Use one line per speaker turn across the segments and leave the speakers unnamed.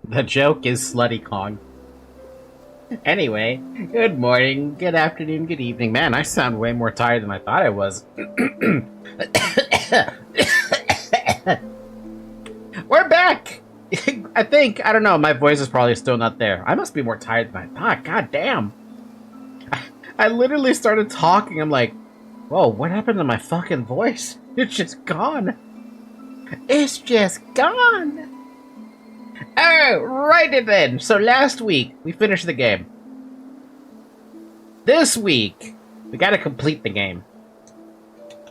The joke is Slutty Kong. Anyway, good morning, good afternoon, good evening. Man, I sound way more tired than I thought I was. We're back! I think, I don't know, my voice is probably still not there. I must be more tired than I thought, god damn. I literally started talking, I'm like, whoa, what happened to my fucking voice? It's just gone. It's just gone. Oh, right then. So last week, we finished the game. This week, we gotta complete the game.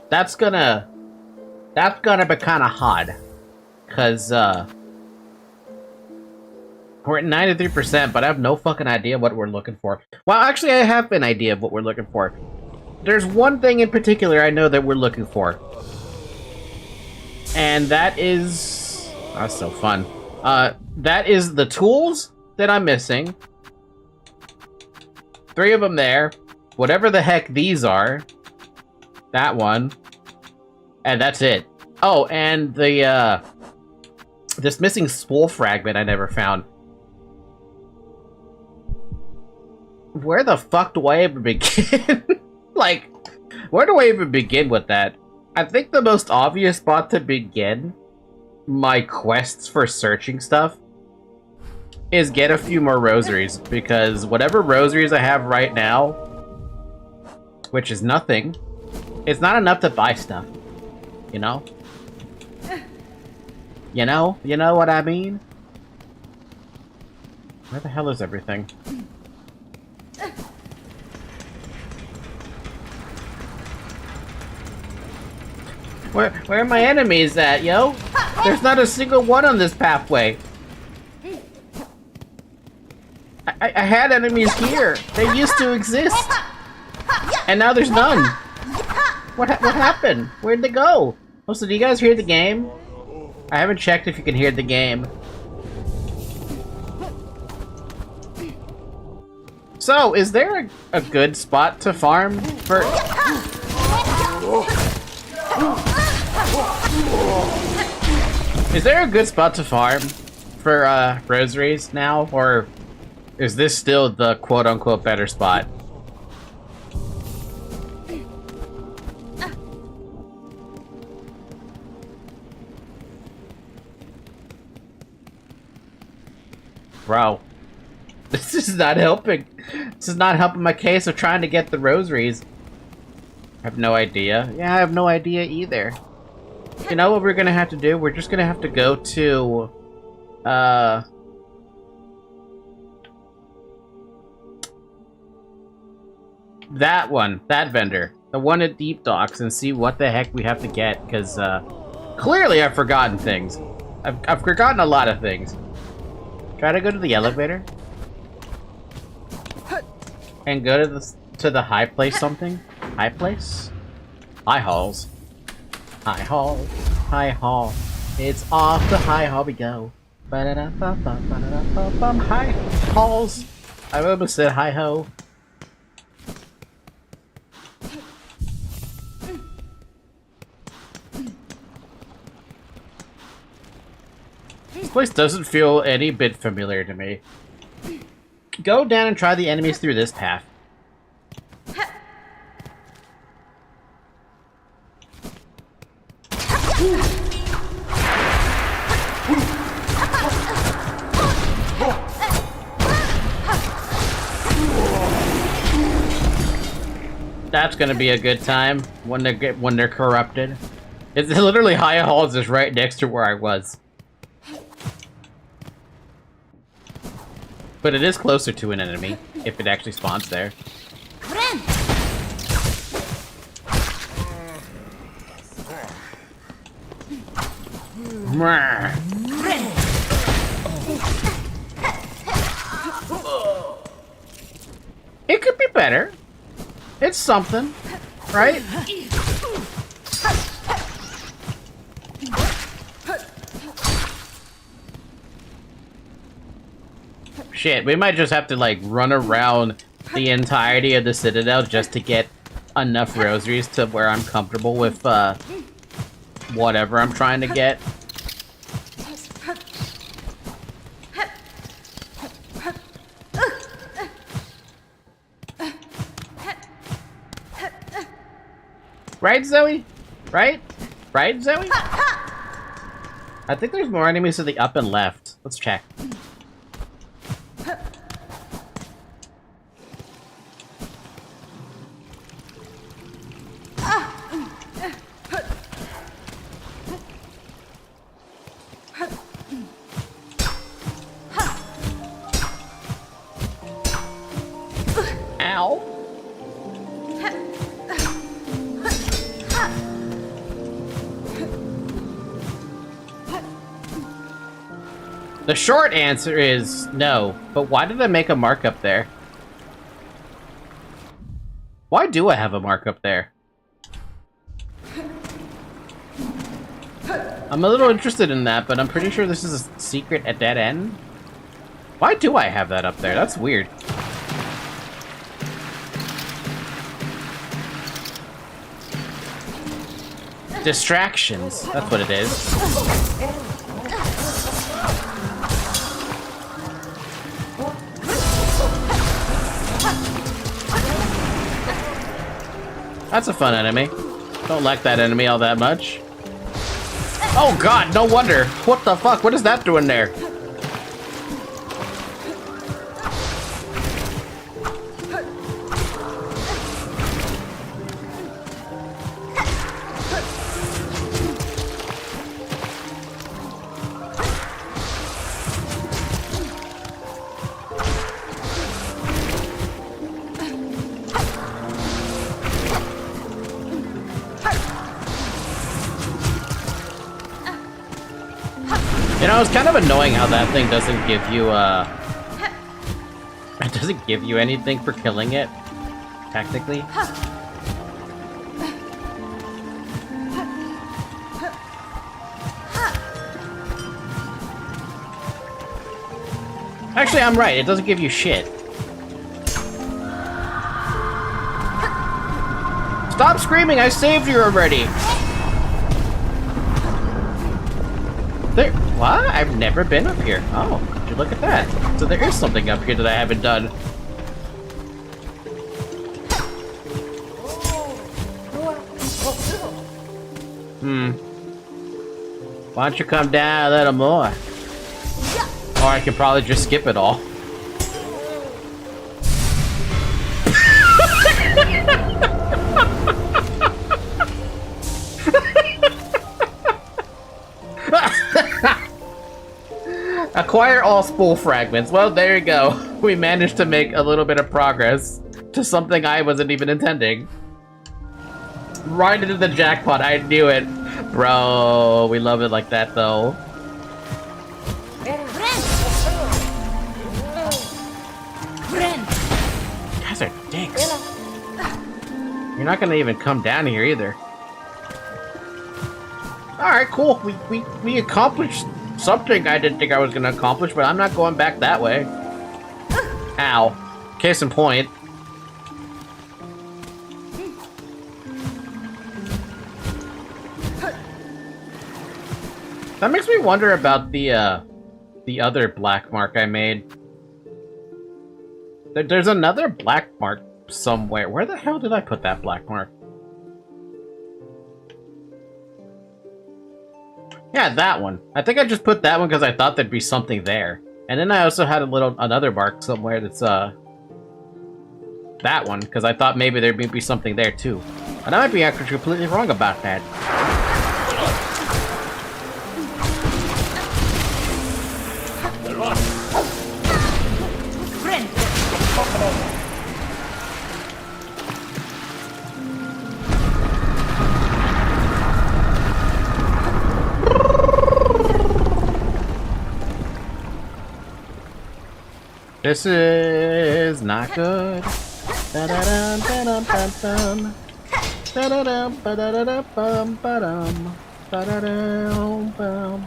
That's gonna be kinda hard. Cause, we're at 93%, but I have no fucking idea what we're looking for. Well, actually, I have an idea of what we're looking for. There's one thing in particular I know that we're looking for. And that is... That's so fun. That is the tools that I'm missing. 3 of them there. Whatever the heck these are. That one. And that's it. Oh, and the, this missing spool fragment I never found. Where the fuck do I even begin? Like, where do I even begin with that? I think the most obvious spot to begin my quests for searching stuff is get a few more rosaries, because whatever rosaries I have right now, which is nothing, it's not enough to buy stuff, you know? You know what I mean? Where the hell is everything? Where are my enemies at, yo? There's not a single one on this pathway. I had enemies here. They used to exist. And now there's none. What happened? Where'd they go? Oh, so do you guys hear the game? I haven't checked if you can hear the game. So, is there a good spot to farm for... Is there a good spot to farm for rosaries now, or is this still the quote-unquote better spot? Bro, this is not helping. This is not helping my case of trying to get the rosaries. I have no idea. Yeah, I have no idea either. You know what we're gonna have to do? We're just gonna have to go to, that one, that vendor. The one at Deep Docks, and see what the heck we have to get, because, clearly I've forgotten things. I've forgotten a lot of things. Try to go to the elevator. And go to the high place something? High place? High halls. High hall, high hall. It's off the high hall we go. High halls. I almost said hi ho. This place doesn't feel any bit familiar to me. Go down and try the enemies through this path. That's gonna be a good time when they're corrupted. It's literally High Halls is right next to where I was. But it is closer to an enemy, if it actually spawns there. It could be better. It's something, right? Shit, we might just have to, like, run around the entirety of the Citadel just to get enough rosaries to where I'm comfortable with, whatever I'm trying to get. Right, Zoe? Right? Right, Zoe? I think there's more enemies to the up and left. Let's check. Ow. The short answer is no, but why did I make a mark up there? Why do I have a mark up there? I'm a little interested in that, but I'm pretty sure this is a secret at that end. Why do I have that up there? That's weird. Distractions, that's what it is. That's a fun enemy. Don't like that enemy all that much. Oh god, no wonder. What the fuck? What is that doing there? You know, it's kind of annoying how that thing doesn't give you, it doesn't give you anything for killing it, technically. Actually, I'm right, it doesn't give you shit. Stop screaming, I saved you already! There, what? I've never been up here. Oh, would you look at that. So there is something up here that I haven't done. Why don't you come down a little more? Or I can probably just skip it all. Acquire all spool fragments. Well, there you go. We managed to make a little bit of progress to something I wasn't even intending. Right into the jackpot. I knew it. Bro, we love it like that, though. You guys are dicks. You're not gonna even come down here either. Alright, cool. We accomplished something I didn't think I was gonna accomplish, but I'm not going back that way. Ow. Case in point. That makes me wonder about the other black mark I made. There's another black mark somewhere. Where the hell did I put that black mark? Yeah, that one. I think I just put that one because I thought there'd be something there. And then I also had another mark somewhere that's, that one, because I thought maybe there'd be something there too. And I might be actually completely wrong about that. This is not good. Da-da-dum, da-dum, da-dum. Da-da-dum, ba-da-da-da-bum, ba-dum. Ba-da-dum, bum.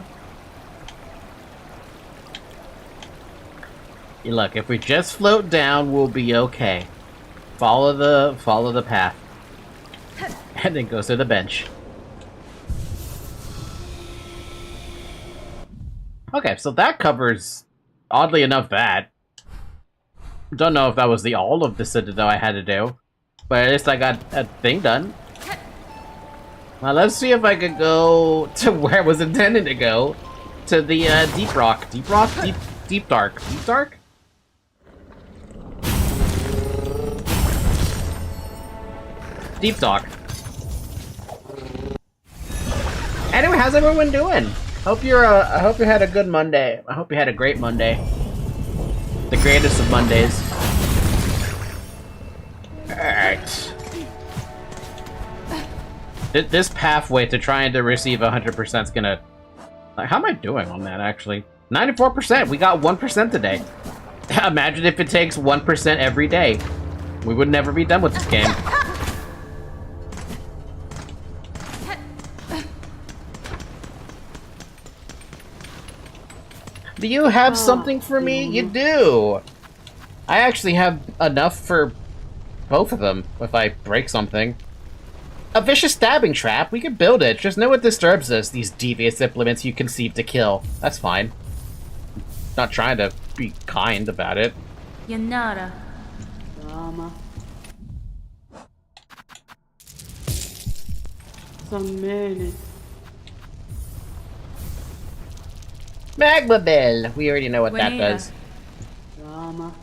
Look, if we just float down, we'll be okay. Follow the path. And then goes to the bench. Okay, so that covers, oddly enough, that. Don't know if that was all of the citadel I had to do, but at least I got a thing done. Now let's see if I could go to where I was intending to go. To the deep rock. Deep rock? Deep dark. Deep dark? Deep dark. Anyway, how's everyone doing? Hope you're I hope you had a good Monday. I hope you had a great Monday. The greatest of Mondays. Alright. This pathway to trying to receive 100% is gonna... Like, how am I doing on that, actually? 94%! We got 1% today. Imagine if it takes 1% every day. We would never be done with this game. Do you have something for me? You do! I actually have enough for both of them, if I break something. A vicious stabbing trap? We could build it. Just know it disturbs us, these devious implements you conceive to kill. That's fine. Not trying to be kind about it.
Yanara.
Rama. Samene.
Magma Bell! We already know what that does.
Rama.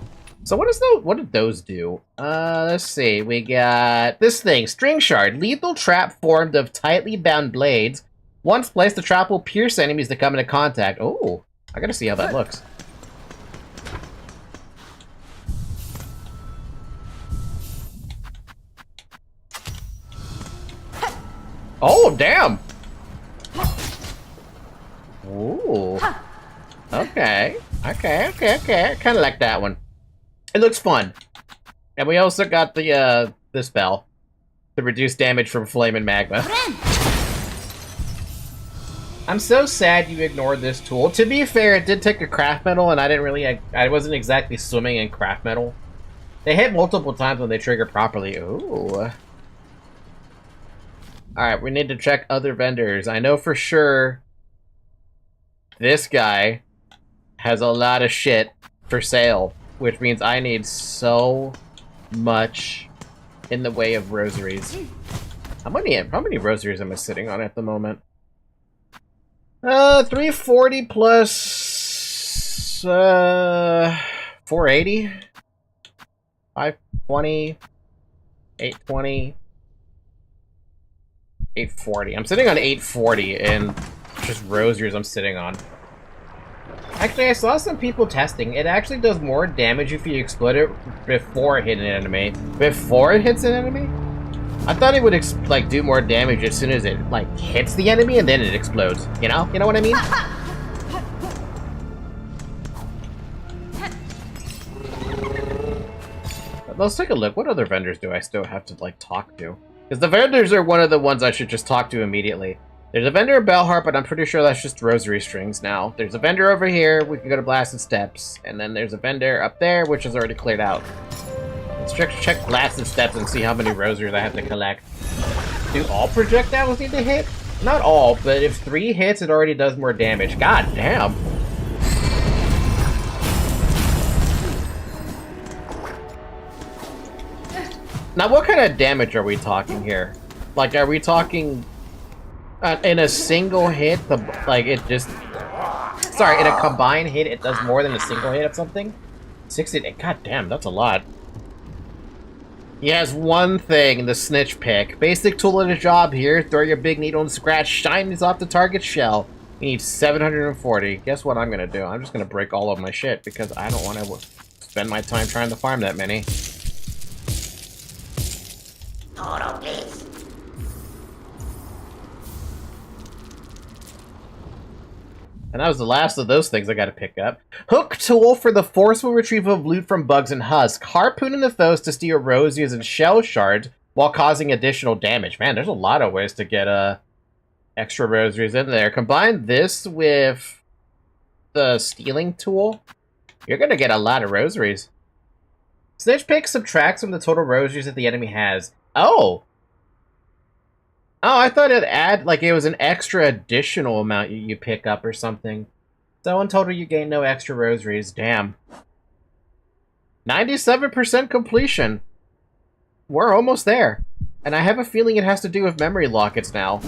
So what did those do? Let's see. We got this thing, String Shard. Lethal trap formed of tightly bound blades. Once placed, the trap will pierce enemies that come into contact. Oh, I gotta see how that looks. Oh, damn! Ooh. Okay. I kind of like that one. It looks fun. And we also got the spell to reduce damage from flame and magma. I'm so sad you ignored this tool. To be fair, it did take a craft metal, and I wasn't exactly swimming in craft metal. They hit multiple times when they trigger properly. Ooh. Alright, we need to check other vendors. I know for sure this guy has a lot of shit for sale, which means I need so much in the way of rosaries. How many rosaries am I sitting on at the moment? 340 plus 480, 520, 820, 840. I'm sitting on 840 and just rosaries I'm sitting on. Actually, I saw some people testing. It actually does more damage if you explode it before it hits an enemy. Before it hits an enemy? I thought it would like do more damage as soon as it like hits the enemy and then it explodes. You know what I mean? Let's take a look. What other vendors do I still have to like talk to? Because the vendors are one of the ones I should just talk to immediately. There's a vendor at Bellharp, but I'm pretty sure that's just rosary strings now. There's a vendor over here, we can go to Blasted Steps. And then there's a vendor up there, which is already cleared out. Let's check Blasted Steps and see how many rosaries I have to collect. Do all projectiles need to hit? Not all, but if 3 hits, it already does more damage. God damn! Now, what kind of damage are we talking here? Like, are we talking... in a single hit, like it just... Sorry, in a combined hit, it does more than a single hit of something? 60... God damn, that's a lot. He has one thing, the Snitch Pick. Basic tool of the job here. Throw your big needle and scratch shinies off the target's shell. You need 740. Guess what I'm gonna do? I'm just gonna break all of my shit, because I don't want to spend my time trying to farm that many. Toro, please. And that was the last of those things I gotta pick up. Hook tool for the forceful retrieval of loot from bugs and husks. Harpooning the foes to steal rosies and shell shards while causing additional damage. Man, there's a lot of ways to get extra rosaries in there. Combine this with the stealing tool, you're gonna get a lot of rosaries. Snitch Pick subtracts from the total rosaries that the enemy has. Oh! Oh, I thought it'd add, like it was an extra additional amount you pick up or something. So in total you gain no extra rosaries. Damn. 97% completion. We're almost there. And I have a feeling it has to do with memory lockets now.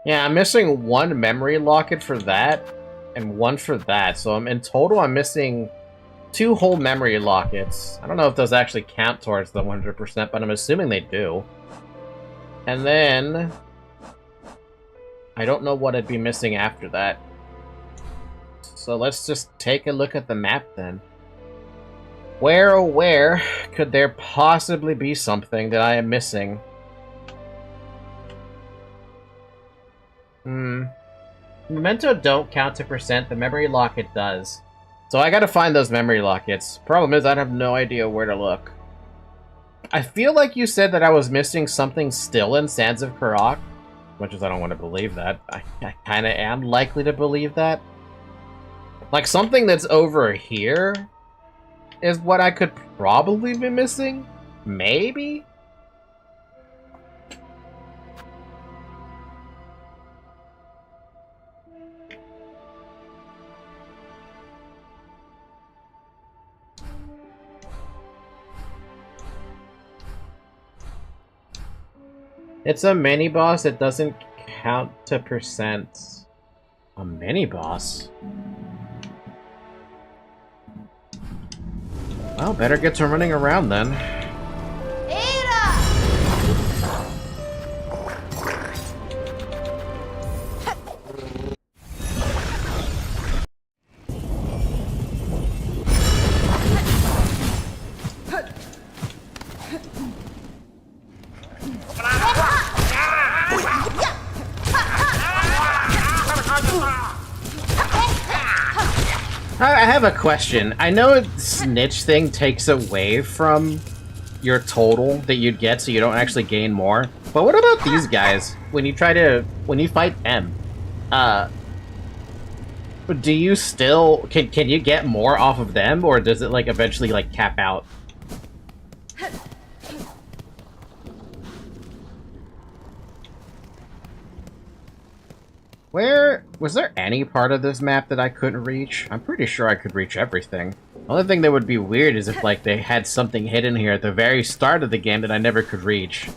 Yeah, I'm missing one memory locket for that, and one for that. So in total, I'm missing 2 whole memory lockets. I don't know if those actually count towards the 100%, but I'm assuming they do. And then I don't know what I'd be missing after that. So let's just take a look at the map then. Where, oh where, could there possibly be something that I am missing? Memento don't count to percent, the memory locket does. So I gotta find those memory lockets. Problem is, I have no idea where to look. I feel like you said that I was missing something still in Sands of Karak. As much as I don't want to believe that, I kinda am likely to believe that. Like, something that's over here is what I could probably be missing? Maybe? It's a mini-boss, it doesn't count to percent. A mini-boss? Well, better get to running around then. I have a question. I know snitch thing takes away from your total that you'd get, so you don't actually gain more. But what about these guys? When you fight them, do you still can you get more off of them, or does it like eventually like cap out? Was there any part of this map that I couldn't reach? I'm pretty sure I could reach everything. The only thing that would be weird is if, like, they had something hidden here at the very start of the game that I never could reach.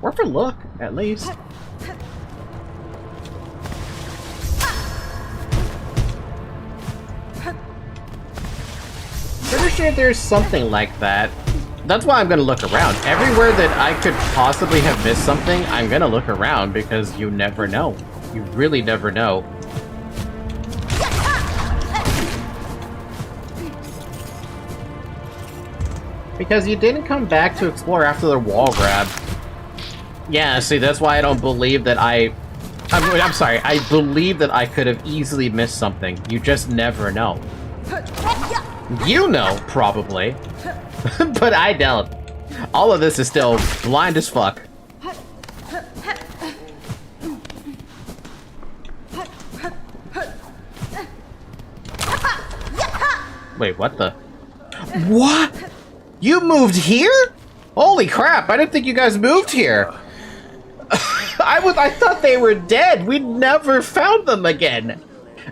Worth a look, at least. Pretty sure there's something like that. That's why I'm gonna look around. Everywhere that I could possibly have missed something, I'm gonna look around because you never know. You really never know. Because you didn't come back to explore after the wall grab. Yeah, see, that's why I don't believe that I'm sorry, I believe that I could have easily missed something. You just never know. You know, probably. But I don't. All of this is still blind as fuck. Wait, what the? What? You moved here? Holy crap, I didn't think you guys moved here. I thought they were dead. We never found them again.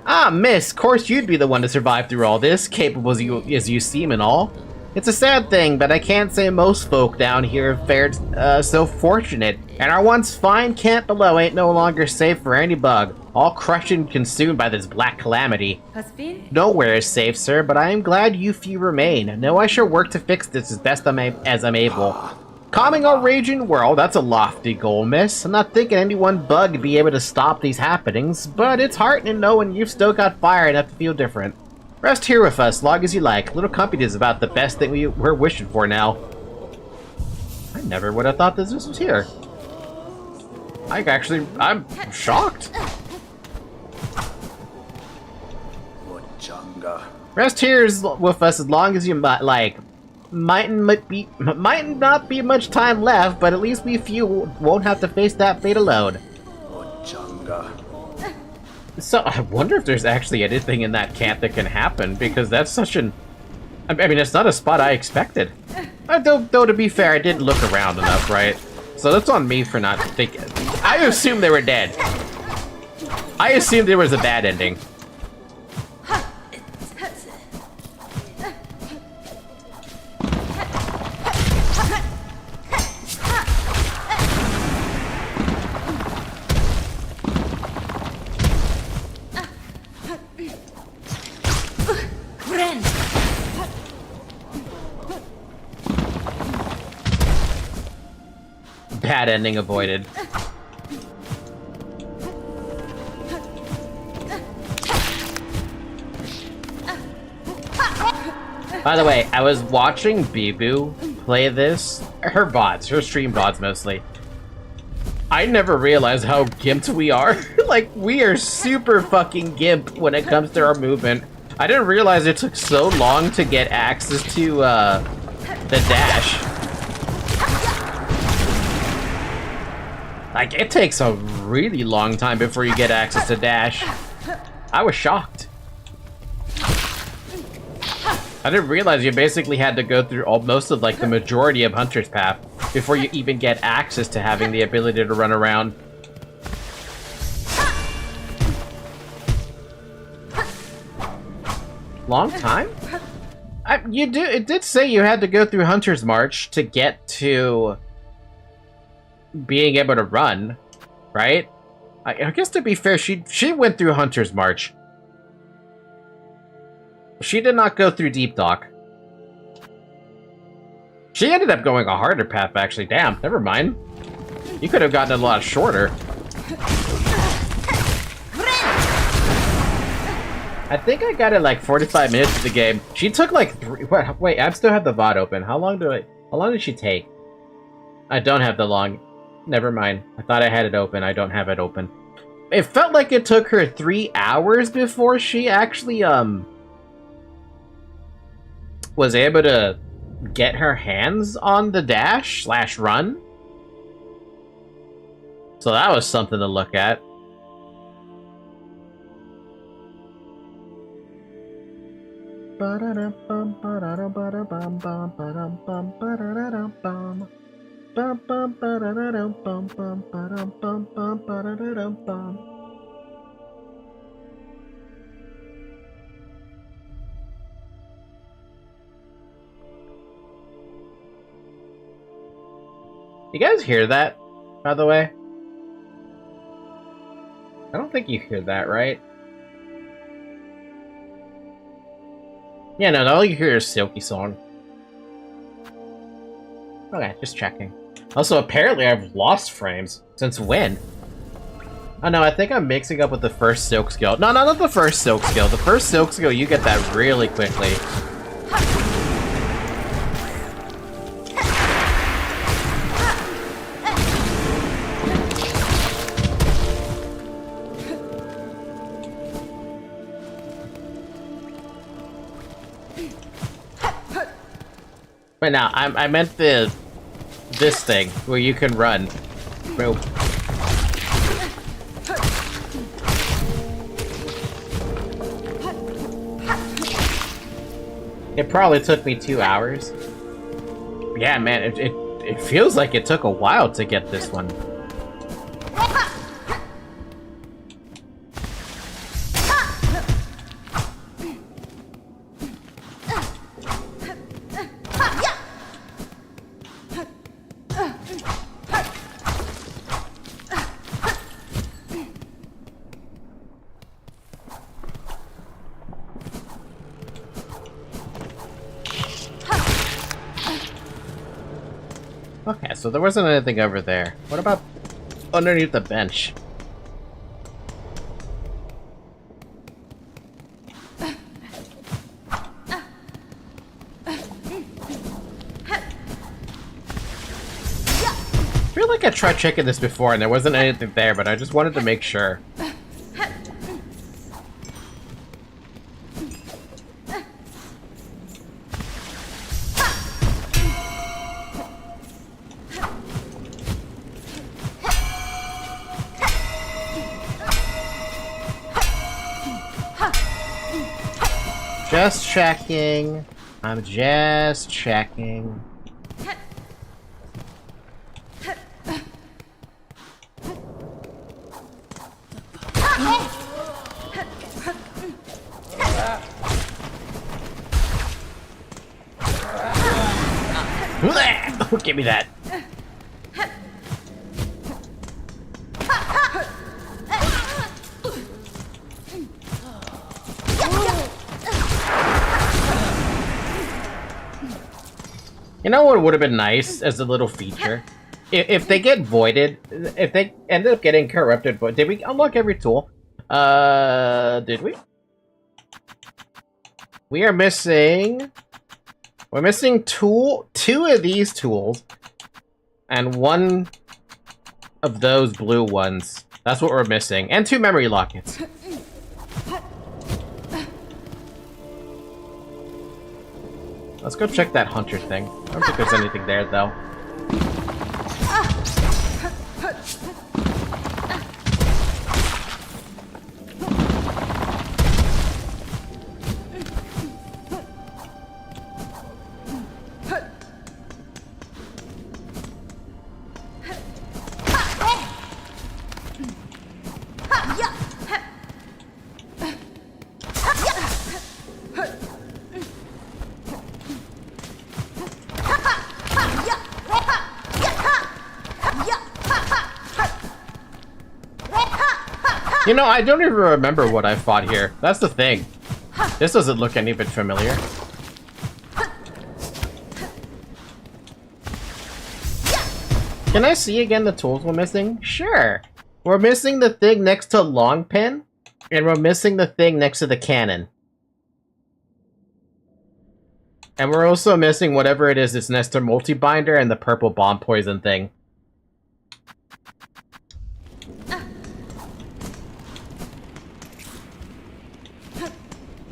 Ah, miss, of course you'd be the one to survive through all this, capable as you seem and all. It's a sad thing, but I can't say most folk down here have fared so fortunate, and our once fine camp below ain't no longer safe for any bug, all crushed and consumed by this black calamity. Nowhere is safe, sir, but I am glad you few remain. Know I shall work to fix this as best as I'm able. Calming our raging world, that's a lofty goal, miss. I'm not thinking any one bug would be able to stop these happenings, but it's heartening knowing you've still got fire enough to feel different. Rest here with us, long as you like. Little company is about the best thing we're wishing for now. I never would have thought this was here. I'm shocked. Rest here with us as long as you like. Might not be much time left, but at least we few won't have to face that fate alone. So I wonder if there's actually anything in that cat that can happen, because that's such an... I mean, it's not a spot I expected. Though to be fair, I didn't look around enough, right? So that's on me for not thinking. I assumed they were dead. I assumed there was a bad ending. Bad ending avoided. By the way, I was watching Bibu play this. Her stream VODs mostly. I never realized how gimped we are. Like, we are super fucking gimp when it comes to our movement. I didn't realize it took so long to get access to, the dash. Like, it takes a really long time before you get access to dash. I was shocked. I didn't realize you basically had to go through most of, like, the majority of Hunter's Path before you even get access to having the ability to run around. Long time? It did say you had to go through Hunter's March to get to being able to run, right? I guess to be fair, she went through Hunter's March. She did not go through Deep Dock. She ended up going a harder path, actually. Damn, never mind. You could have gotten a lot shorter. I think I got it like 45 minutes of the game. She took like 3... Wait, I still have the VOD open. How long did she take? I don't have the long... Never mind. I thought I had it open. I don't have it open. It felt like it took her 3 hours before she actually, was able to get her hands on the dash / run. So that was something to look at. You guys hear that, by the way? I don't think you hear that, right? Yeah, no, all you hear is Silksong. Okay, just checking. Also, apparently I've lost frames. Since when? Oh no, I think I'm mixing up with the first Silk skill. No, not the first Silk skill. The first Silk skill, you get that really quickly. But now, I meant this thing, where you can run. Bro. It probably took me 2 hours. Yeah, man, it feels like it took a while to get this one. Okay, so there wasn't anything over there. What about underneath the bench? I feel like I tried checking this before and there wasn't anything there, but I just wanted to make sure. Just checking. I'm just checking. Give me that. You know what would have been nice as a little feature? If they get voided, if they ended up getting corrupted, but did we unlock every tool? Did we? We are missing... We're missing two of these tools, and one of those blue ones. That's what we're missing. And 2 memory lockets. Let's go check that hunter thing. I don't think there's anything there, though. You know, I don't even remember what I fought here. That's the thing. This doesn't look any bit familiar. Can I see again the tools we're missing? Sure. We're missing the thing next to long pin, and we're missing the thing next to the cannon. And we're also missing whatever it is that's next to multi-binder and the purple bomb poison thing.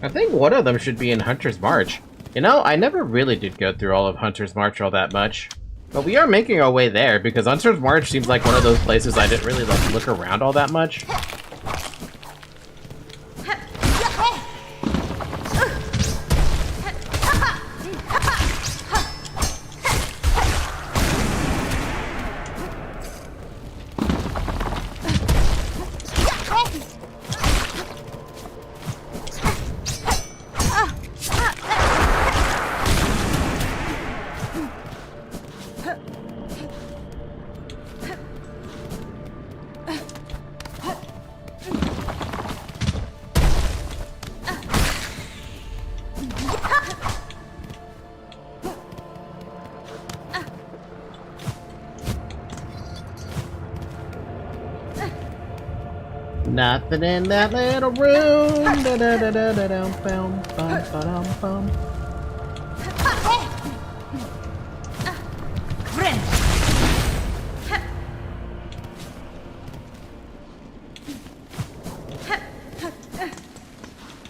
I think one of them should be in Hunter's March. You know, I never really did go through all of Hunter's March all that much. But we are making our way there, because Hunter's March seems like one of those places I didn't really like look around all that much. Nothing in that little room.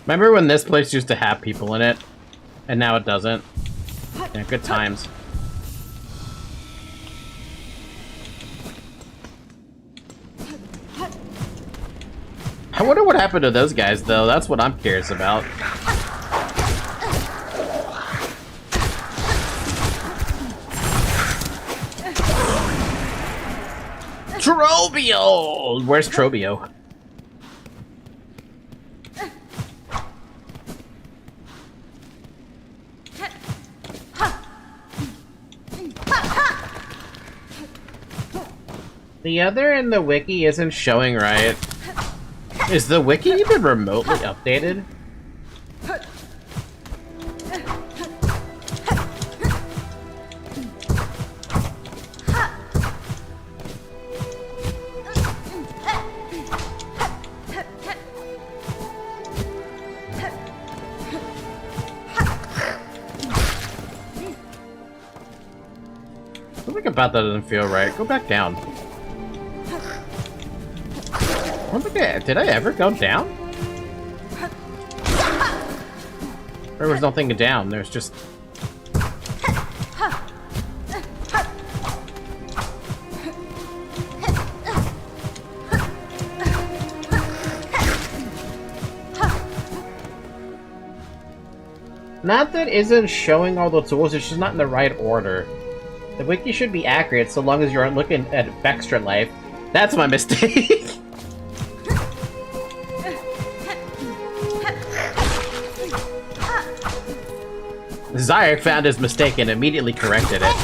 Remember when this place used to have people in it, and now it doesn't? Yeah, good times. I wonder what happened to those guys, though. That's what I'm curious about. Trobio! Where's Trobio? The other in the wiki isn't showing right. Is the wiki even remotely updated? Something about that doesn't feel right. Go back down. Did I ever go down? There was nothing down, there's just... Not that it isn't showing all the tools, it's just not in the right order. The wiki should be accurate so long as you aren't looking at extra life. That's my mistake. Zyre found his mistake and immediately corrected it.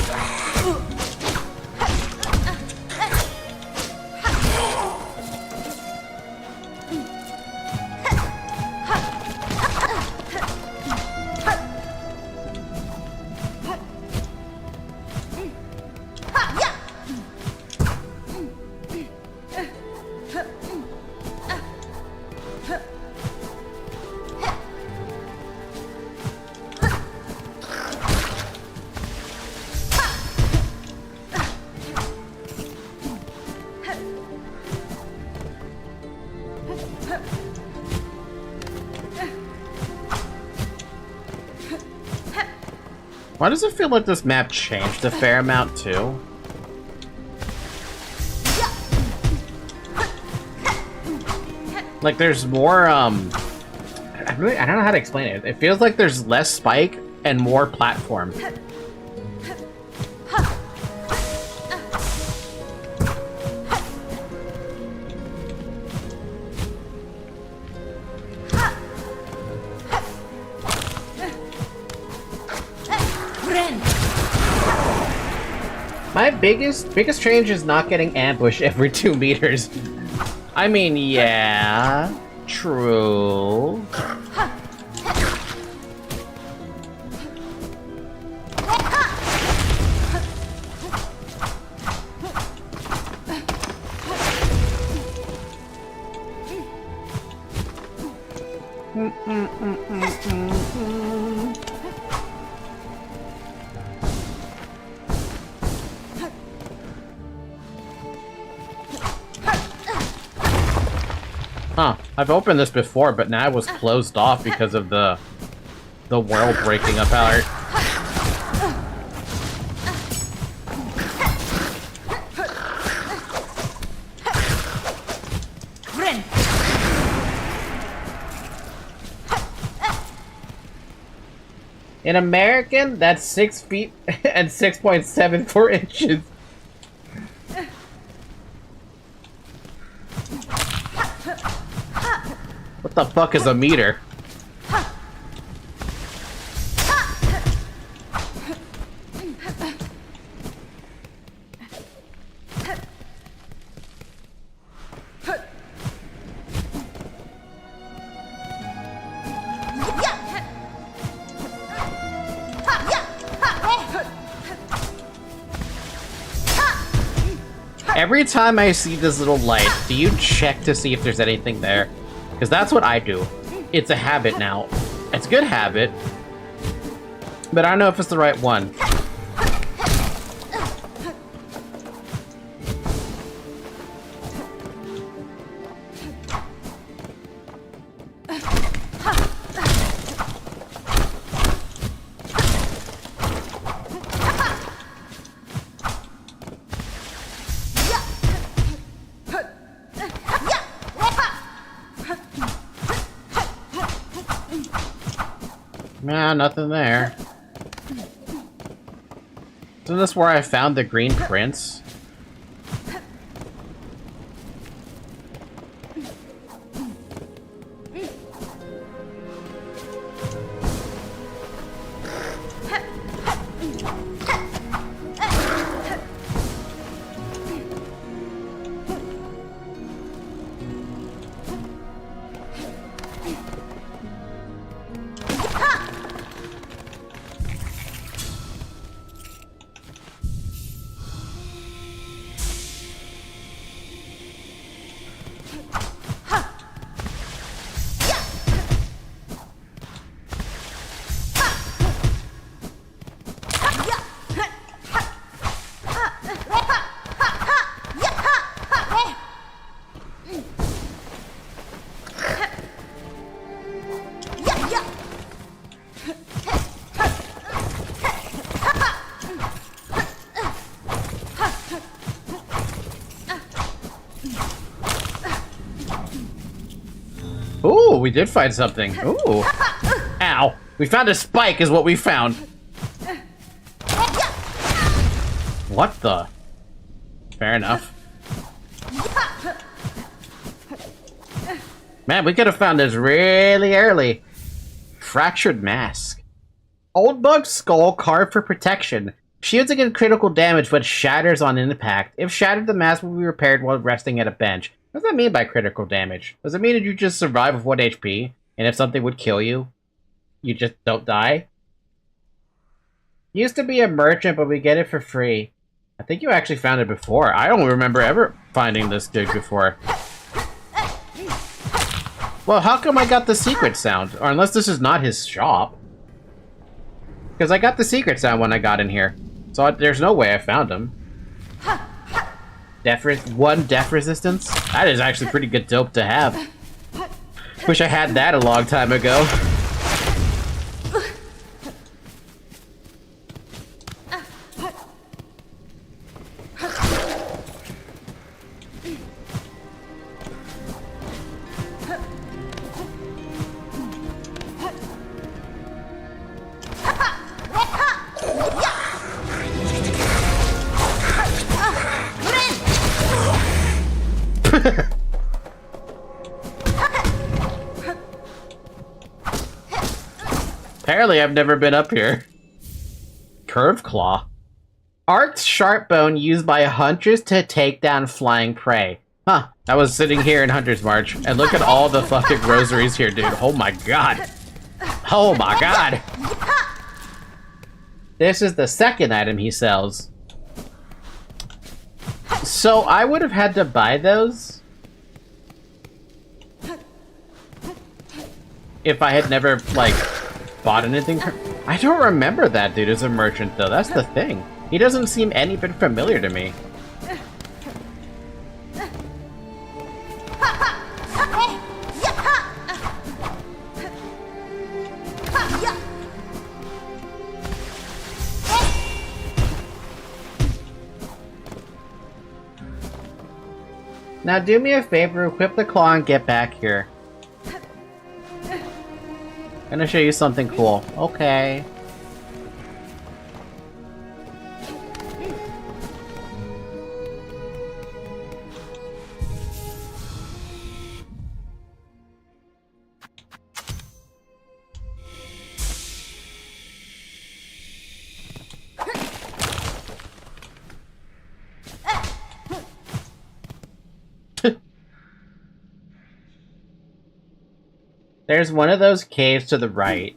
Why does it feel like this map changed a fair amount too? Like there's more I don't know how to explain it. It feels like there's less spike and more platform. My biggest change is not getting ambushed every 2 meters. I mean, yeah, true. Huh, I've opened this before, but now it was closed off because of the world breaking apart. In American, that's 6 feet and 6.74 inches. What the fuck is a meter? Every time I see this little light, do you check to see if there's anything there? Because that's what I do. It's a habit now. It's a good habit, but I don't know if it's the right one. Nah, nothing there. Isn't this where I found the green prince? Ooh, we did find something. Ooh. Ow. We found a spike is what we found. What the? Fair enough. Man, we could have found this really early. Fractured mask. Old bug skull carved for protection. Shields against critical damage, but shatters on impact. If shattered, the mask will be repaired while resting at a bench. What does that mean by critical damage? Does it mean that you just survive with 1 HP, and if something would kill you, you just don't die? Used to be a merchant, but we get it for free. I think you actually found it before. I don't remember ever finding this dude before. Well, how come I got the secret sound? Or unless this is not his shop. Because I got the secret sound when I got in here. So there's no way I found him. One death resistance? That is actually pretty good dope to have. Wish I had that a long time ago. Apparently, I've never been up here. Curved claw. Arced sharp bone used by hunters to take down flying prey. Huh. I was sitting here in Hunter's March, and look at all the fucking rosaries here, dude. Oh my god. Oh my god. This is the second item he sells. So I would have had to buy those if I had never, like, bought anything. I don't remember that dude as a merchant, though. That's the thing. He doesn't seem any bit familiar to me. Now do me a favor, equip the claw and get back here. Gonna show you something cool. Okay. There's one of those caves to the right.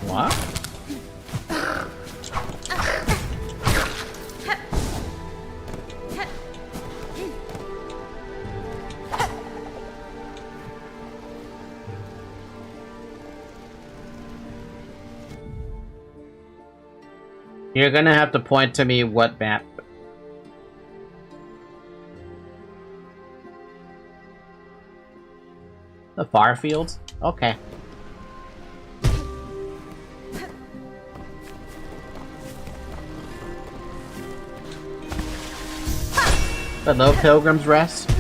What? You're gonna have to point to me what map. The far fields? Okay. Hello, Pilgrim's Rest?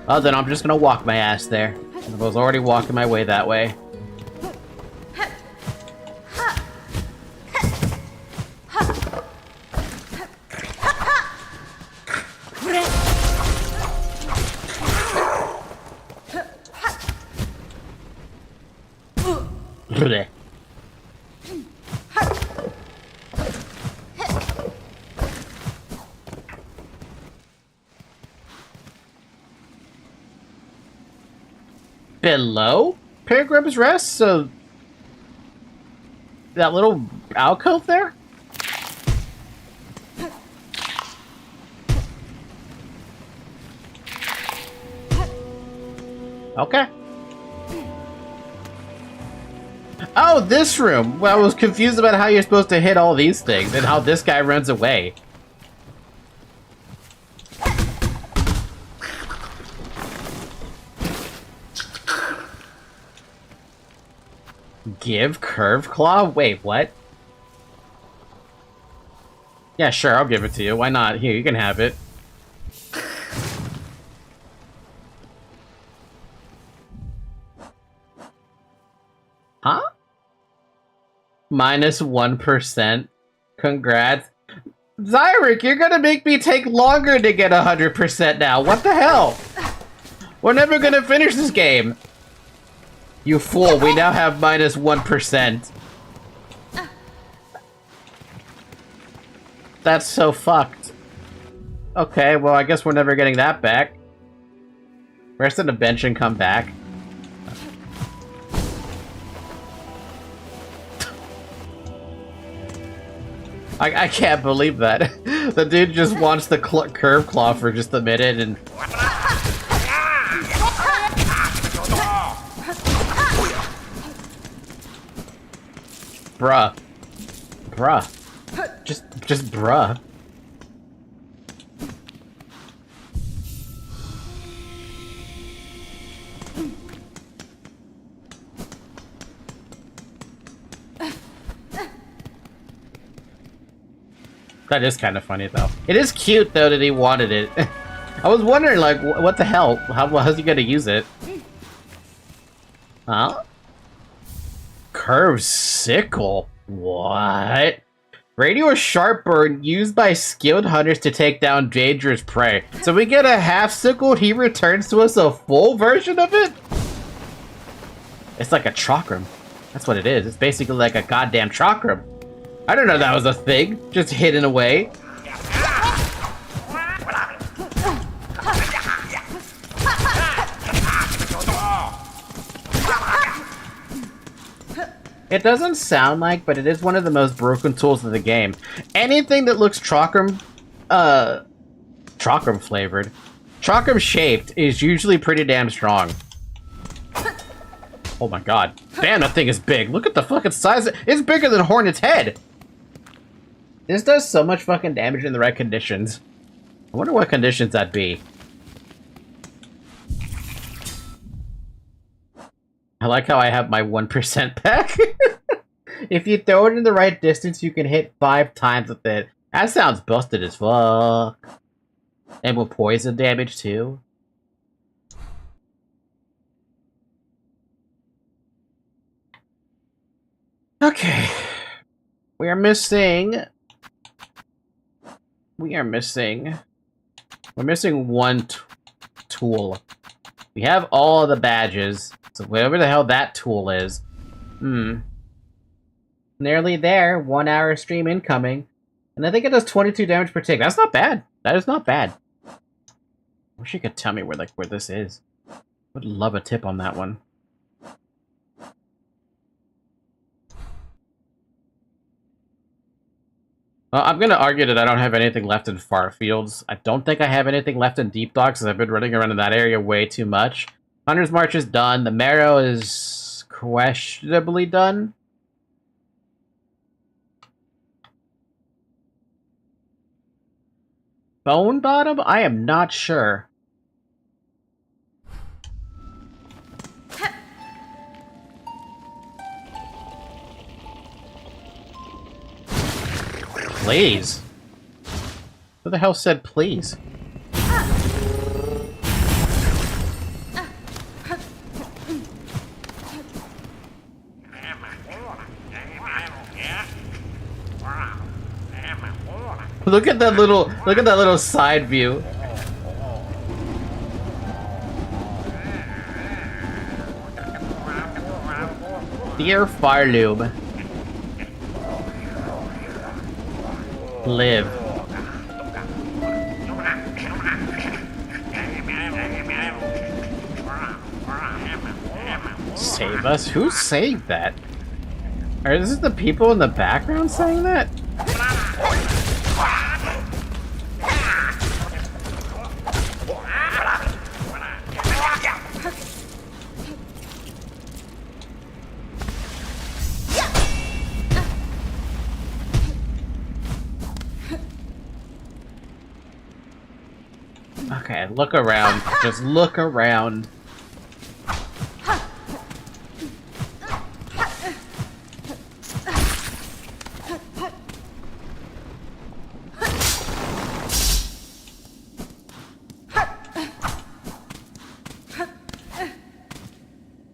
Oh, then I'm just gonna walk my ass there. I was already walking my way that way. Below Pilgrim's Rest? So that little alcove there? Okay. Oh, this room! Well, I was confused about how you're supposed to hit all these things and how this guy runs away. Give curved claw? Wait, what? Yeah, sure, I'll give it to you. Why not? Here, you can have it. Huh? -1%. Congrats. Zyric, you're gonna make me take longer to get 100% now. What the hell? We're never gonna finish this game. You fool, we now have -1%. That's so fucked. Okay, well, I guess we're never getting that back. Rest on the bench and come back. I can't believe that. The dude just wants the curve claw for just a minute and... Bruh. Bruh. Just bruh. That is kind of funny, though. It is cute, though, that he wanted it. I was wondering, like, what the hell? How's he gonna use it? Huh? Curved sickle? What? Radio sharp burn used by skilled hunters to take down dangerous prey. So we get a half sickle, he returns to us a full version of it? It's like a chakram. That's what it is. It's basically like a goddamn chakram. I don't know that was a thing. Just hidden away. It doesn't sound like, but it is one of the most broken tools of the game. Anything that looks chakram flavored, chakram shaped is usually pretty damn strong. Oh my god. Damn, that thing is big. Look at the fucking size. It's bigger than Hornet's head. This does so much fucking damage in the right conditions. I wonder what conditions that'd be. I like how I have my 1% back. If you throw it in the right distance, you can hit 5 times with it. That sounds busted as fuck. And with poison damage, too. Okay. We are missing... We're missing one tool. We have all the badges. So whatever the hell that tool is. Nearly there. 1 hour stream incoming. And I think it does 22 damage per tick. That's not bad. That is not bad. Wish you could tell me where this is. Would love a tip on that one. I'm gonna argue that I don't have anything left in Far Fields. I don't think I have anything left in Deep Dock, because I've been running around in that area way too much. Hunter's March is done. The Marrow is questionably done. Bone Bottom? I am not sure. Please. Who the hell said please? Look at that little side view. Dear Farlube. Live. Save us? Who saved that? Are this the people in the background saying that? Okay, look around. Just look around.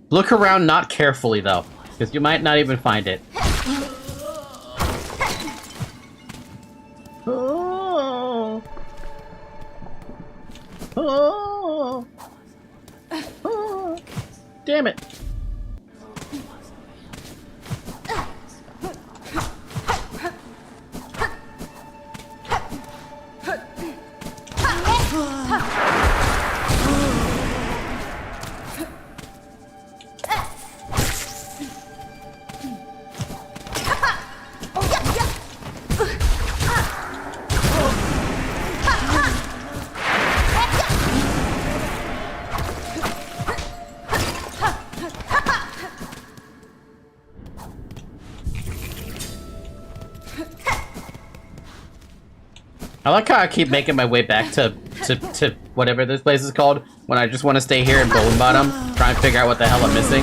Look around not carefully, though. Because you might not even find it. Oh. Oh. Oh. Damn it. I like how I keep making my way back to whatever this place is called when I just want to stay here in Bone Bottom, try and figure out what the hell I'm missing.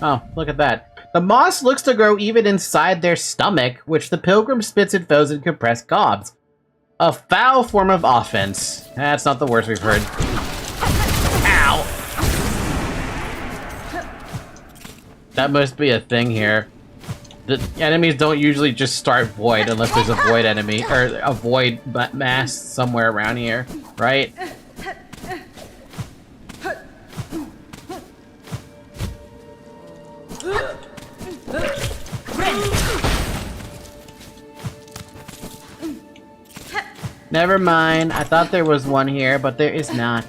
Oh, look at that. The moss looks to grow even inside their stomach, which the pilgrim spits and foes in compressed gobs. A foul form of offense. That's not the worst we've heard. Ow! That must be a thing here. The enemies don't usually just start void unless there's a void enemy, or a void mass somewhere around here, right? Never mind, I thought there was one here, but there is not.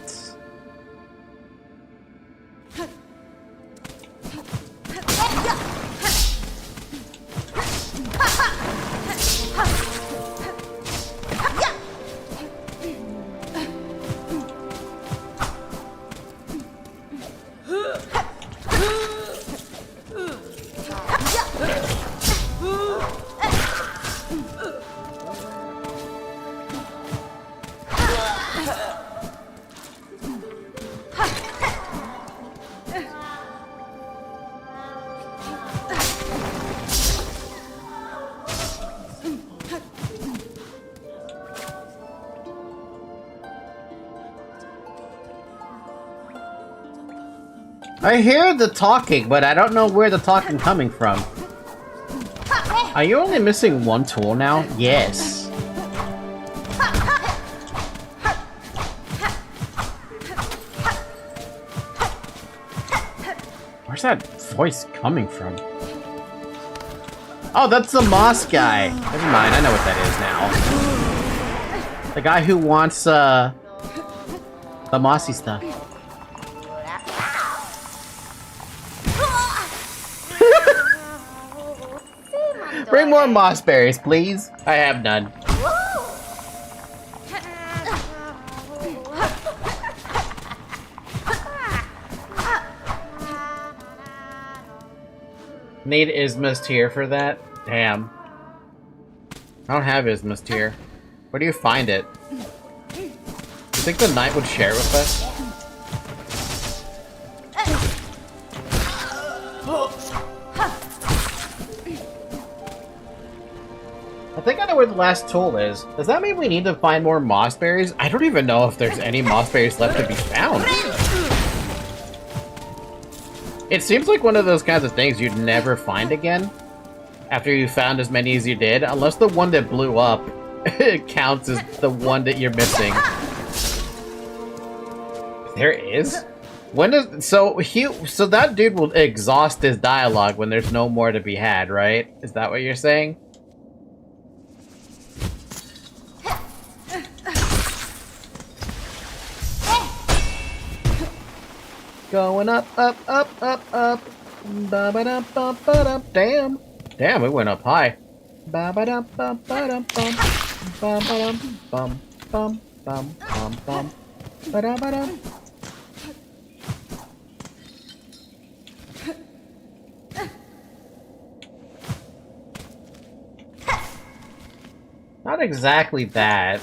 I hear the talking, but I don't know where the talking coming from. Are you only missing one tool now? Yes. Where's that voice coming from? Oh, that's the moss guy. Never mind, I know what that is now. The guy who wants, the mossy stuff. Bring more moss berries, please. I have none. Need Isma's tier for that? Damn. I don't have Isma's tier. Where do you find it? You think the knight would share with us? I think I know where the last tool is. Does that mean we need to find more moss berries? I don't even know if there's any moss berries left to be found. It seems like one of those kinds of things you'd never find again after you found as many as you did, unless the one that blew up counts as the one that you're missing. There is? When does so that dude will exhaust his dialogue when there's no more to be had, right? Is that what you're saying? Going up, up, up, up, up. Ba-ba-dum-bum-ba-dum. Damn. Damn, it went up high. Ba-ba-dum-bum-ba-dum-bum. Bum-ba-dum-bum. Bum, bum, bum, bum. Ba-da-ba-dum. Not exactly that.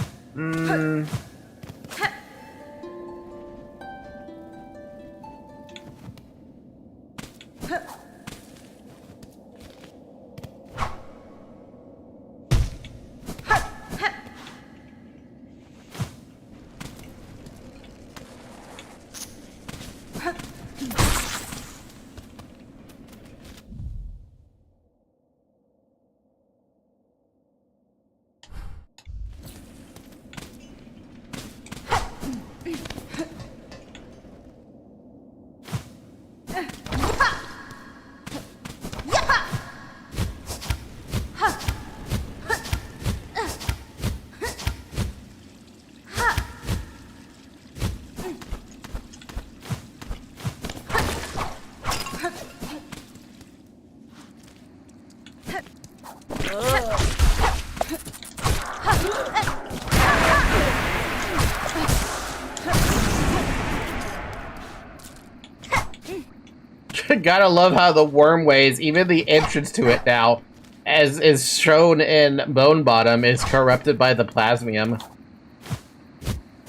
Gotta love how the worm ways, even the entrance to it now, as is shown in Bone Bottom, is corrupted by the plasmium.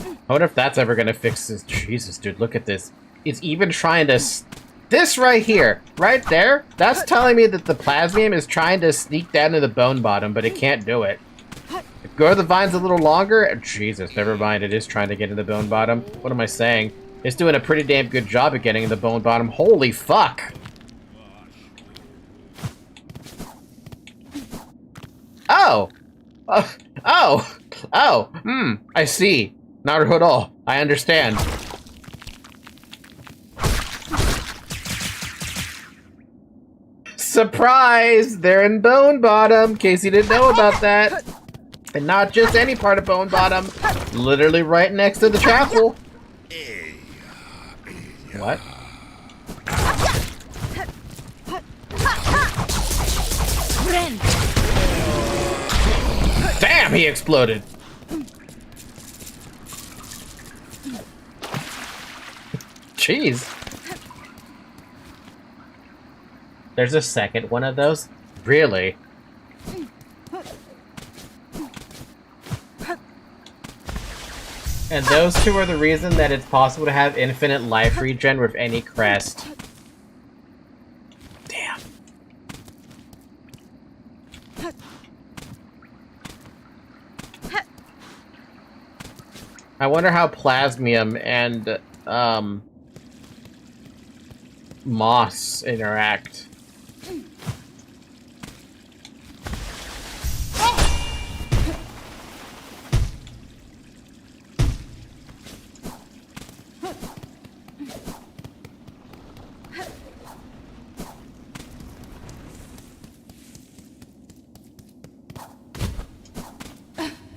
I wonder if that's ever gonna fix this. Jesus, dude, look at this. It's even trying to... This right here, right there, that's telling me that the plasmium is trying to sneak down to the Bone Bottom, but it can't do it. Grow the vines a little longer? Jesus, never mind, it is trying to get in the Bone Bottom. What am I saying? It's doing a pretty damn good job at getting in the Bone Bottom. Holy fuck! Oh! I see. Naruhodo. I understand. Surprise! They're in Bone Bottom, in case you didn't know about that. And not just any part of Bone Bottom. Literally right next to the chapel. What? Damn, he exploded. Jeez. There's a second one of those? Really? And those two are the reason that it's possible to have infinite life regen with any crest. Damn. I wonder how plasmium and, moss interact.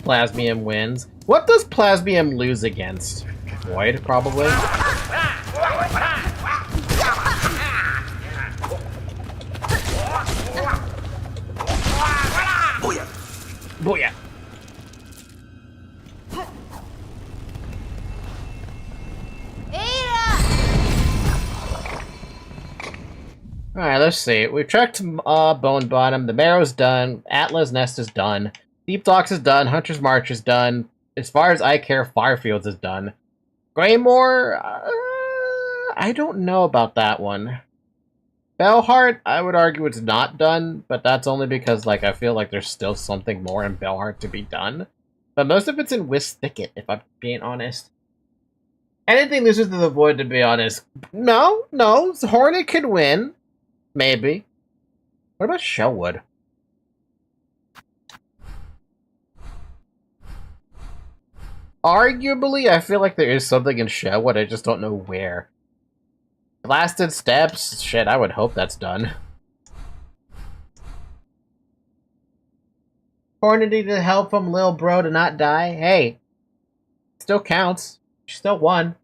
Plasmium wins. What does Plasmium lose against? Void, probably? Booyah! Booyah! Alright, let's see. We've checked Bone Bottom, the Marrow's done, Atla's Nest is done, Deep Docks is done, Hunter's March is done, as far as I care, Firefields is done. Greymore, I don't know about that one. Bellheart, I would argue it's not done, but that's only because, like, I feel like there's still something more in Bellheart to be done. But most of it's in Wisp Thicket, if I'm being honest. Anything loses to the Void, to be honest. No, Hornet could win. Maybe. What about Shellwood? Arguably, I feel like there is something in Shellwood, I just don't know where. Blasted Steps? Shit, I would hope that's done. Hornet needed help from Lil Bro to not die? Hey. Still counts. She still won.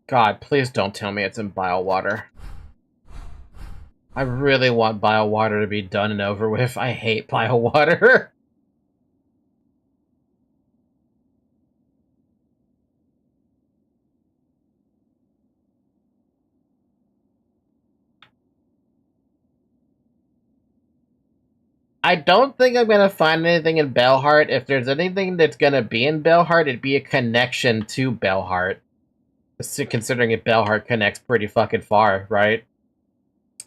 God, please don't tell me it's in Biowater. I really want Biowater to be done and over with. I hate Biowater. I don't think I'm gonna find anything in Bellheart. If there's anything that's gonna be in Bellheart, it'd be a connection to Bellheart. Considering it, Bellheart connects pretty fucking far, right?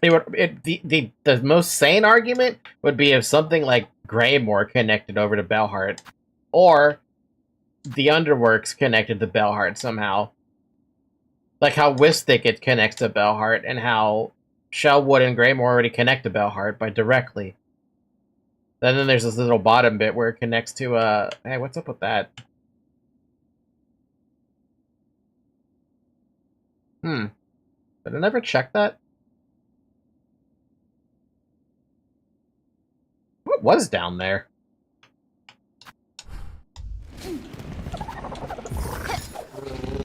The most sane argument would be if something like Greymore connected over to Bellheart, or the Underworks connected to Bellheart somehow. Like how Wisthicate connects to Bellheart, and how Shellwood and Greymore already connect to Bellheart by directly. And then there's this little bottom bit where it connects to, hey, what's up with that? Did I never check that? What was down there?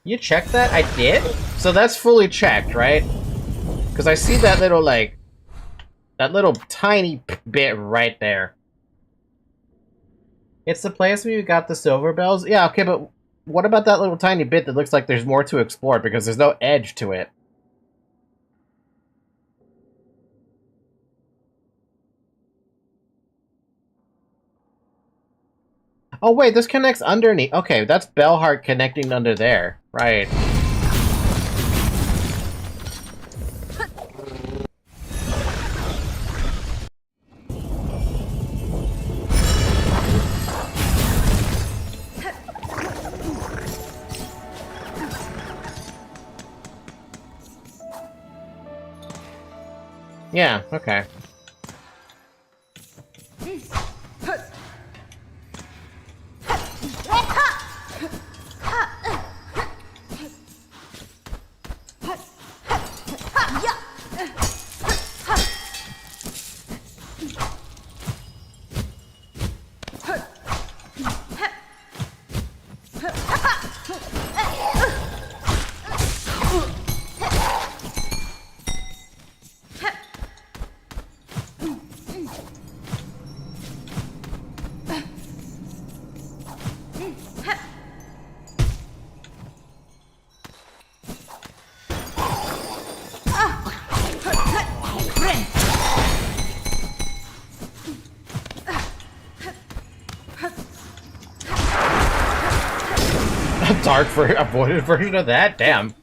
You checked that? I did? So that's fully checked, right? Because I see that little, like, that little tiny bit right there. It's the place where you got the silver bells? Yeah, okay, but what about that little tiny bit that looks like there's more to explore because there's no edge to it? Oh wait, this connects underneath. Okay, that's Bellheart connecting under there. Right. Yeah, okay. A dark avoided version of that? Damn.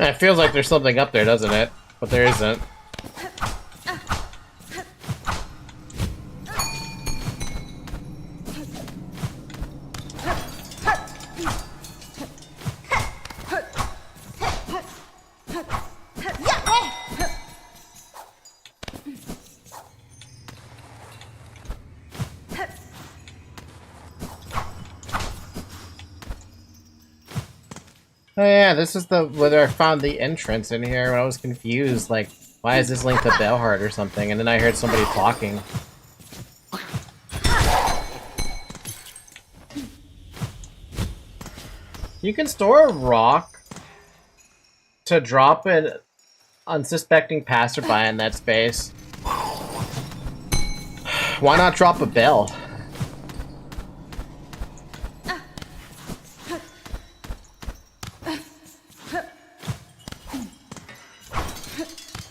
It feels like there's something up there, doesn't it? But there isn't. Oh yeah, this is the where I found the entrance in here when I was confused, like, why is this linked to Bellheart or something? And then I heard somebody talking. You can store a rock to drop an unsuspecting passerby in that space. Why not drop a bell?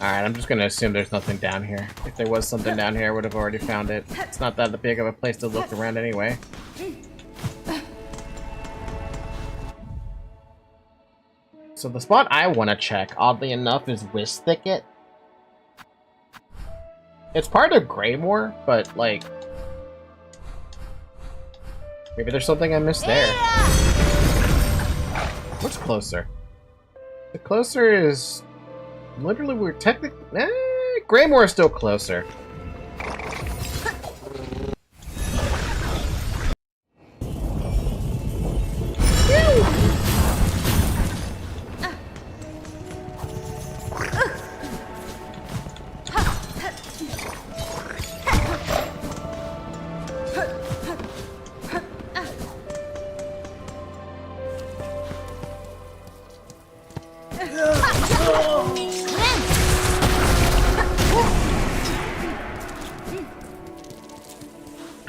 Alright, I'm just gonna assume there's nothing down here. If there was something down here, I would have already found it. It's not that big of a place to look around anyway. So the spot I want to check, oddly enough, is Wisthicate. It's part of Greymore, but, like... Maybe there's something I missed there. What's closer? The closer is... Literally, we're technically... Greymoor is still closer.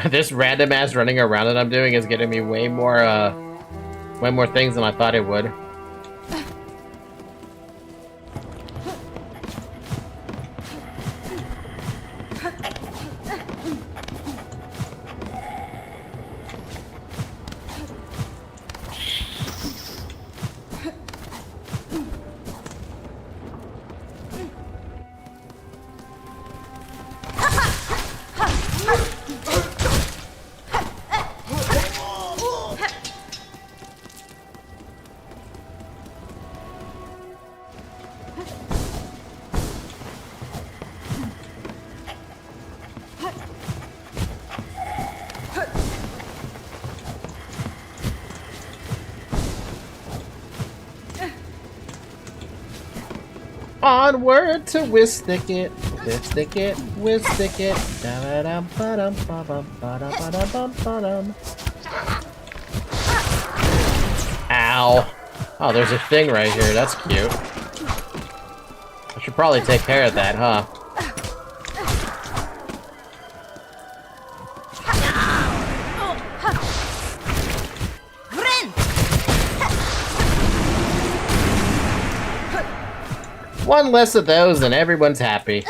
This random ass running around that I'm doing is getting me way more things than I thought it would. Onward to Whistick it, Whistick it, Whistick it. Ow. Oh, there's a thing right here. That's cute. I should probably take care of that, huh? One less of those and everyone's happy.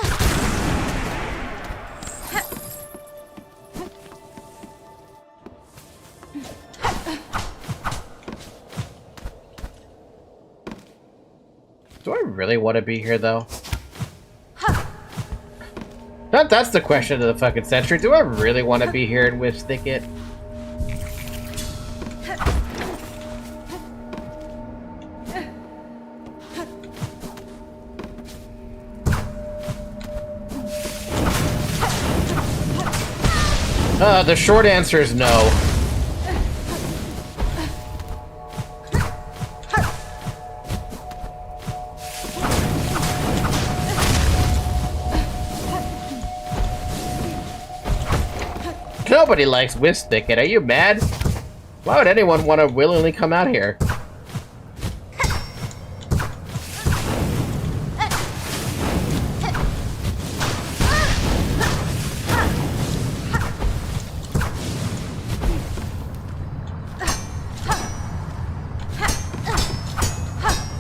Do I really want to be here, though? That's the question of the fucking century. Do I really want to be here in Whistick it? The short answer is no. Nobody likes Whistick it. Are you mad? Why would anyone want to willingly come out here?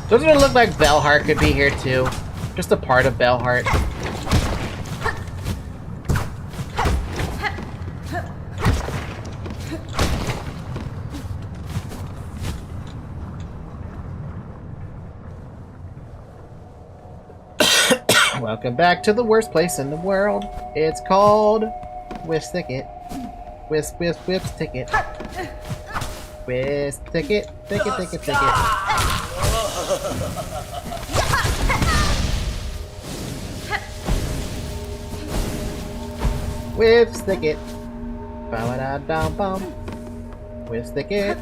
Doesn't it look like Bellheart could be here too? Just a part of Bellheart. Welcome back to the worst place in the world. It's called Whistick it. Whistick it. Whistick it. Tick it, tick it, tick it. Whistick it. Ba-ba-da-dum-bum. Whistick it.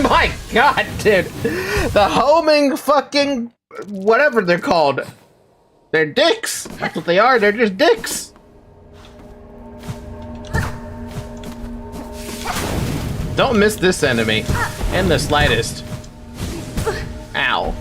My god, dude. The homing fucking... whatever they're called. They're dicks. That's what they are. They're just dicks. Don't miss this enemy. In the slightest. Ow.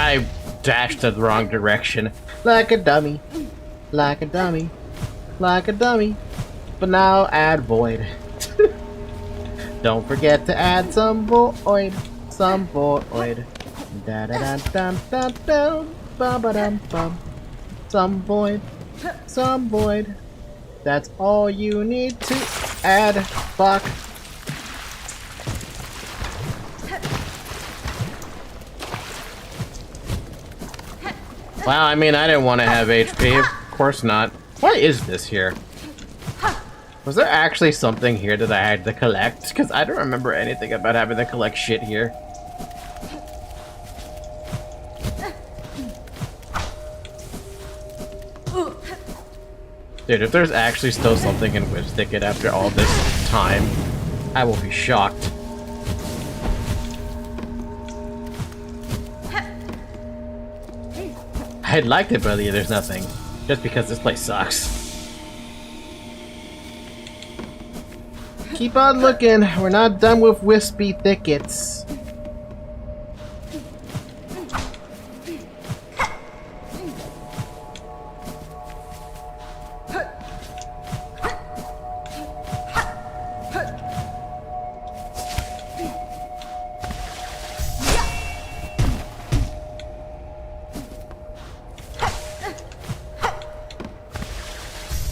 I dashed the wrong direction. Like a dummy. Like a dummy. Like a dummy. But now add void. Don't forget to add some void. Some void. Da da da da da da. Ba ba dum bum. Some void. Some void. That's all you need to add. Fuck. Well, I mean, I didn't want to have HP. Of course not. What is this here? Was there actually something here that I had to collect? Because I don't remember anything about having to collect shit here. Dude, if there's actually still something in Whip Thicket after all this time, I will be shocked. I'd like to believe there's nothing, just because this place sucks. Keep on looking, we're not done with wispy thickets.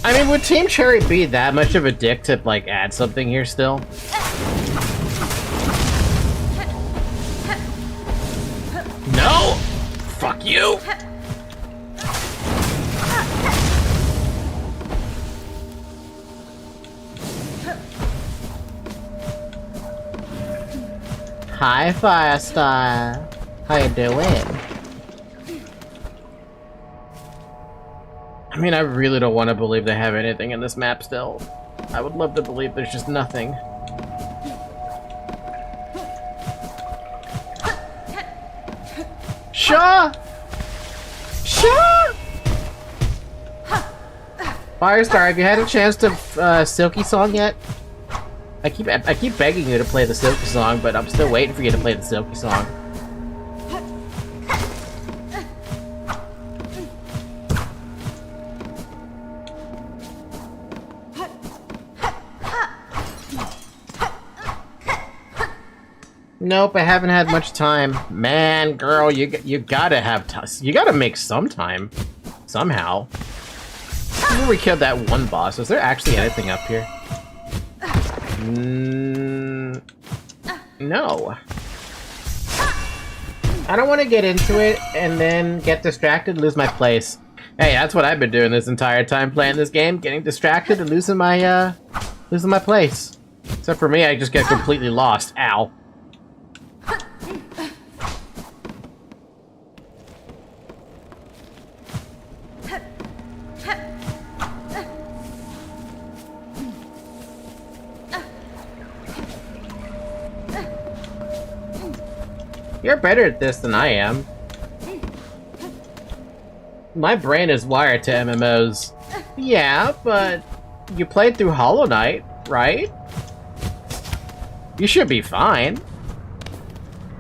I mean, would Team Cherry be that much of a dick to, like, add something here still? No! Fuck you! Hi, Firestar. How you doing? I mean, I really don't want to believe they have anything in this map still. I would love to believe there's just nothing. Shaw! Shaw! Firestar, have you had a chance to Silksong yet? I keep begging you to play the Silksong, but I'm still waiting for you to play the Silksong. Nope, I haven't had much time. Man, girl, you gotta have you gotta make some time, somehow. Before we killed that one boss, is there actually anything up here? No. I don't want to get into it and then get distracted, lose my place. Hey, that's what I've been doing this entire time playing this game, getting distracted and losing my place. Except for me, I just get completely lost. Ow. You're better at this than I am. My brain is wired to MMOs. Yeah, but you played through Hollow Knight, right? You should be fine.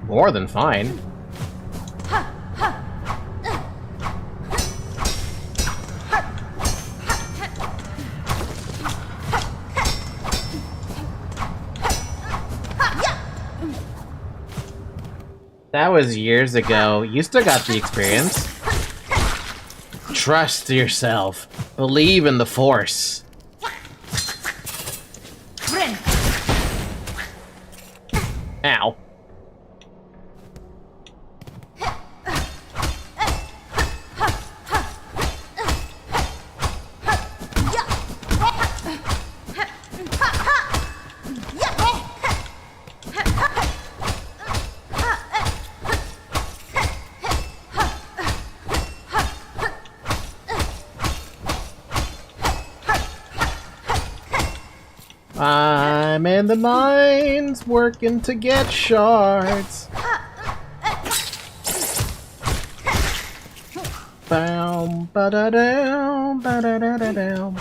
More than fine. That was years ago. You still got the experience. Trust yourself. Believe in the Force. Ow. I'm in the mines, working to get shards. Bow, ba da down, ba da da da down.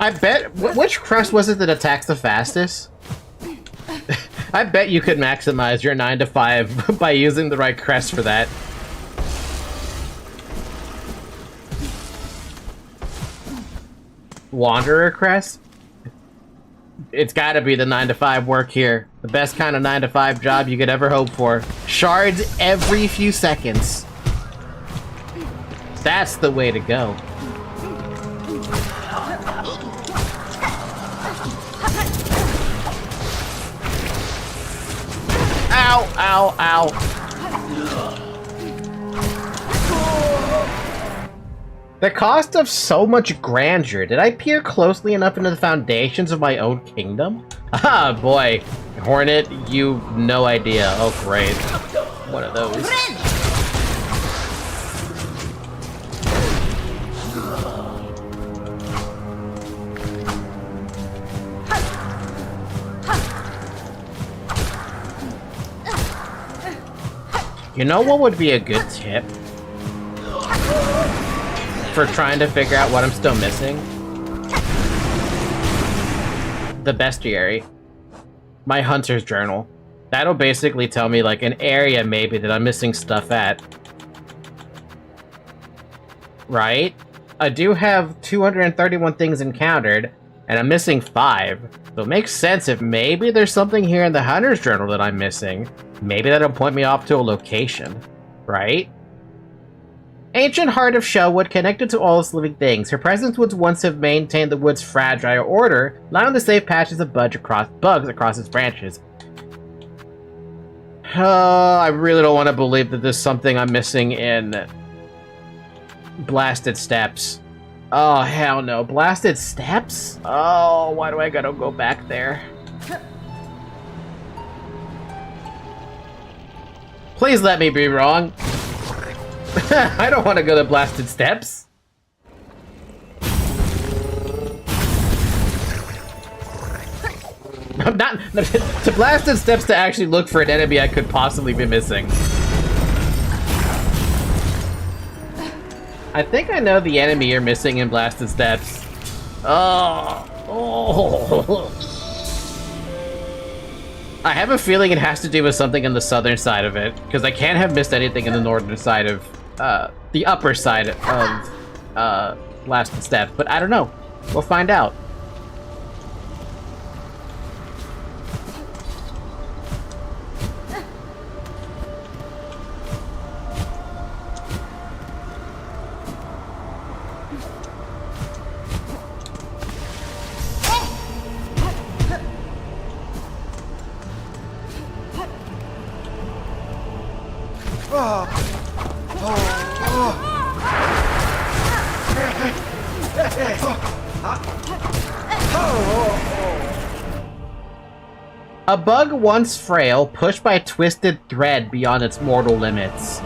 I bet... Which crest was it that attacks the fastest? I bet you could maximize your 9 to 5 by using the right crest for that. Wanderer crest? It's gotta be the 9 to 5 work here. The best kind of 9 to 5 job you could ever hope for. Shards every few seconds. That's the way to go. Ow, ow, ow. The cost of so much grandeur. Did I peer closely enough into the foundations of my own kingdom? Ah, boy. Hornet, you've no idea. Oh, great. One of those. You know what would be a good tip for trying to figure out what I'm still missing? The bestiary. My hunter's journal. That'll basically tell me like an area maybe that I'm missing stuff at. Right? I do have 231 things encountered, and I'm missing 5. So it makes sense if maybe there's something here in the hunter's journal that I'm missing. Maybe that'll point me off to a location, right? Ancient Heart of Shellwood connected to all its living things. Her presence would once have maintained the wood's fragile order, allowing the safe patches of bugs across its branches. I really don't want to believe that there's something I'm missing in Blasted Steppes. Oh, hell no. Blasted Steppes? Oh, why do I gotta go back there? Please let me be wrong. I don't want to go to Blasted Steppes. I'm not to Blasted Steppes to actually look for an enemy I could possibly be missing. I think I know the enemy you're missing in Blasted Steppes. Oh. I have a feeling it has to do with something in the southern side of it, because I can't have missed anything in the northern side of, the upper side of, Blasted Steppes, but I don't know. We'll find out. A bug once frail, pushed by a twisted thread beyond its mortal limits.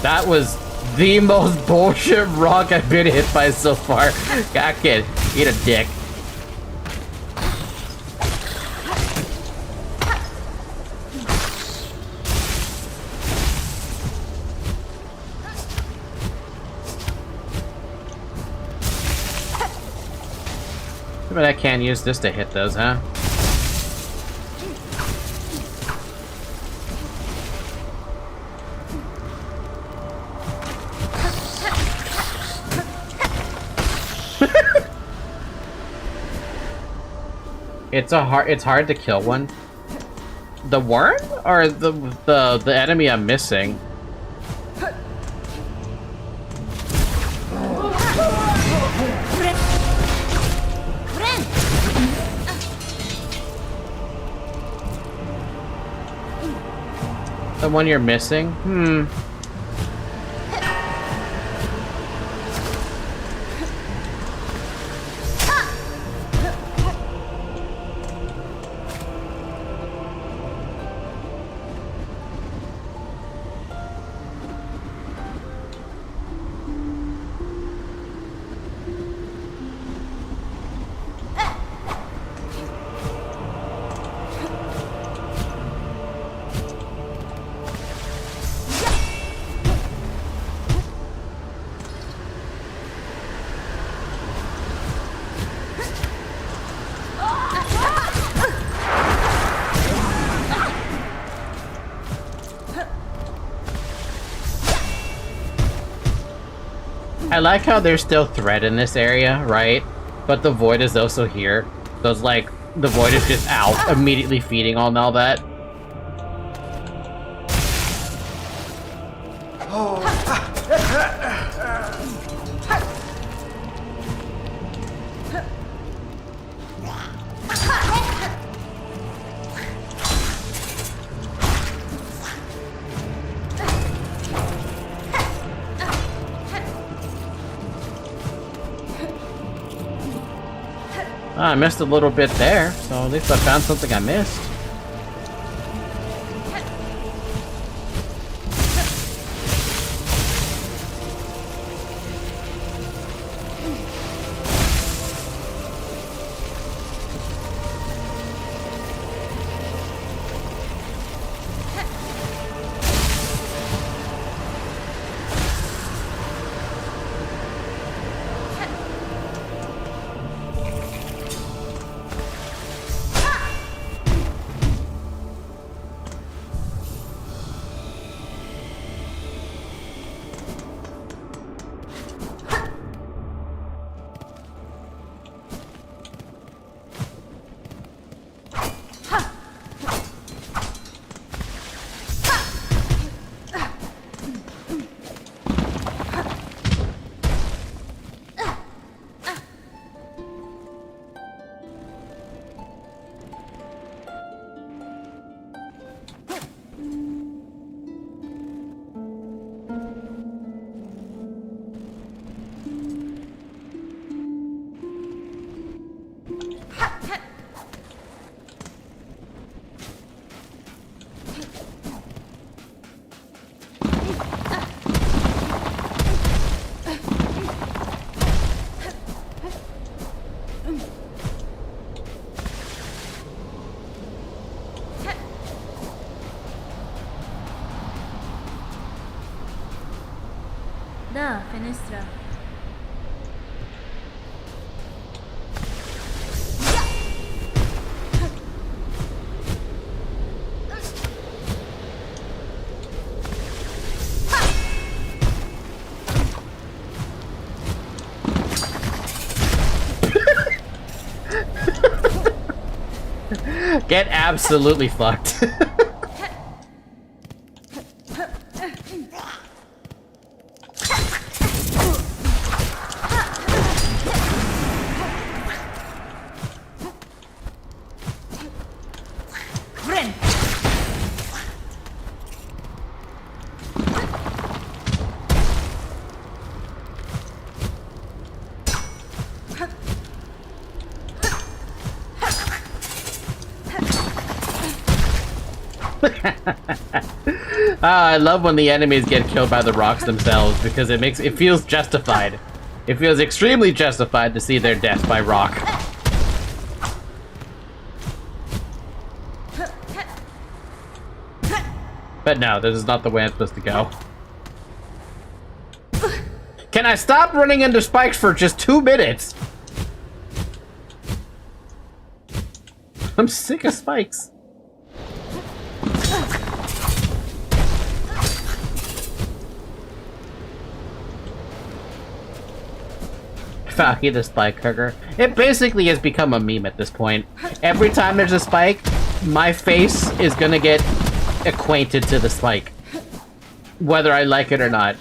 That was the most bullshit rock I've been hit by so far. God, kid, eat a dick. But I can't use this to hit those, huh? It's hard to kill one. The worm or the enemy I'm missing? The one you're missing? I like how there's still thread in this area, right? But the void is also here. So it's like, the void is just out, immediately feeding on all that. I missed a little bit there, so at least I found something I missed.
Da, fenestra.
Get absolutely fucked. I love when the enemies get killed by the rocks themselves because it feels justified. It feels extremely justified to see their death by rock. But no, this is not the way I'm supposed to go. Can I stop running into spikes for just 2 minutes? I'm sick of spikes. Falky the spike hugger. It basically has become a meme at this point. Every time there's a spike, my face is gonna get acquainted to the spike. Whether I like it or not.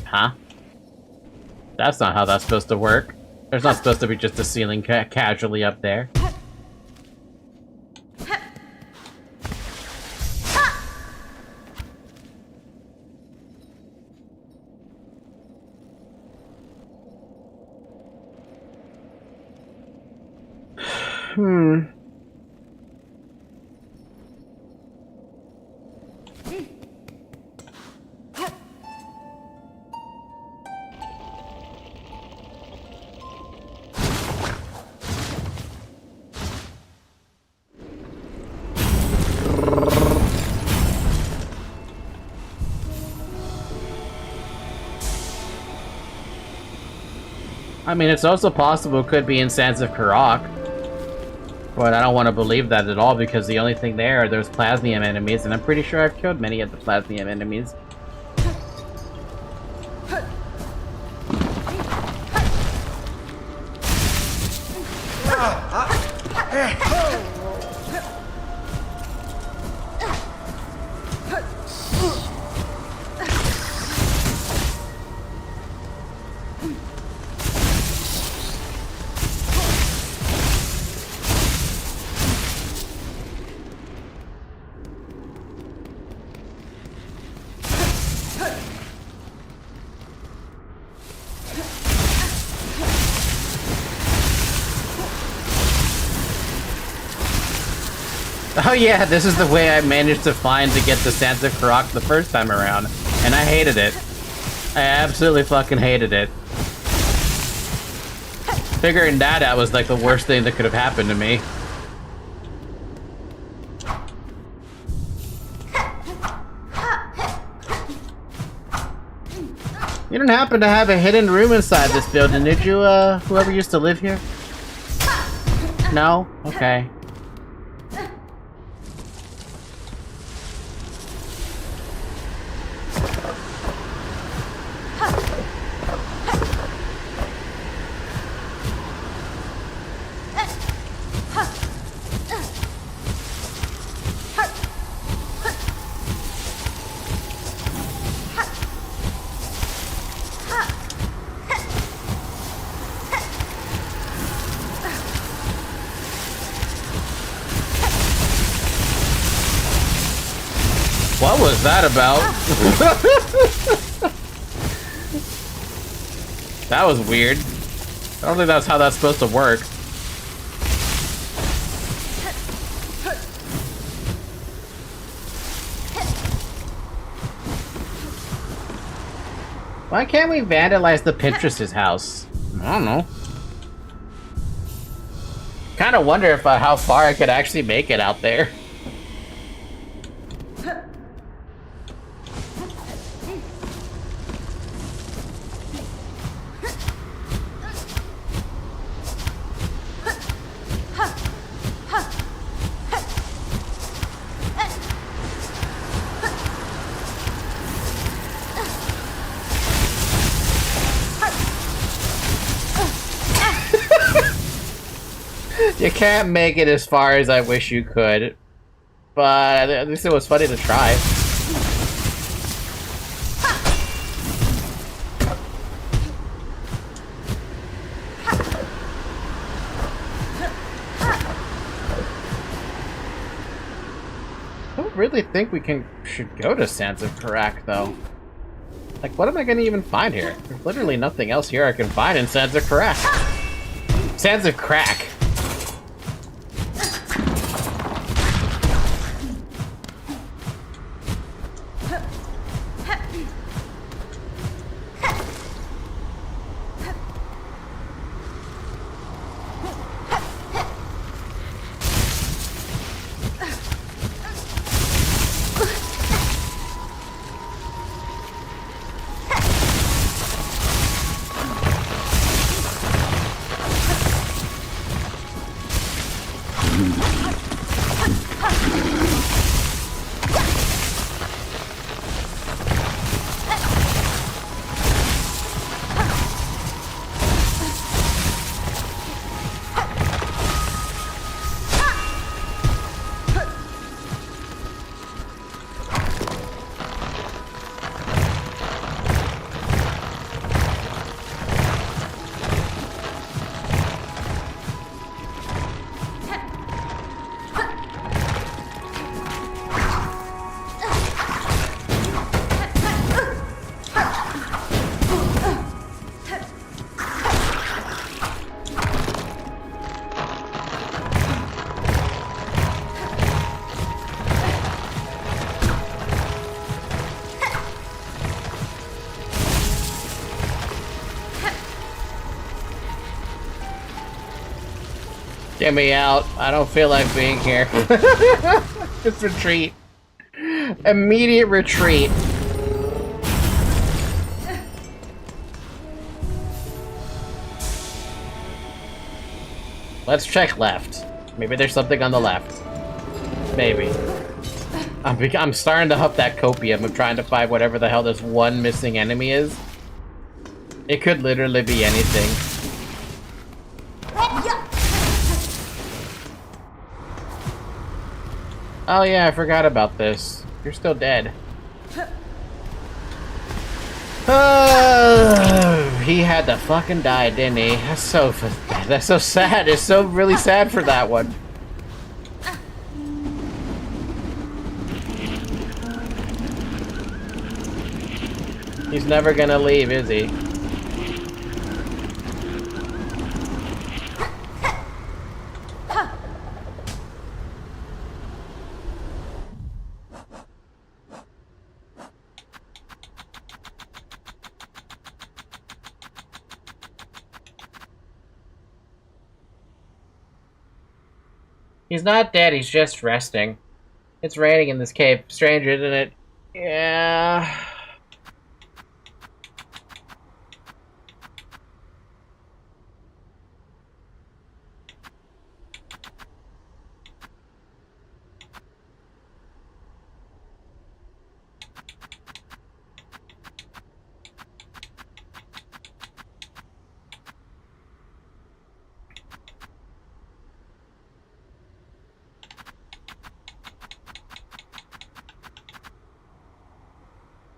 Huh? That's not how that's supposed to work. There's not supposed to be just a ceiling casually up there. I mean, it's also possible it could be in Sands of Karak. But I don't want to believe that at all because the only thing there are those plasmium enemies, and I'm pretty sure I've killed many of the plasmium enemies. Oh yeah, this is the way I managed to find to get to Sands of Karak the first time around, and I hated it. I absolutely fucking hated it. Figuring that out was like the worst thing that could have happened to me. You don't happen to have a hidden room inside this building, did you, whoever used to live here? No? Okay. What was that about? That was weird. I don't think that's how that's supposed to work. Why can't we vandalize the Pinterest's house? I don't know. Kind of wonder if how far I could actually make it out there. You can't make it as far as I wish you could, but at least it was funny to try. I don't really think we should go to Sands of Karak, though. Like, what am I gonna even find here? There's literally nothing else here I can find in Sands of Karak. Sands of Crack. Get me out. I don't feel like being here. Just retreat. Immediate retreat. Let's check left. Maybe there's something on the left. Maybe. I'm starting to up that copium of trying to find whatever the hell this one missing enemy is. It could literally be anything. Oh yeah, I forgot about this. You're still dead. He had to fucking die, didn't he? That's so sad. It's so really sad for that one. He's never gonna leave, is he? He's not dead, he's just resting. It's raining in this cave. Strange, isn't it? Yeah.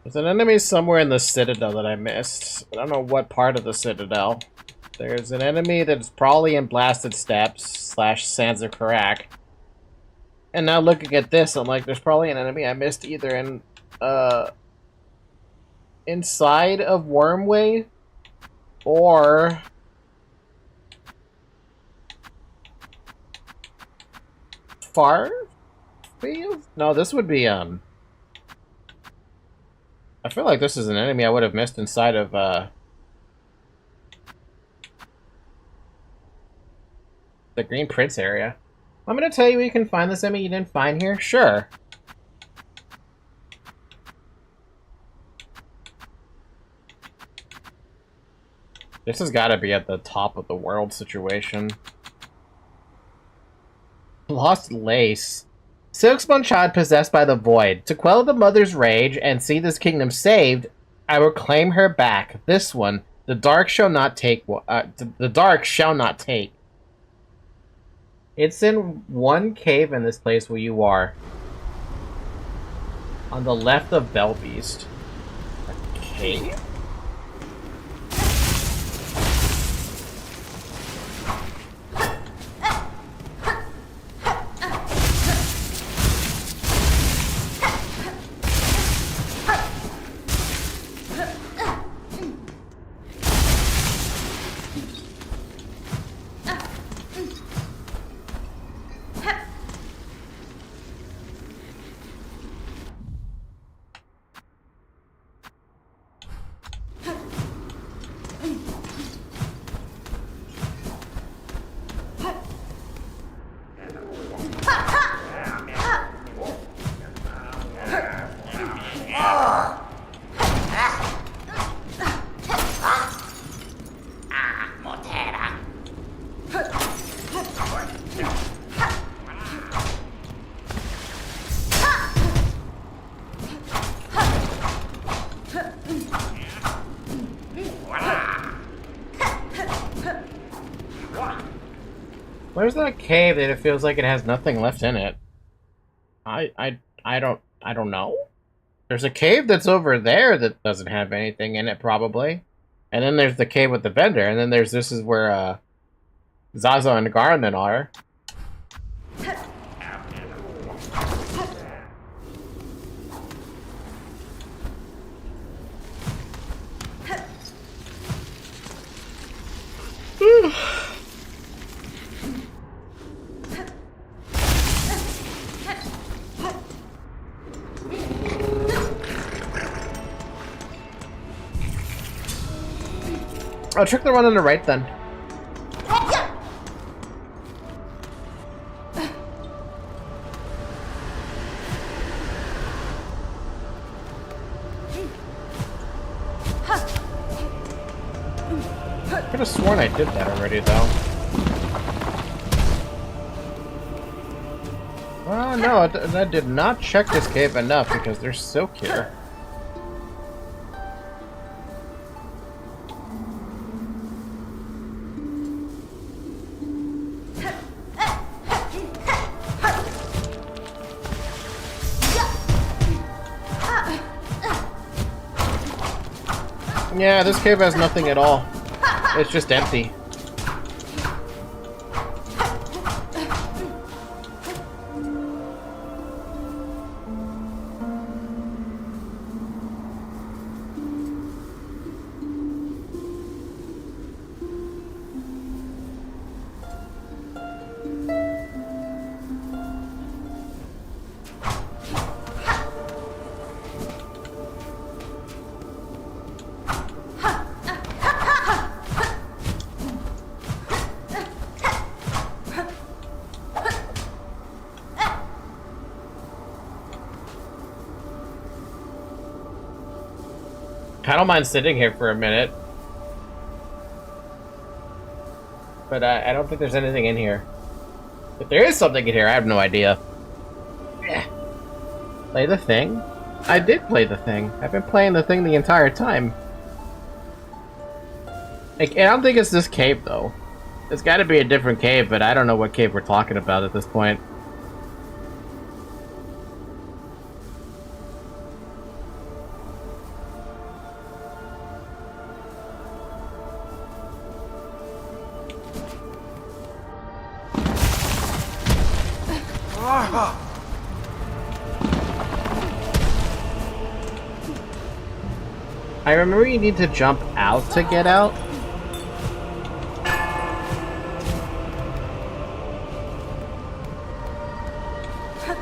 There's an enemy somewhere in the Citadel that I missed. I don't know what part of the Citadel. There's an enemy that's probably in Blasted Steps / Sands of Karak. And now looking at this, I'm like, there's probably an enemy I missed either in, inside of Wormway or Far Field? No, this would be, I feel like this is an enemy I would have missed inside of, the Green Prince area. I'm gonna tell you where you can find this enemy you didn't find here? Sure. This has gotta be at the top of the world situation. Lost Lace. Silksong child possessed by the void. To quell the mother's rage and see this kingdom saved, I will claim her back. This one, the dark shall not take. The dark shall not take. It's in one cave in this place where you are. On the left of Belbeast. A cave? Where's that cave that it feels like it has nothing left in it? I don't know. There's a cave that's over there that doesn't have anything in it, probably. And then there's the cave with the vendor, and then there's this is where Zazo and Garland are. Oh, trick the one on the right then. I could have sworn I did that already, though. Oh no, I did not check this cave enough because there's silk here. Yeah, this cave has nothing at all. It's just empty. I don't mind sitting here for a minute. But I don't think there's anything in here. If there is something in here, I have no idea. Play the thing? I did play the thing. I've been playing the thing the entire time. I don't think it's this cave, though. It's gotta be a different cave, but I don't know what cave we're talking about at this point. I remember you need to jump out to get out.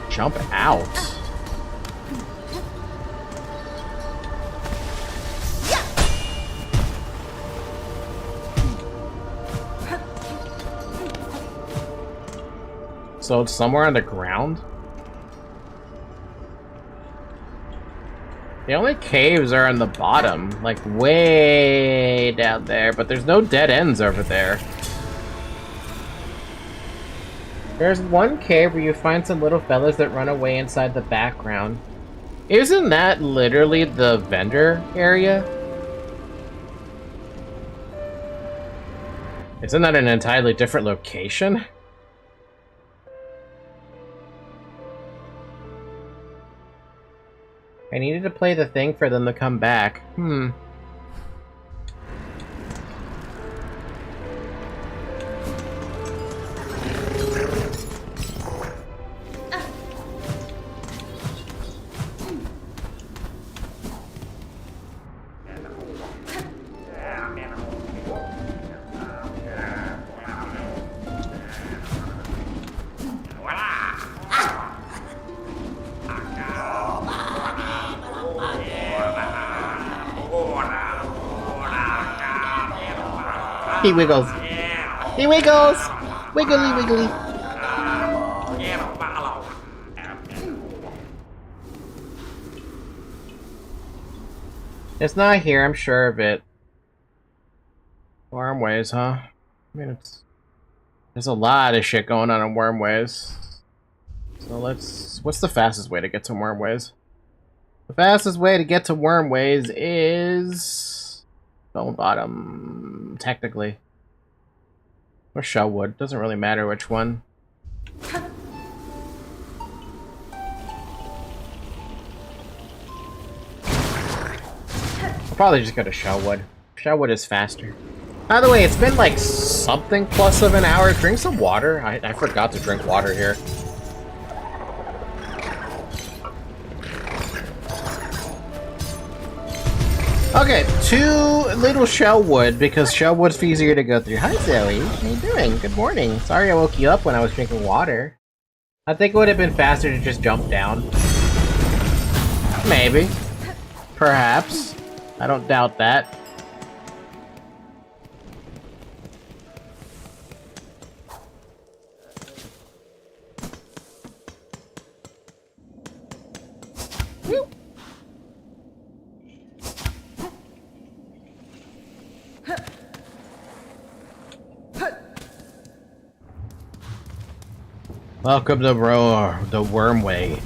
Jump out? So it's somewhere on the ground? The only caves are on the bottom, like way down there, but there's no dead ends over there. There's one cave where you find some little fellas that run away inside the background. Isn't that literally the vendor area? Isn't that an entirely different location? I needed to play the thing for them to come back. He wiggles. He wiggles! Wiggly wiggly. It's not here, I'm sure of it. Wormways, huh? I mean, there's a lot of shit going on in Wormways. So what's the fastest way to get to Wormways? The fastest way to get to Wormways is Stone Bottom, technically. Or Shellwood, doesn't really matter which one. I'll probably just go to Shellwood. Shellwood is faster. By the way, it's been like something plus of an hour. Drink some water. I forgot to drink water here. Okay, too little Shellwood because Shellwood's easier to go through. Hi Zoe, how you doing? Good morning. Sorry I woke you up when I was drinking water. I think it would have been faster to just jump down. Maybe. Perhaps. I don't doubt that. Welcome to the worm way.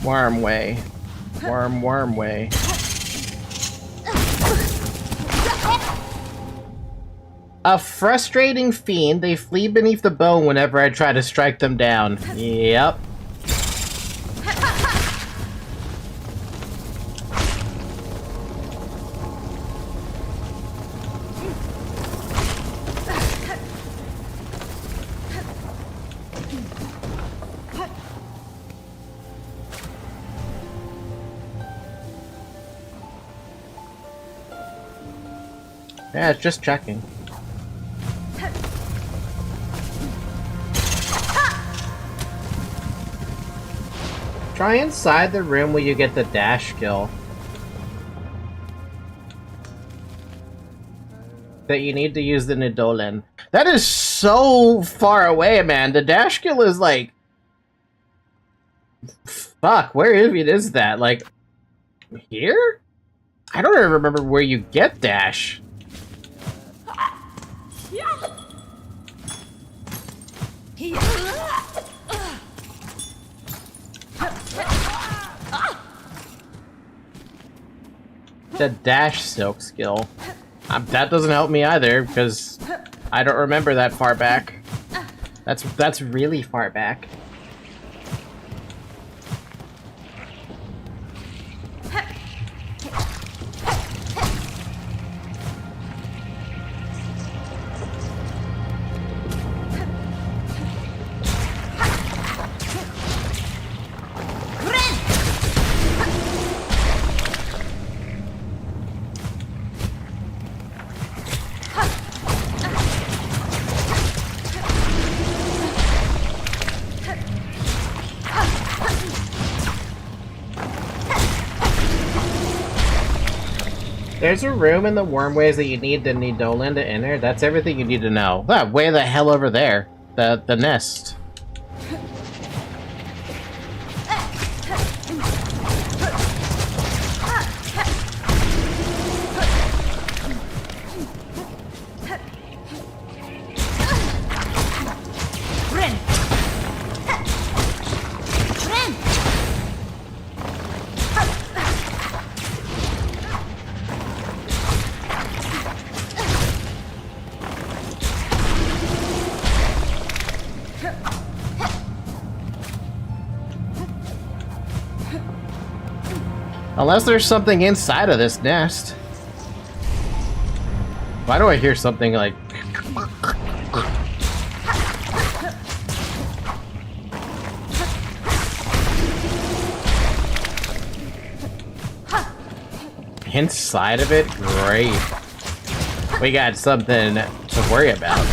Worm way. Worm way. A frustrating fiend, they flee beneath the bone whenever I try to strike them down. Yep. Yeah, it's just checking. Try inside the room where you get the dash skill. That you need to use the Nidolan. That is so far away, man. The dash skill is like... Fuck, where even is that? Like... Here? I don't even remember where you get dash. The dash silk skill. That doesn't help me either, because I don't remember that far back. That's really far back. There's a room in the wormways that you need the Nidolan to enter. That's everything you need to know. Ah, way the hell over there. The nest. Unless there's something inside of this nest. Why do I hear something like... Inside of it? Great. We got something to worry about.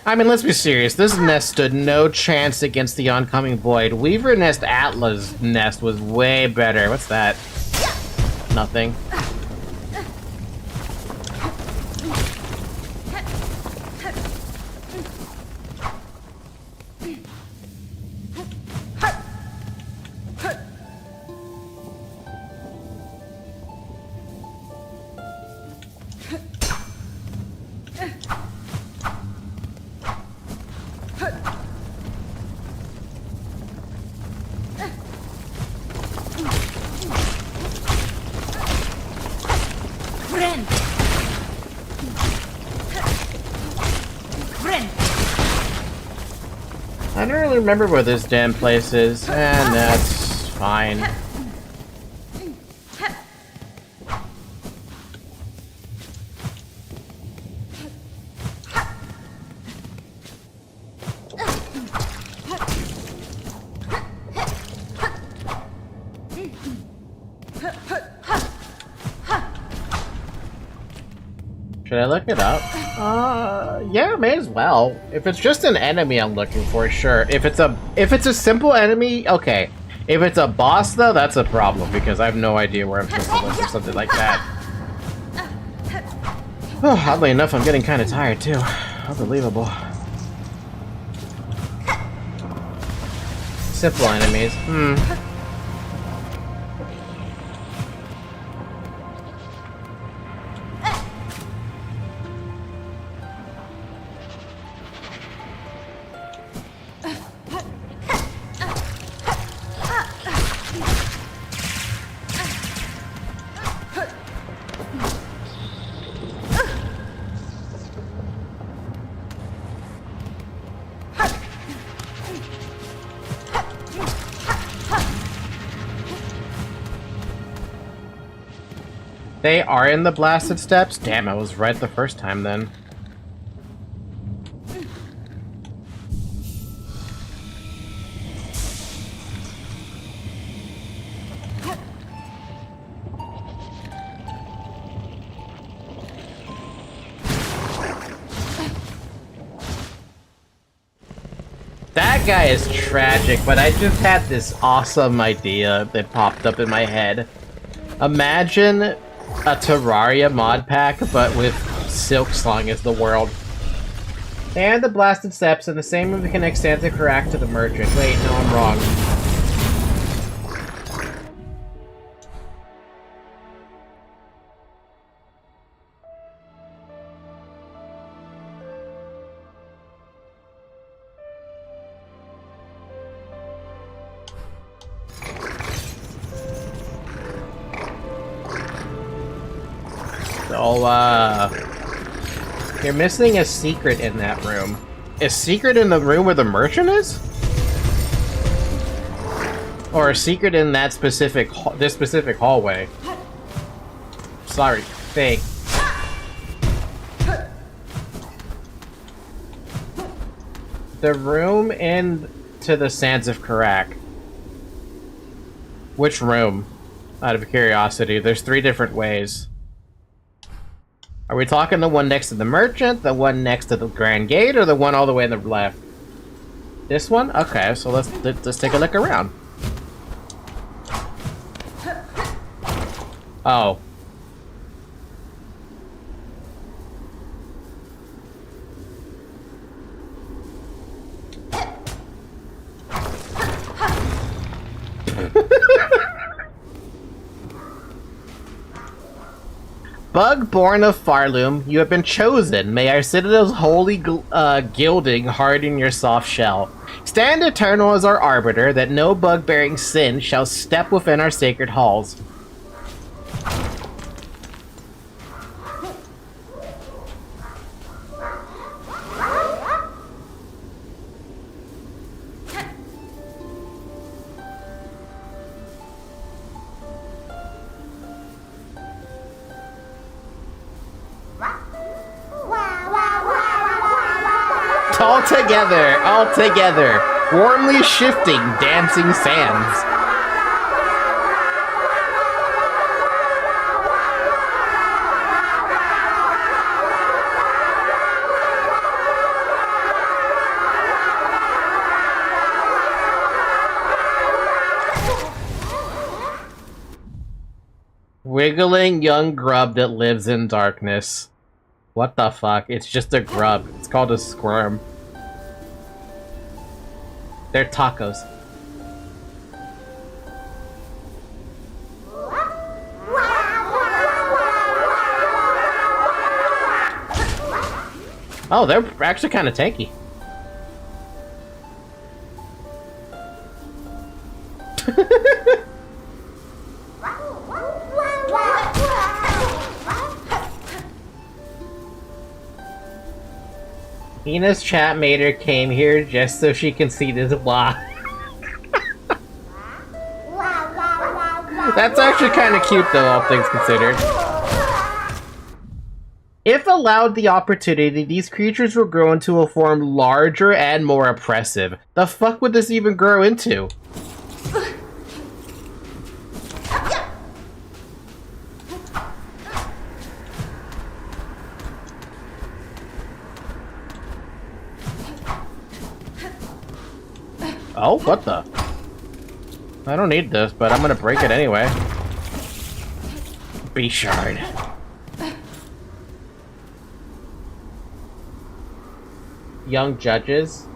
I mean, let's be serious. This nest stood no chance against the oncoming void. Weaver Nest Atlas nest was way better. What's that? Nothing. I don't really remember where this damn place is, and that's fine. Should I look it up? Yeah, may as well. If it's just an enemy I'm looking for, sure. If it's a simple enemy, okay. If it's a boss though, that's a problem because I have no idea where I'm supposed to look for something like that. Oh, oddly enough, I'm getting kind of tired too. Unbelievable. Simple enemies. They are in the blasted steps? Damn, I was right the first time then. That guy is tragic, but I just had this awesome idea that popped up in my head. Imagine a Terraria mod pack, but with Silksong as the world. And the blasted steps, and the same move can extend to correct to the merchant. Wait, no, I'm wrong. So, you're missing a secret in that room. A secret in the room where the merchant is? Or a secret in that specific, this specific hallway? Sorry, fake. The room into the Sands of Karak. Which room? Out of curiosity, there's 3 different ways. Are we talking the one next to the merchant, the one next to the Grand Gate, or the one all the way on the left? This one? Okay, so let's take a look around. Oh. Bug born of Farloom, you have been chosen. May our citadel's holy gilding harden your soft shell. Stand eternal as our arbiter, that no bug-bearing sin shall step within our sacred halls. All together, warmly shifting, dancing sands. Wiggling young grub that lives in darkness. What the fuck? It's just a grub. It's called a squirm. They're tacos. Oh, they're actually kind of tanky. Ina's chatmater came here just so she can see this blah. That's actually kind of cute though, all things considered. If allowed the opportunity, these creatures will grow into a form larger and more oppressive. The fuck would this even grow into? Oh, what the? I don't need this, but I'm gonna break it anyway. B-shard. Young judges.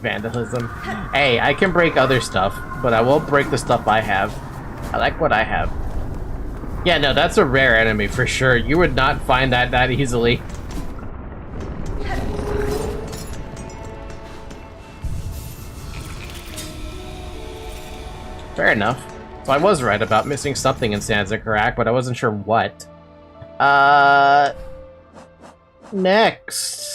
Vandalism. Hey, I can break other stuff, but I won't break the stuff I have. I like what I have. Yeah, no, that's a rare enemy for sure. You would not find that easily. Fair enough. So I was right about missing something in Sanzakarak, but I wasn't sure what. Next.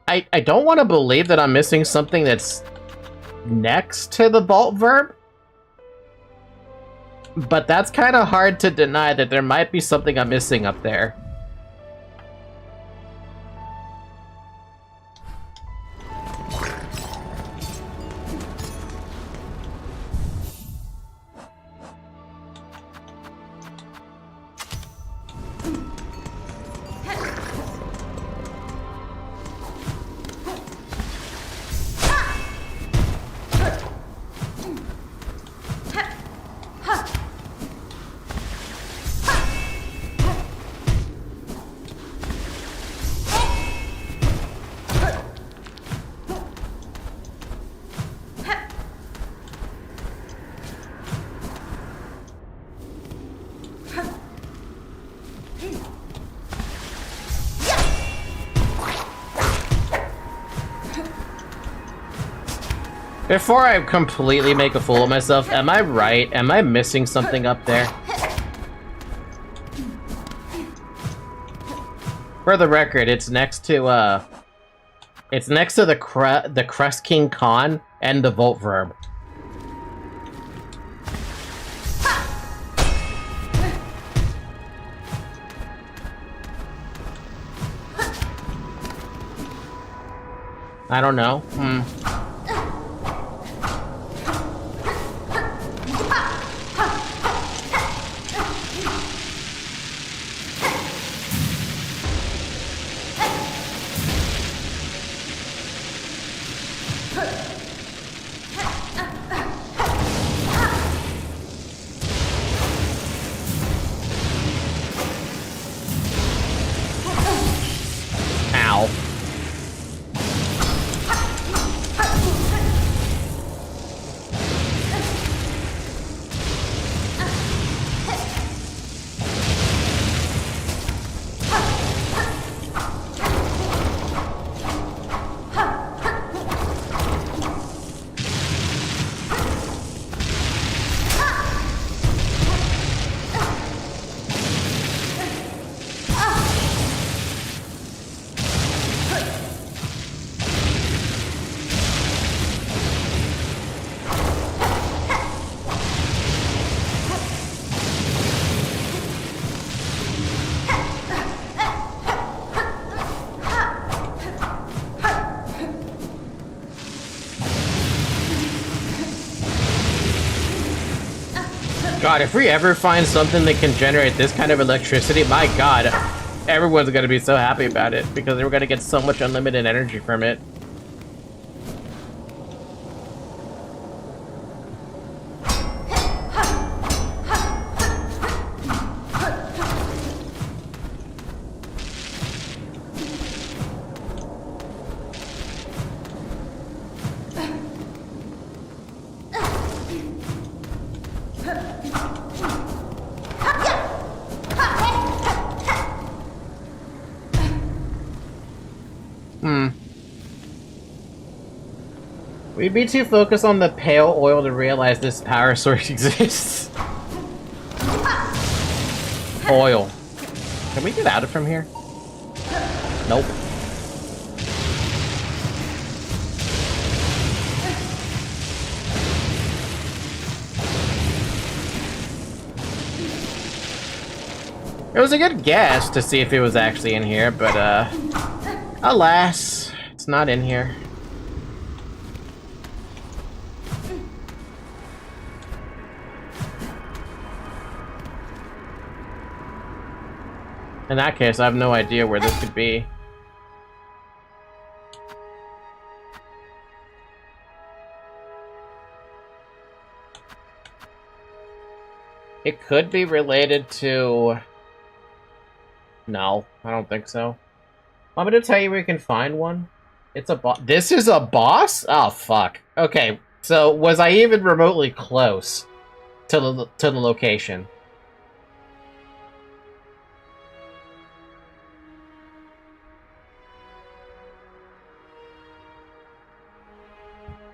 I don't want to believe that I'm missing something that's next to the Vault Verb. But that's kind of hard to deny that there might be something I'm missing up there. Before I completely make a fool of myself, am I right? Am I missing something up there? For the record, it's next to the Crust King Khan and the Volt Verb. I don't know. Ow. God, if we ever find something that can generate this kind of electricity, my God, everyone's gonna be so happy about it because we're gonna get so much unlimited energy from it. We'd be too focused on the pale oil to realize this power source exists. Oil. Can we get out of from here? Nope. It was a good guess to see if it was actually in here, but alas, it's not in here. In that case, I have no idea where this could be. It could be related to... No, I don't think so. Want me to tell you where you can find one? It's a boss. This is a boss? Oh, fuck. Okay, so was I even remotely close to the location?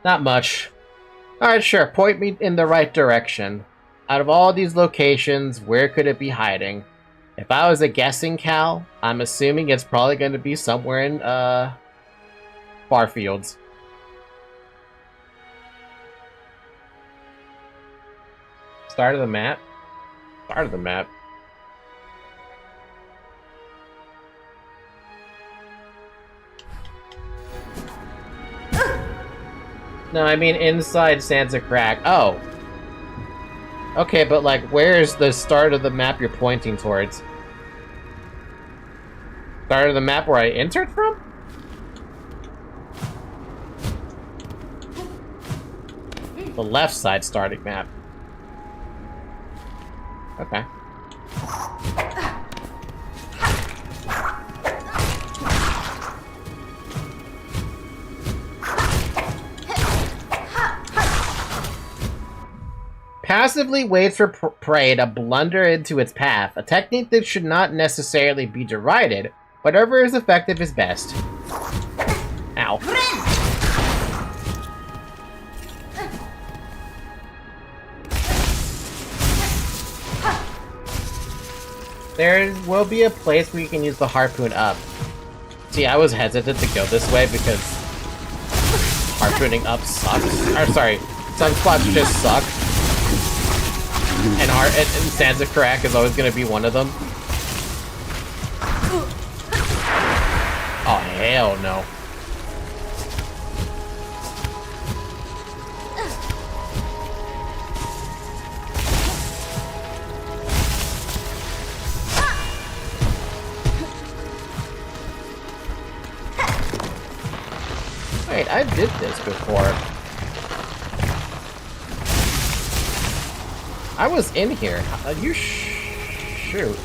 Not much. Alright, sure. Point me in the right direction. Out of all these locations, where could it be hiding? If I was a guessing, Cal, I'm assuming it's probably going to be somewhere in, Farfields. Start of the map? Start of the map. No, I mean inside Santa Crack. Oh. Okay, but like, where's the start of the map you're pointing towards? Start of the map where I entered from? The left side starting map. Okay. Passively waits for prey to blunder into its path, a technique that should not necessarily be derided. Whatever is effective is best. Ow. There will be a place where you can use the harpoon up. See, I was hesitant to go this way because harpooning up sucks. Or sorry, sunspots just suck. And Santa Crack is always going to be one of them. Oh, hell no. Wait, I did this before. I was in here. You shoot.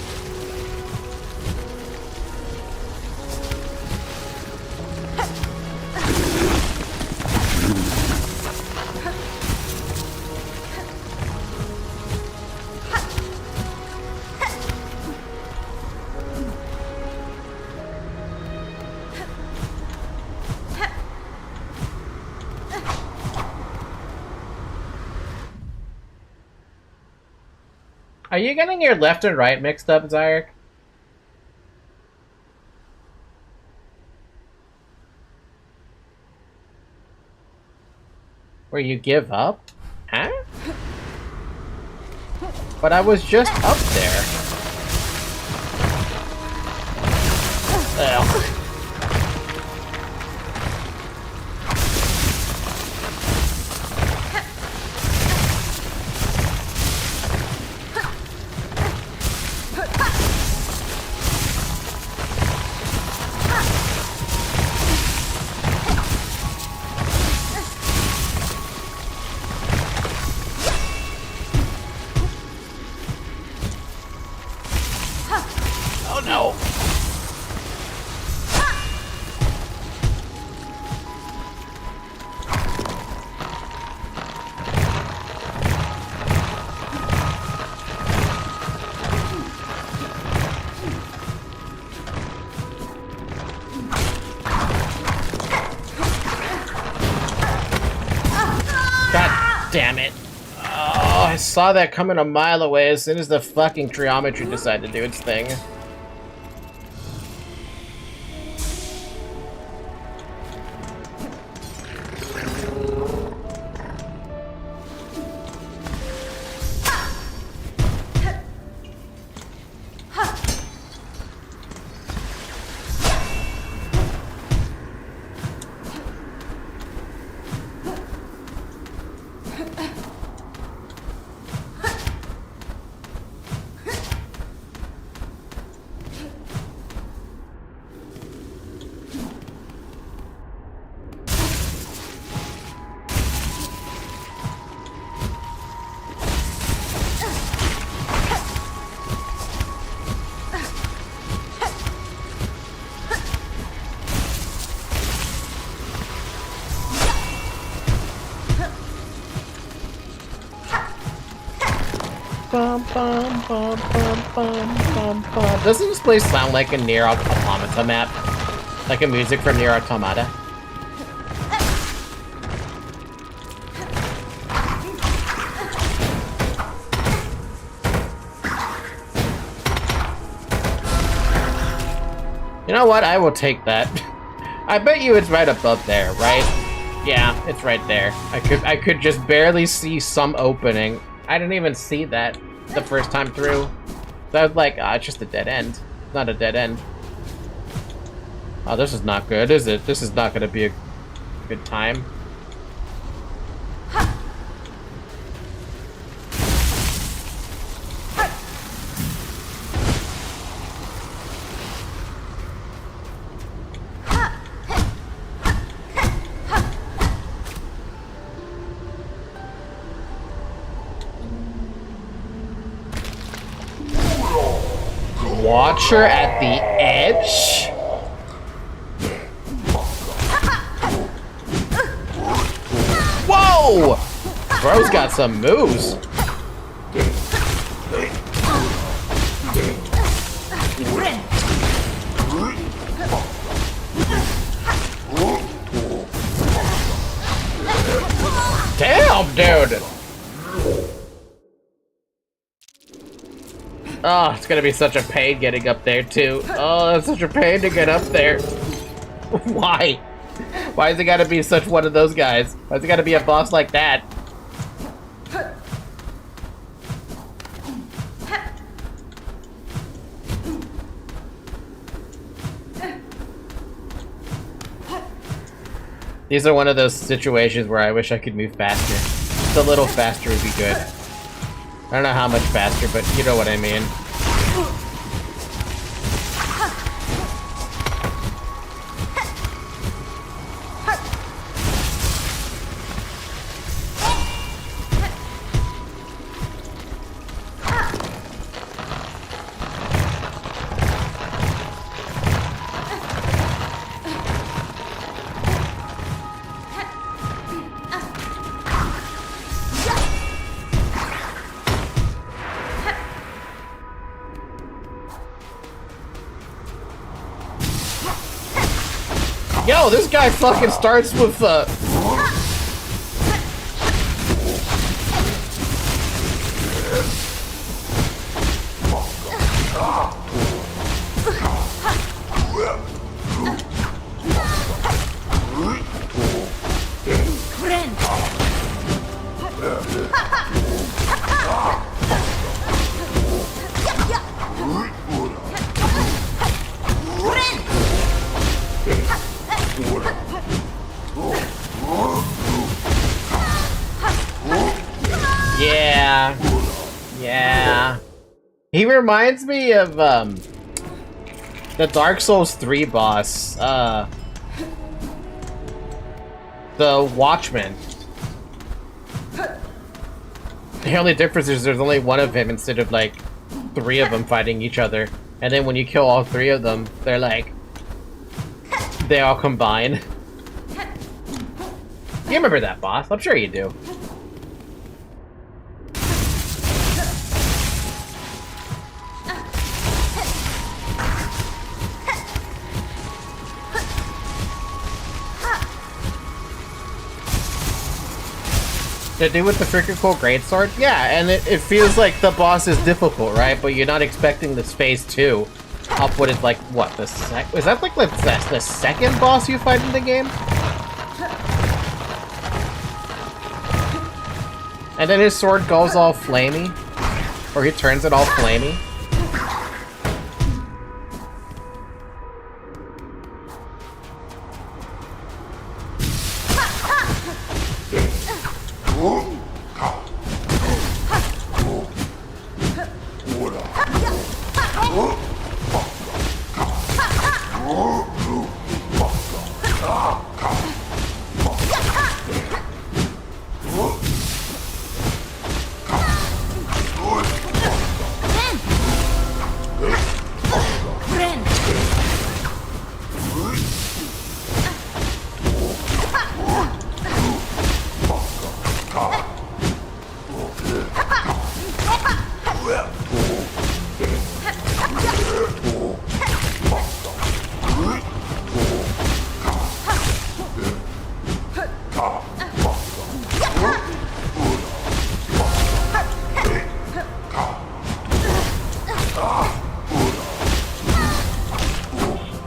Are you getting your left and right mixed up, Zyrek? Where you give up? Huh? But I was just up there. Ugh. Damn it. Oh, I saw that coming a mile away as soon as the fucking triometry decided to do its thing. Doesn't this place sound like a Nier Automata map? Like a music from Nier Automata? You know what? I will take that. I bet you it's right above there, right? Yeah, it's right there. I could just barely see some opening. I didn't even see that the first time through. So I was like, ah, it's just a dead end. It's not a dead end. Oh, this is not good, is it? This is not gonna be a good time. Watcher at the edge? Whoa! Bro's got some moves. Damn, dude! Oh, it's gonna be such a pain getting up there, too. Oh, it's such a pain to get up there. Why? Why is it gotta be such one of those guys? Why's it gotta be a boss like that? These are one of those situations where I wish I could move faster. Just a little faster would be good. I don't know how much faster, but you know what I mean. Yo, this guy fucking starts with Yeah. He reminds me of, the Dark Souls 3 boss, the Watchman. The only difference is there's only one of him instead of, like, 3 of them fighting each other. And then when you kill all 3 of them, they're like, they all combine. You remember that boss? I'm sure you do. To do with the freaking cool greatsword? Yeah, and it feels like the boss is difficult, right? But you're not expecting this phase 2. Up what is like, what, the is that like the second boss you fight in the game? And then his sword goes all flamey. Or he turns it all flamey.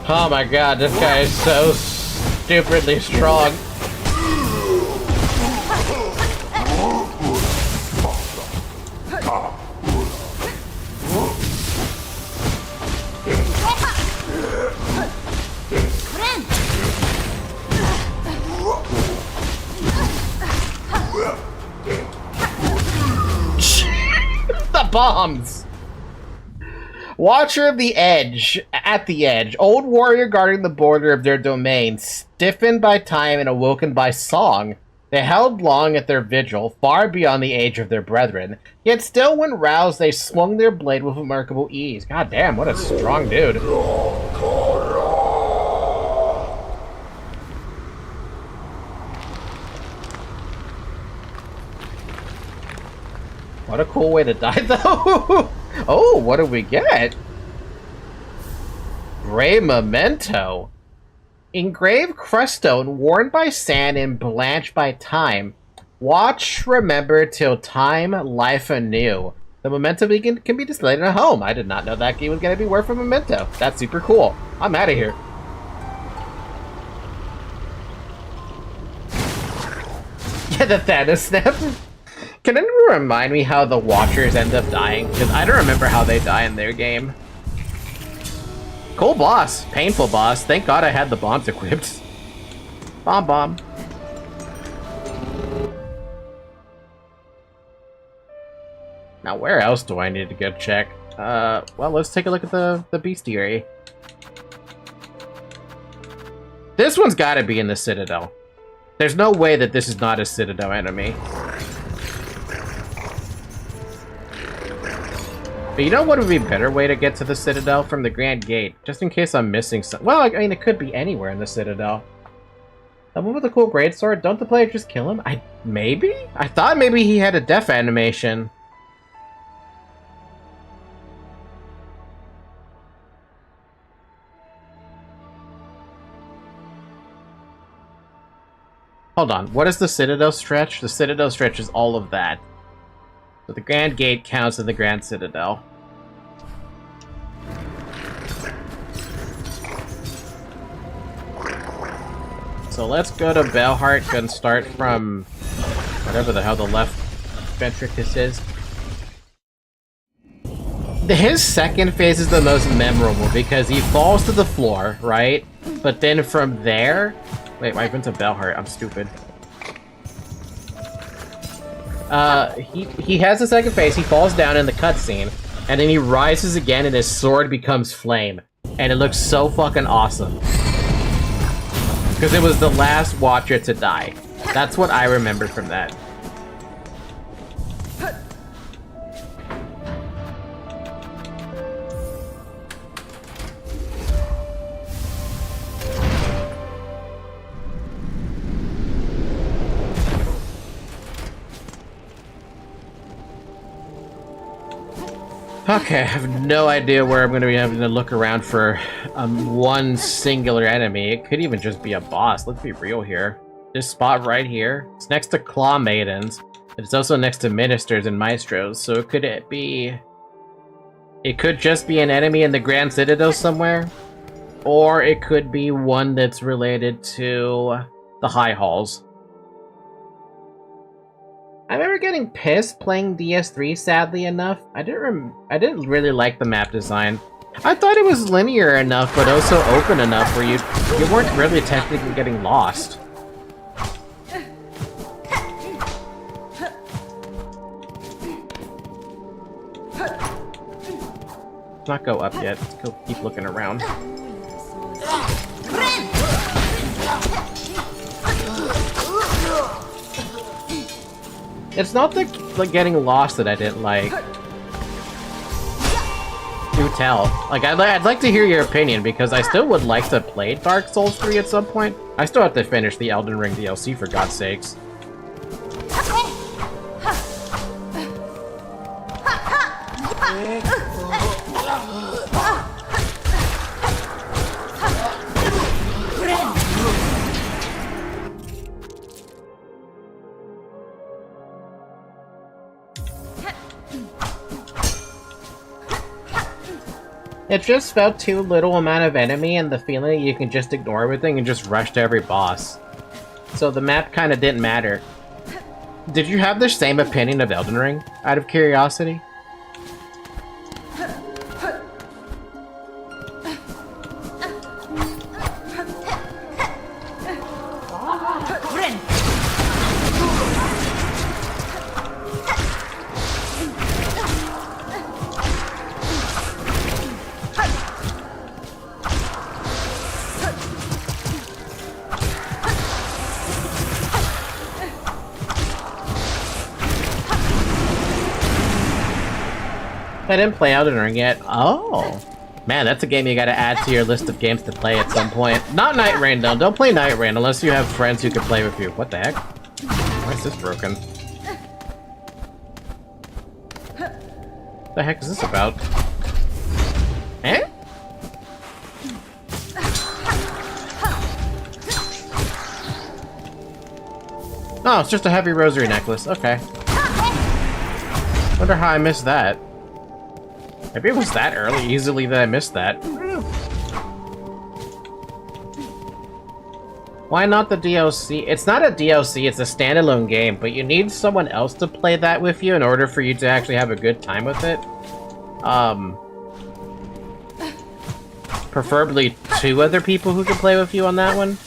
Oh my god, this guy is so stupidly strong. The bombs! Watcher of the Edge. At the edge. Old warrior guarding the border of their domain. Stiffened by time and awoken by song. They held long at their vigil, far beyond the age of their brethren. Yet still when roused, they swung their blade with remarkable ease. God damn, what a strong dude. What a cool way to die, though. Oh, what do we get? Gray memento. Engraved cruststone, worn by sand and blanched by time. Watch, remember till time, life anew. The memento can be displayed in a home. I did not know that game was going to be worth a memento. That's super cool. I'm out of here. Yeah, the Thanos snap. Can anyone remind me how the Watchers end up dying? Because I don't remember how they die in their game. Cool boss. Painful boss. Thank God I had the bombs equipped. Bomb. Now, where else do I need to go check? Well, let's take a look at the bestiary. This one's gotta be in the Citadel. There's no way that this is not a Citadel enemy. But you know what would be a better way to get to the Citadel? From the Grand Gate, just in case I'm missing some. Well, I mean, it could be anywhere in the Citadel. The one with the cool greatsword, don't the player just kill him? Maybe? I thought maybe he had a death animation. Hold on, what is the Citadel stretch? The Citadel stretch is all of that. So the Grand Gate counts in the Grand Citadel. So let's go to Belheart and start from whatever the hell the left ventricus is. His second phase is the most memorable because he falls to the floor, right? But then from there... Wait, I went to Belheart. I'm stupid. He has a second phase, he falls down in the cutscene, and then he rises again and his sword becomes flame. And it looks so fucking awesome. Because it was the last Watcher to die. That's what I remember from that. Okay, I have no idea where I'm going to be having to look around for one singular enemy. It could even just be a boss. Let's be real here. This spot right here, it's next to Claw Maidens. It's also next to Ministers and Maestros, so it could be... It could just be an enemy in the Grand Citadel somewhere, or it could be one that's related to the High Halls. I remember getting pissed playing DS3, sadly enough. I didn't really like the map design. I thought it was linear enough, but also open enough where you weren't really technically getting lost. Let's not go up yet. Let's go keep looking around. It's not the getting lost that I didn't like. Do tell. Like, I'd like to hear your opinion, because I still would like to play Dark Souls 3 at some point. I still have to finish the Elden Ring DLC, for God's sakes. It just felt too little amount of enemy and the feeling you can just ignore everything and just rush to every boss. So the map kind of didn't matter. Did you have the same opinion of Elden Ring, out of curiosity? I didn't play Elden Ring yet. Oh. Man, that's a game you gotta add to your list of games to play at some point. Not Night Rain, though. Don't play Night Rain unless you have friends who can play with you. What the heck? Why is this broken? What the heck is this about? Eh? Oh, it's just a heavy rosary necklace. Okay. Wonder how I missed that. Maybe it was that early, easily that I missed that. Why not the DLC? It's not a DLC, it's a standalone game, but you need someone else to play that with you in order for you to actually have a good time with it. Preferably 2 other people who can play with you on that one.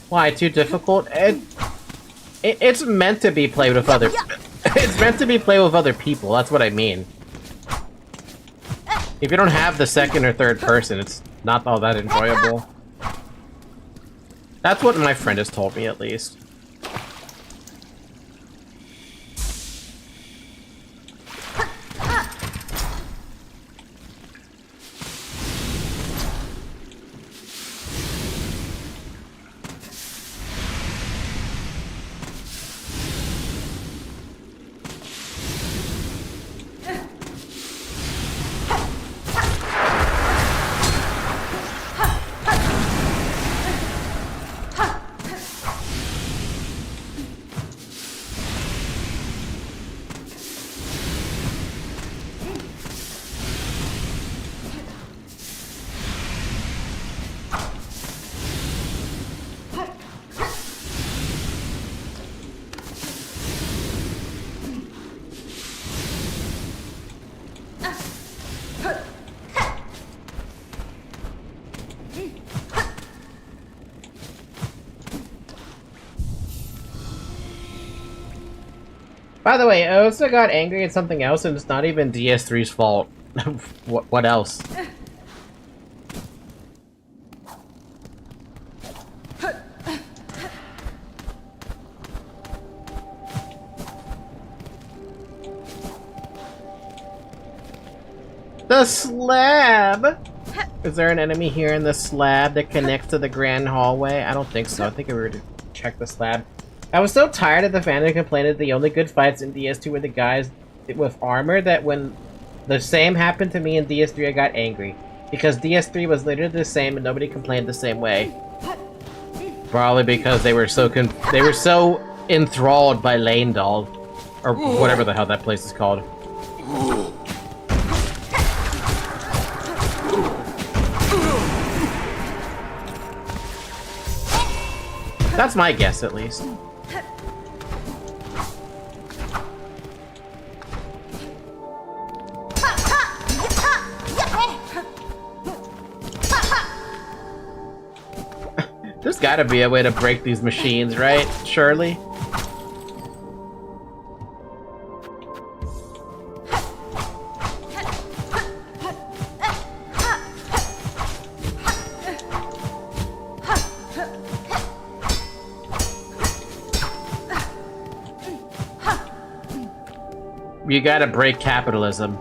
Why, too difficult? It's meant to be played with other... It's meant to be played with other people, that's what I mean. If you don't have the second or third person, it's not all that enjoyable. That's what my friend has told me, at least. By the way, I also got angry at something else, and it's not even DS3's fault. What else? The slab! Is there an enemy here in the slab that connects to the grand hallway? I don't think so. I think we were to check the slab. I was so tired of the fan who complained that the only good fights in DS2 were the guys with armor that when the same happened to me in DS3 I got angry. Because DS3 was literally the same and nobody complained the same way. Probably because they were so enthralled by Lane Doll. Or whatever the hell that place is called. That's my guess, at least. There's gotta be a way to break these machines, right? Surely? You gotta break capitalism.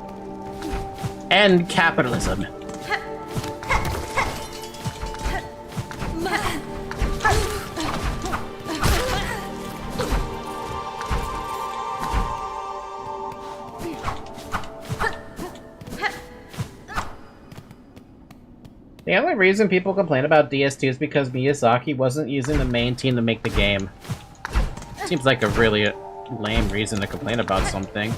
End capitalism. The only reason people complain about DS2 is because Miyazaki wasn't using the main team to make the game. Seems like a really lame reason to complain about something.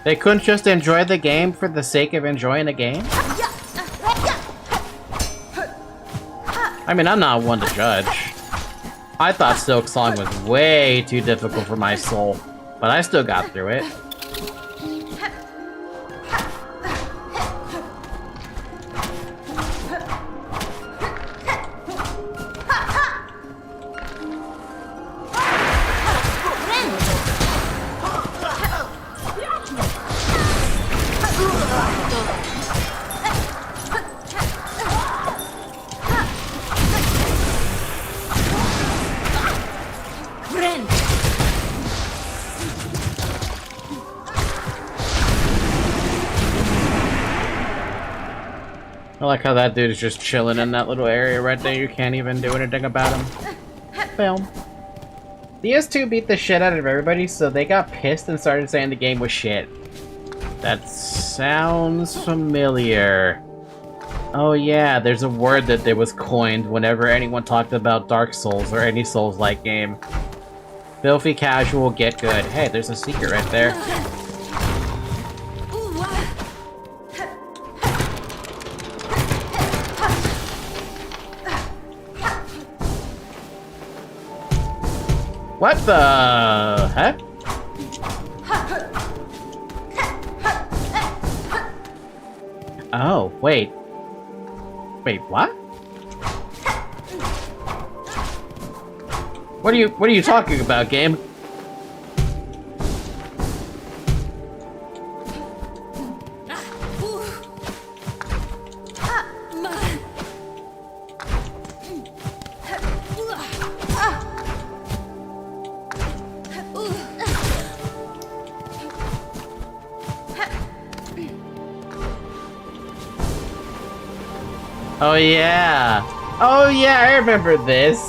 They couldn't just enjoy the game for the sake of enjoying a game? I mean, I'm not one to judge. I thought Silksong was way too difficult for my soul, but I still got through it. I like how that dude is just chilling in that little area right there. You can't even do anything about him. Film. DS2 beat the shit out of everybody, so they got pissed and started saying the game was shit. That sounds familiar. Oh yeah, there's a word that was coined whenever anyone talked about Dark Souls or any Souls-like game. Filthy casual, get good. Hey, there's a secret right there. What the heck? Oh, wait. Wait, what? What are you talking about, game? Oh yeah! Oh yeah, I remember this!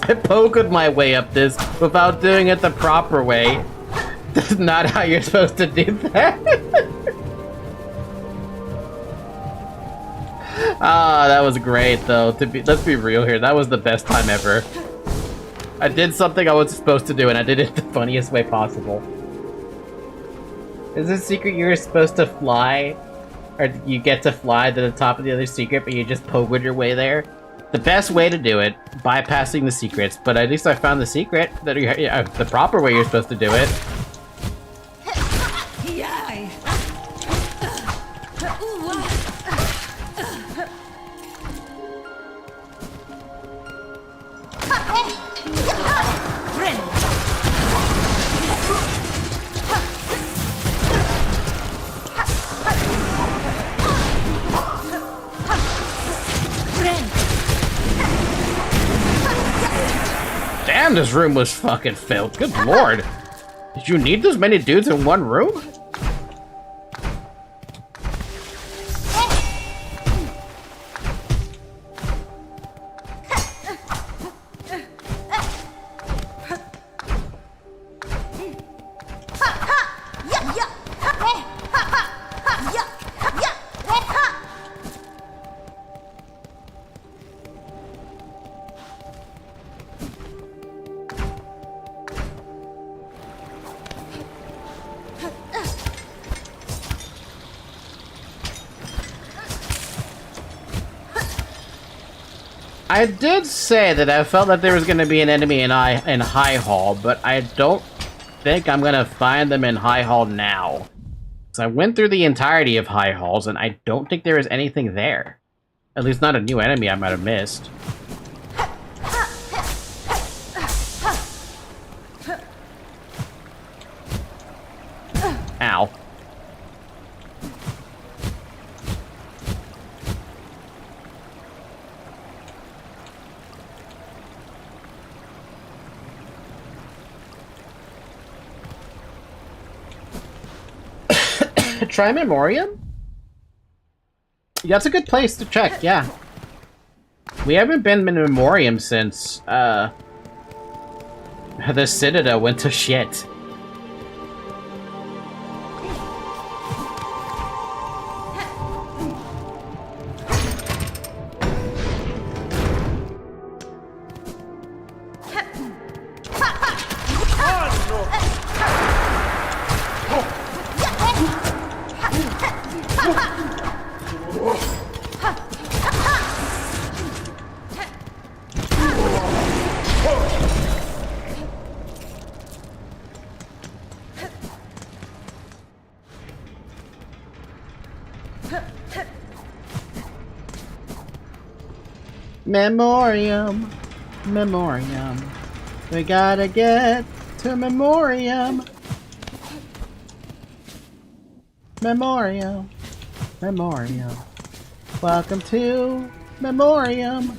I poked my way up this without doing it the proper way. That's not how you're supposed to do that. Ah, that was great though. Let's be real here, that was the best time ever. I did something I was supposed to do and I did it the funniest way possible. Is this secret you're supposed to fly? Or you get to fly to the top of the other secret, but you just pogoed your way there? The best way to do it, bypassing the secrets, but at least I found the secret, that the proper way you're supposed to do it. Damn, this room was fucking filled. Good lord. Did you need this many dudes in one room? I did say that I felt that there was going to be an enemy in High Hall, but I don't think I'm going to find them in High Hall now. So I went through the entirety of High Halls, and I don't think there is anything there. At least not a new enemy I might have missed. Ow. Try Memoriam? That's a good place to check, yeah. We haven't been in Memoriam since, the Citadel went to shit. Memoriam, Memoriam. We gotta get to Memoriam. Memoriam, Memoriam. Welcome to Memoriam.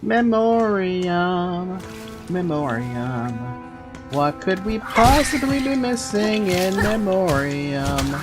Memoriam, Memoriam. What could we possibly be missing in Memoriam?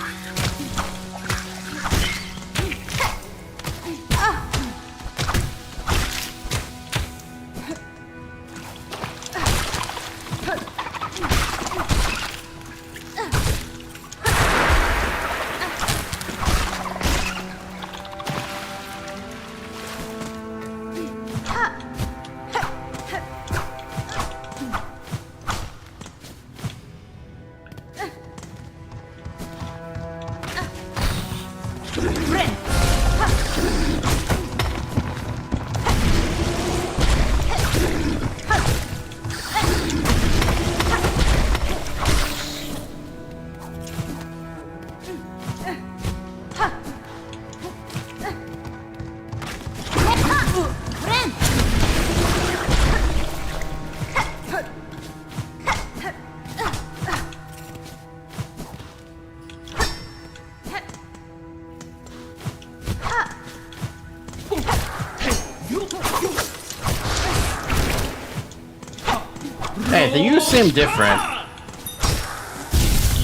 Hey, you seem different.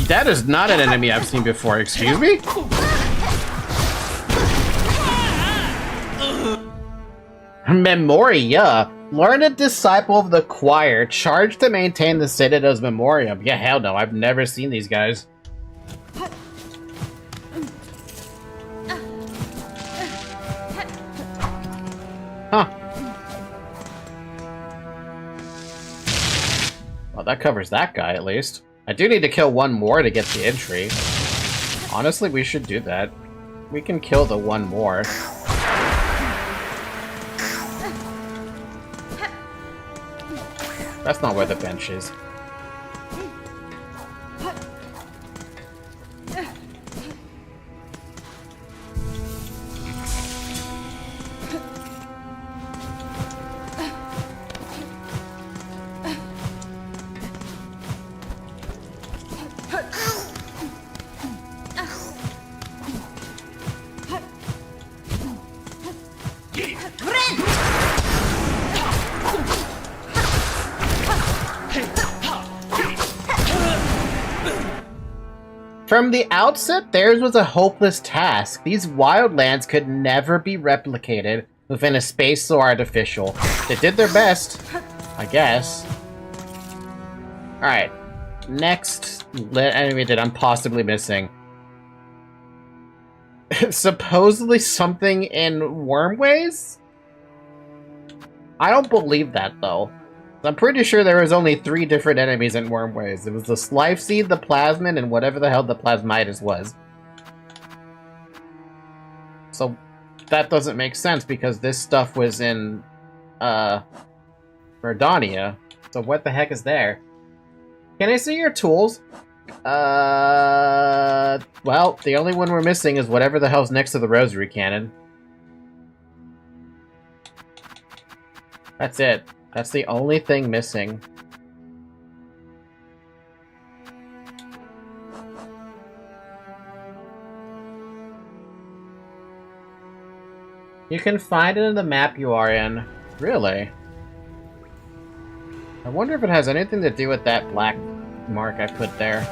That is not an enemy I've seen before, excuse me? Memoria? Learned disciple of the choir, charged to maintain the Citadel's Memoriam. Yeah, hell no, I've never seen these guys. Huh. Well, that covers that guy, at least. I do need to kill one more to get the entry. Honestly, we should do that. We can kill the one more. That's not where the bench is. From the outset, theirs was a hopeless task. These wildlands could never be replicated within a space so artificial. They did their best, I guess. Alright, next enemy that I'm possibly missing. Supposedly something in Wormways? I don't believe that, though. I'm pretty sure there was only 3 different enemies in Wormways. It was the Slife Seed, the Plasmid, and whatever the hell the Plasmitis was. So that doesn't make sense because this stuff was in Verdania. So what the heck is there? Can I see your tools? Well, the only one we're missing is whatever the hell's next to the rosary cannon. That's it. That's the only thing missing. You can find it in the map you are in. Really? I wonder if it has anything to do with that black mark I put there.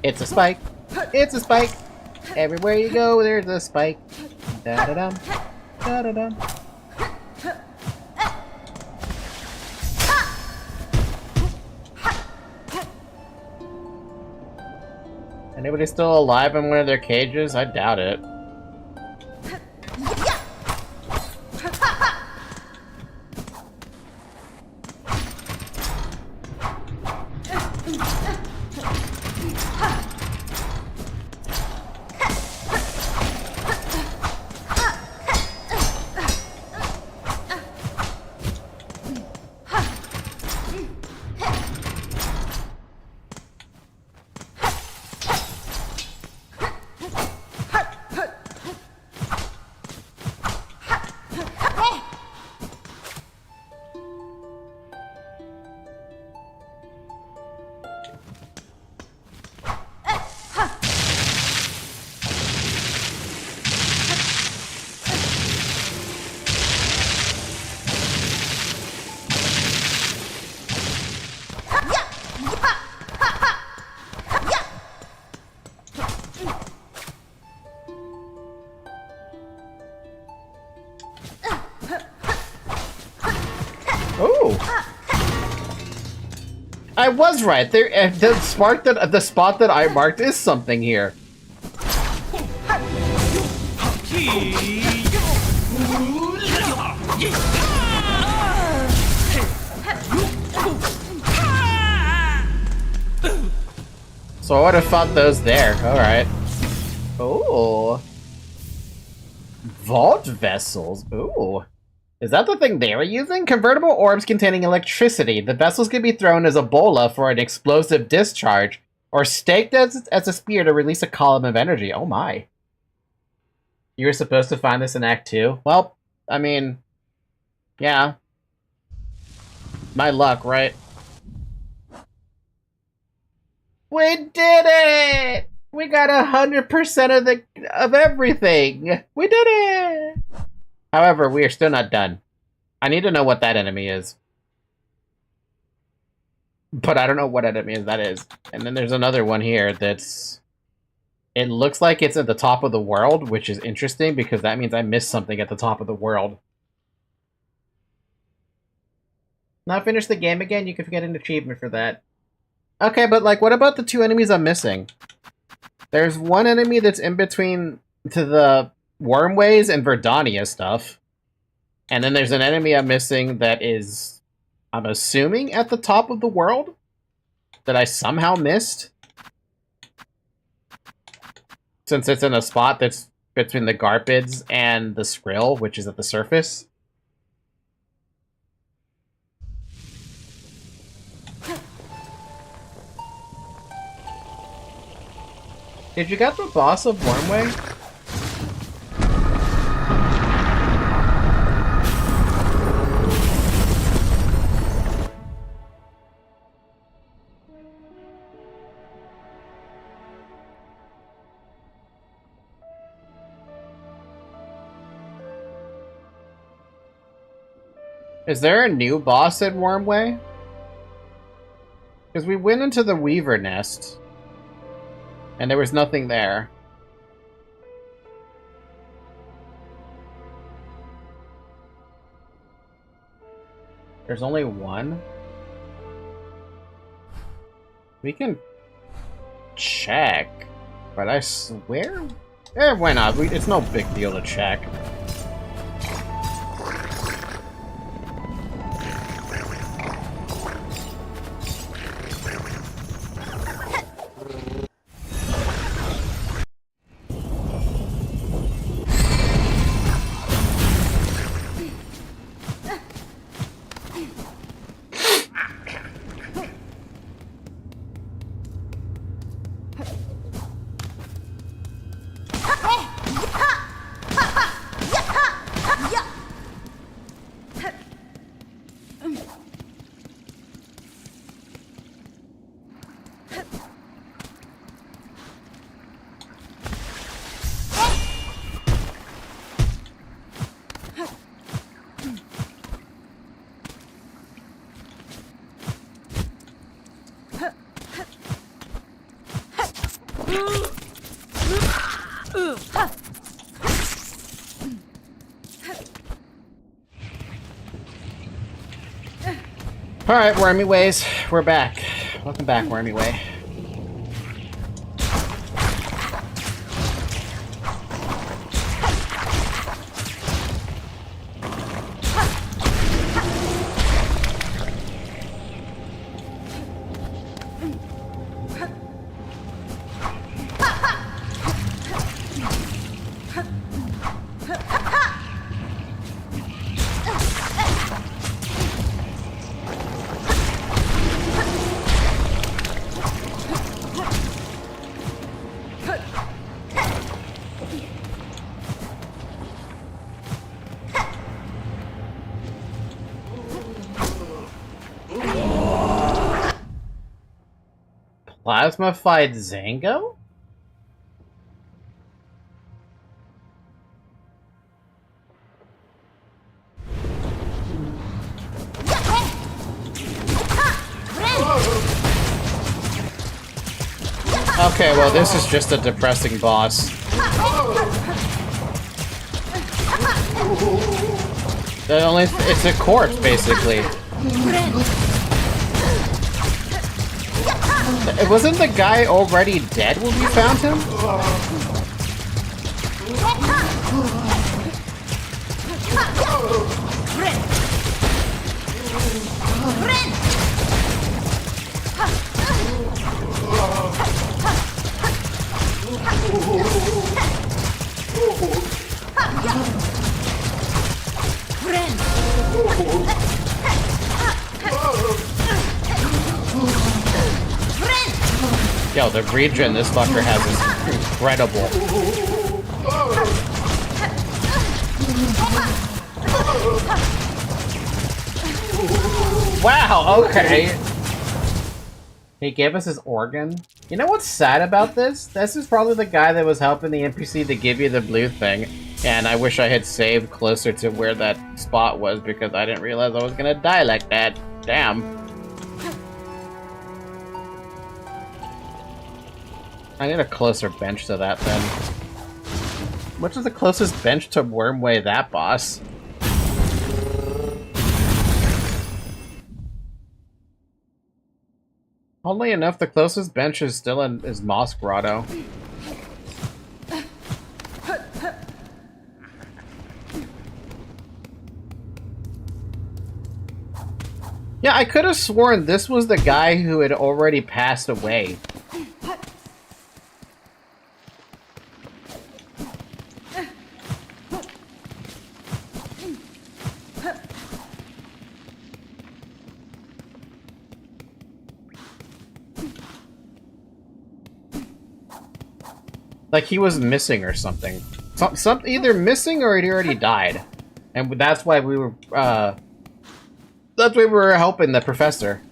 It's a spike. It's a spike. Everywhere you go, there's a spike. Da-da-dum. Da-da-dum. Anybody still alive in one of their cages? I doubt it. I was right. There, the spot that I marked is something here. So I would have fought those there. All right. Oh, vault vessels. Ooh. Is that the thing they were using? Convertible orbs containing electricity. The vessels can be thrown as a bola for an explosive discharge, or staked as a spear to release a column of energy. Oh my. You were supposed to find this in Act 2? Well, I mean, yeah. My luck, right? We did it! We got 100% of everything! We did it! However, we are still not done. I need to know what that enemy is. But I don't know what enemy that is. And then there's another one here that's... It looks like it's at the top of the world, which is interesting because that means I missed something at the top of the world. Now finish the game again, you can get an achievement for that. Okay, but like, what about the two enemies I'm missing? There's one enemy that's in between to the Wormways and Verdania stuff. And then there's an enemy I'm missing that is, I'm assuming, at the top of the world? That I somehow missed? Since it's in a spot that's between the Garpids and the Skrill, which is at the surface. Did you get the boss of Wormway? Is there a new boss in Wormway? Because we went into the Weaver Nest, and there was nothing there. There's only one? We can check, but I swear... why not? It's no big deal to check. Alright, Wormy Ways. We're back. Welcome back, Wormy Way. Plasmified Zango? Okay, well this is just a depressing boss. It's a corpse, basically. Wasn't the guy already dead when we found him? Yo, the regen this fucker has is incredible. Wow, okay. He gave us his organ. You know what's sad about this? This is probably the guy that was helping the NPC to give you the blue thing. And I wish I had saved closer to where that spot was because I didn't realize I was gonna die like that. Damn. I need a closer bench to that then. Which is the closest bench to Wormway that boss? Oddly enough, the closest bench is still is Moss Grotto. Yeah, I could have sworn this was the guy who had already passed away. Like he was missing or something. Either missing or he'd already died. And that's why we were, that's why we were helping the professor.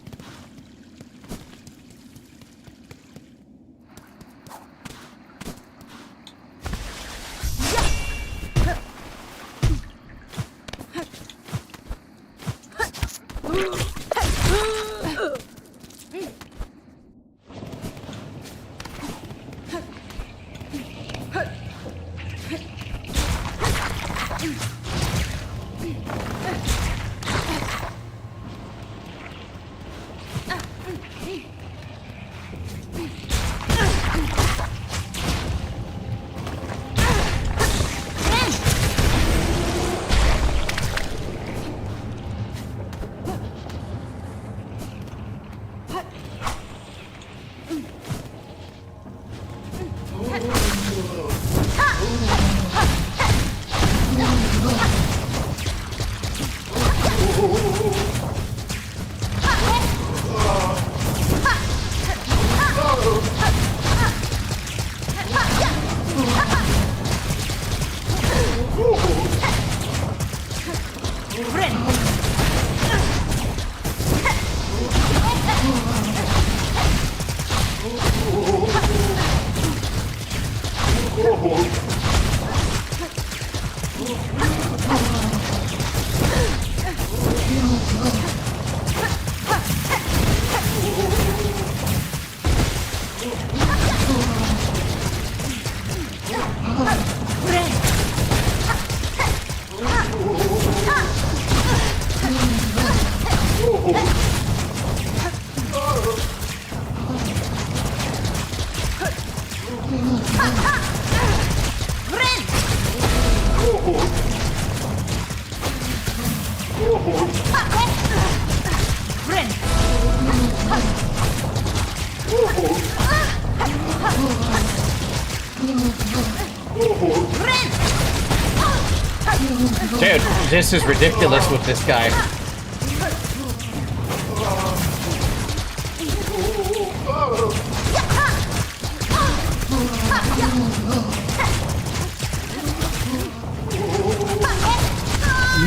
Dude, this is ridiculous with this guy.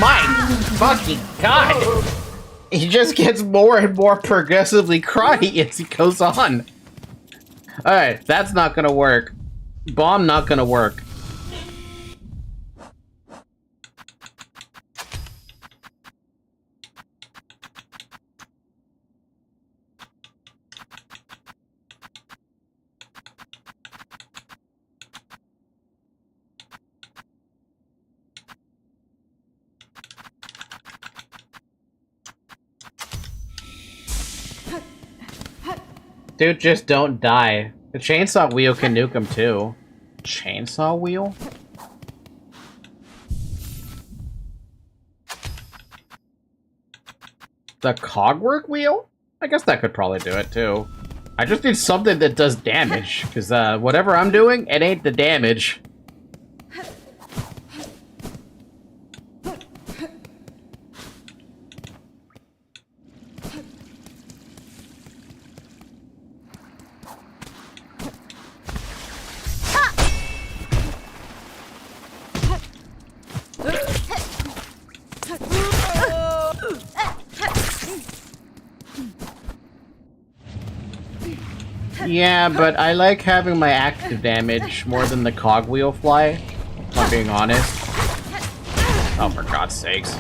My fucking god! He just gets more and more progressively crotty as he goes on. Alright, that's not gonna work. Bomb not gonna work. Dude, just don't die. The chainsaw wheel can nuke him too. Chainsaw wheel? The cogwork wheel? I guess that could probably do it too. I just need something that does damage, because whatever I'm doing, it ain't the damage. Yeah, but I like having my active damage more than the cogwheel fly, if I'm being honest. Oh, for God's sakes.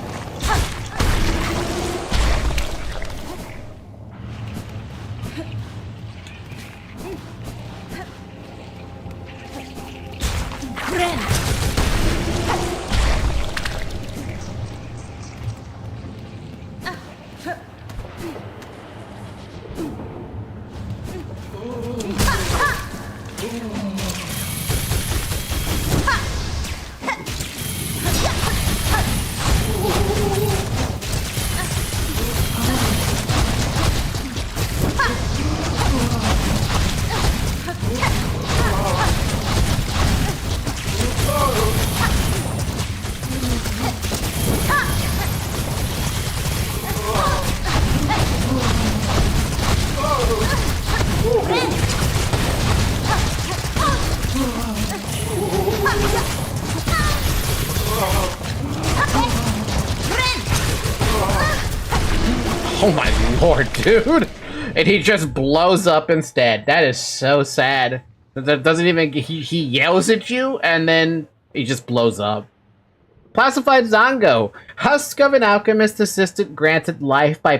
Oh my lord, dude! And he just blows up instead. That is so sad. That doesn't even... He yells at you, and then he just blows up. Classified Zongo. Husk of an alchemist assistant granted life by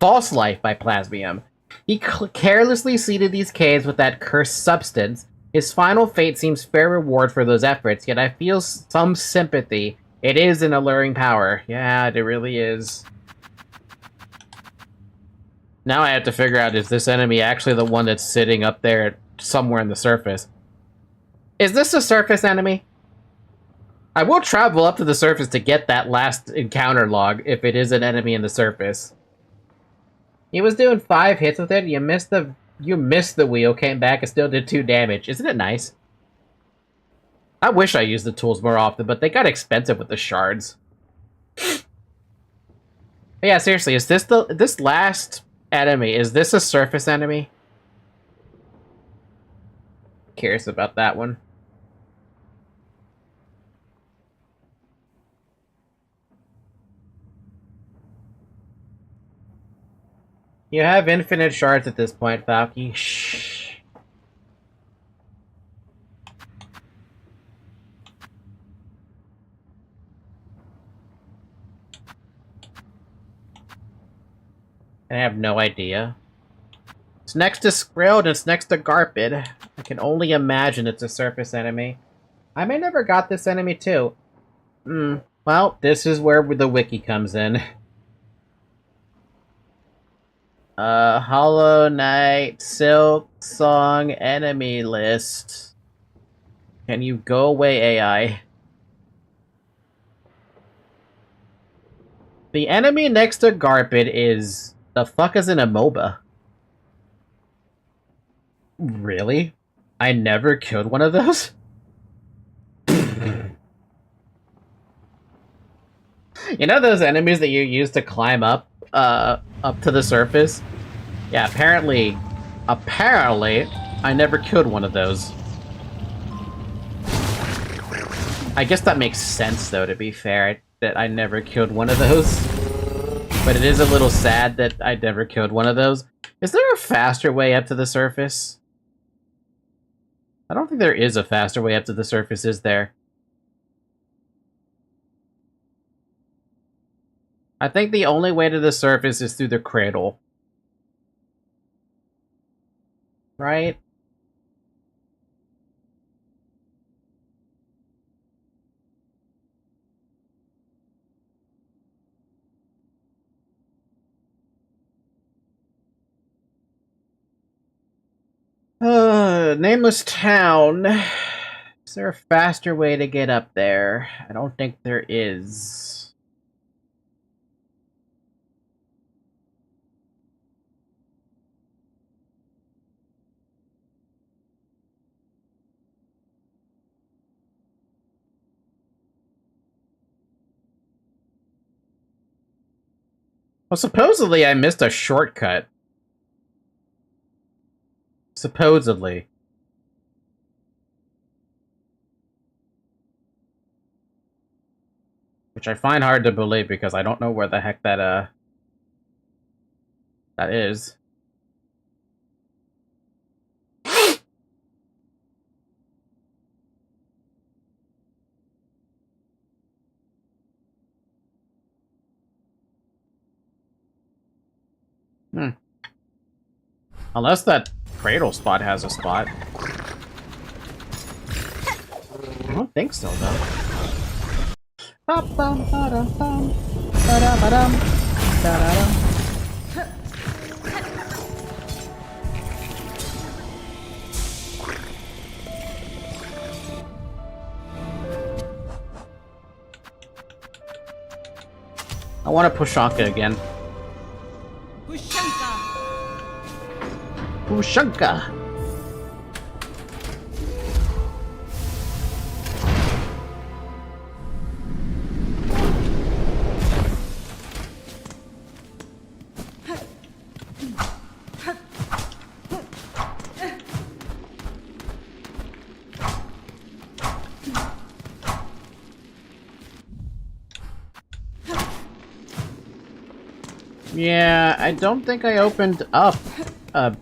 false life by plasmium. He carelessly seeded these caves with that cursed substance. His final fate seems fair reward for those efforts, yet I feel some sympathy. It is an alluring power. Yeah, it really is. Now I have to figure out, is this enemy actually the one that's sitting up there somewhere in the surface? Is this a surface enemy? I will travel up to the surface to get that last encounter log if it is an enemy in the surface. He was doing 5 hits with it. You missed the wheel, came back, and still did 2 damage. Isn't it nice? I wish I used the tools more often, but they got expensive with the shards. But yeah, seriously, is this last enemy? Is this a surface enemy? Curious about that one. You have infinite shards at this point, Falky. Shh. I have no idea. It's next to Skrill and it's next to Garpid. I can only imagine it's a surface enemy. I may never got this enemy too. Well, this is where the wiki comes in. Hollow Knight, Silksong, enemy list. Can you go away, AI? The enemy next to Garpid is... The fuck is an MOBA? Really? I never killed one of those? You know those enemies that you use to climb up to the surface? Yeah, apparently, I never killed one of those. I guess that makes sense, though, to be fair, that I never killed one of those. But it is a little sad that I never killed one of those. Is there a faster way up to the surface? I don't think there is a faster way up to the surface, is there? I think the only way to the surface is through the cradle. Right? Nameless town. Is there a faster way to get up there? I don't think there is. Well, supposedly I missed a shortcut. Supposedly. Which I find hard to believe because I don't know where the heck that is. Unless that cradle spot has a spot. I don't think so, though. I want to Pushanka again. Pushanka! Yeah, I don't think I opened up a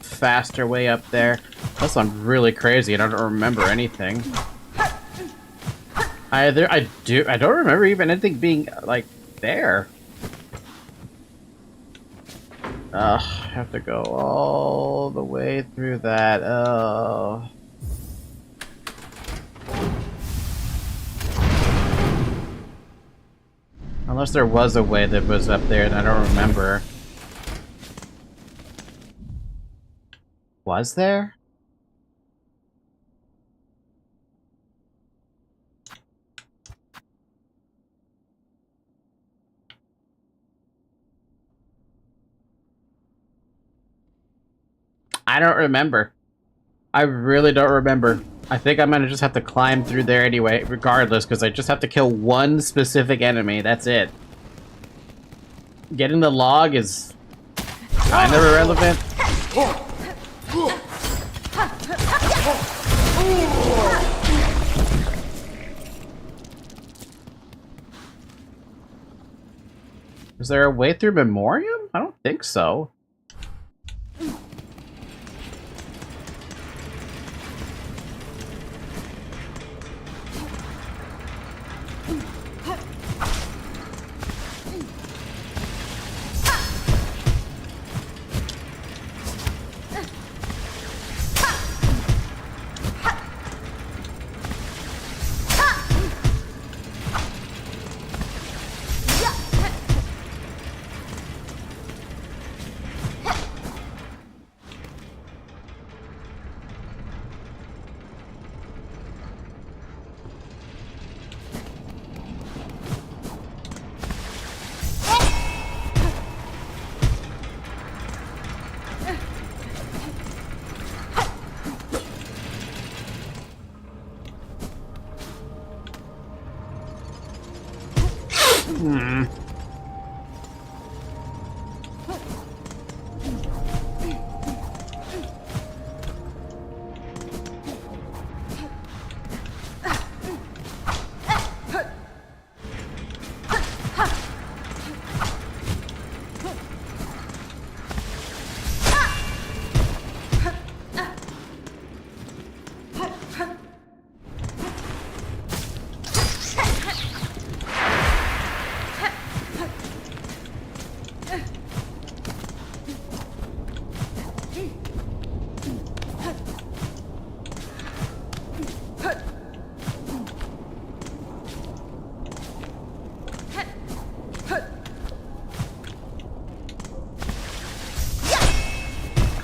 faster way up there. Unless I'm really crazy and I don't remember anything. I don't remember even anything being, like, there. Ugh, I have to go all the way through that. Oh. Unless there was a way that was up there and I don't remember. Was there? I don't remember. I really don't remember. I think I'm gonna just have to climb through there anyway, regardless, because I just have to kill one specific enemy. That's it. Getting the log is kind of irrelevant. Is there a way through Memoriam? I don't think so.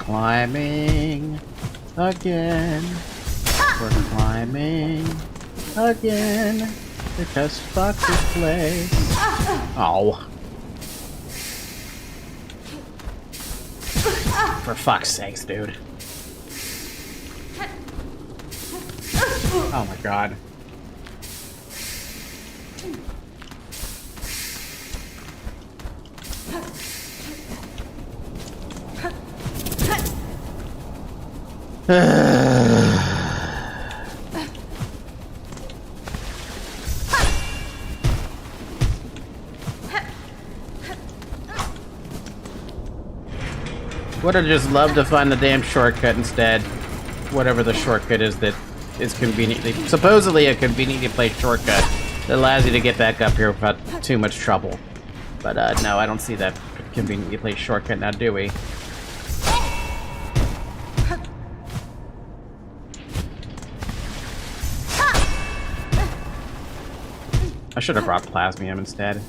Climbing again. We're climbing again because fuck this place. Oh. For fuck's sakes, dude. Oh my god. Would have just loved to find the damn shortcut instead. Whatever the shortcut is that is conveniently, supposedly a conveniently placed shortcut that allows you to get back up here without too much trouble. But no, I don't see that conveniently placed shortcut now, do we? I should have brought Plasmium instead.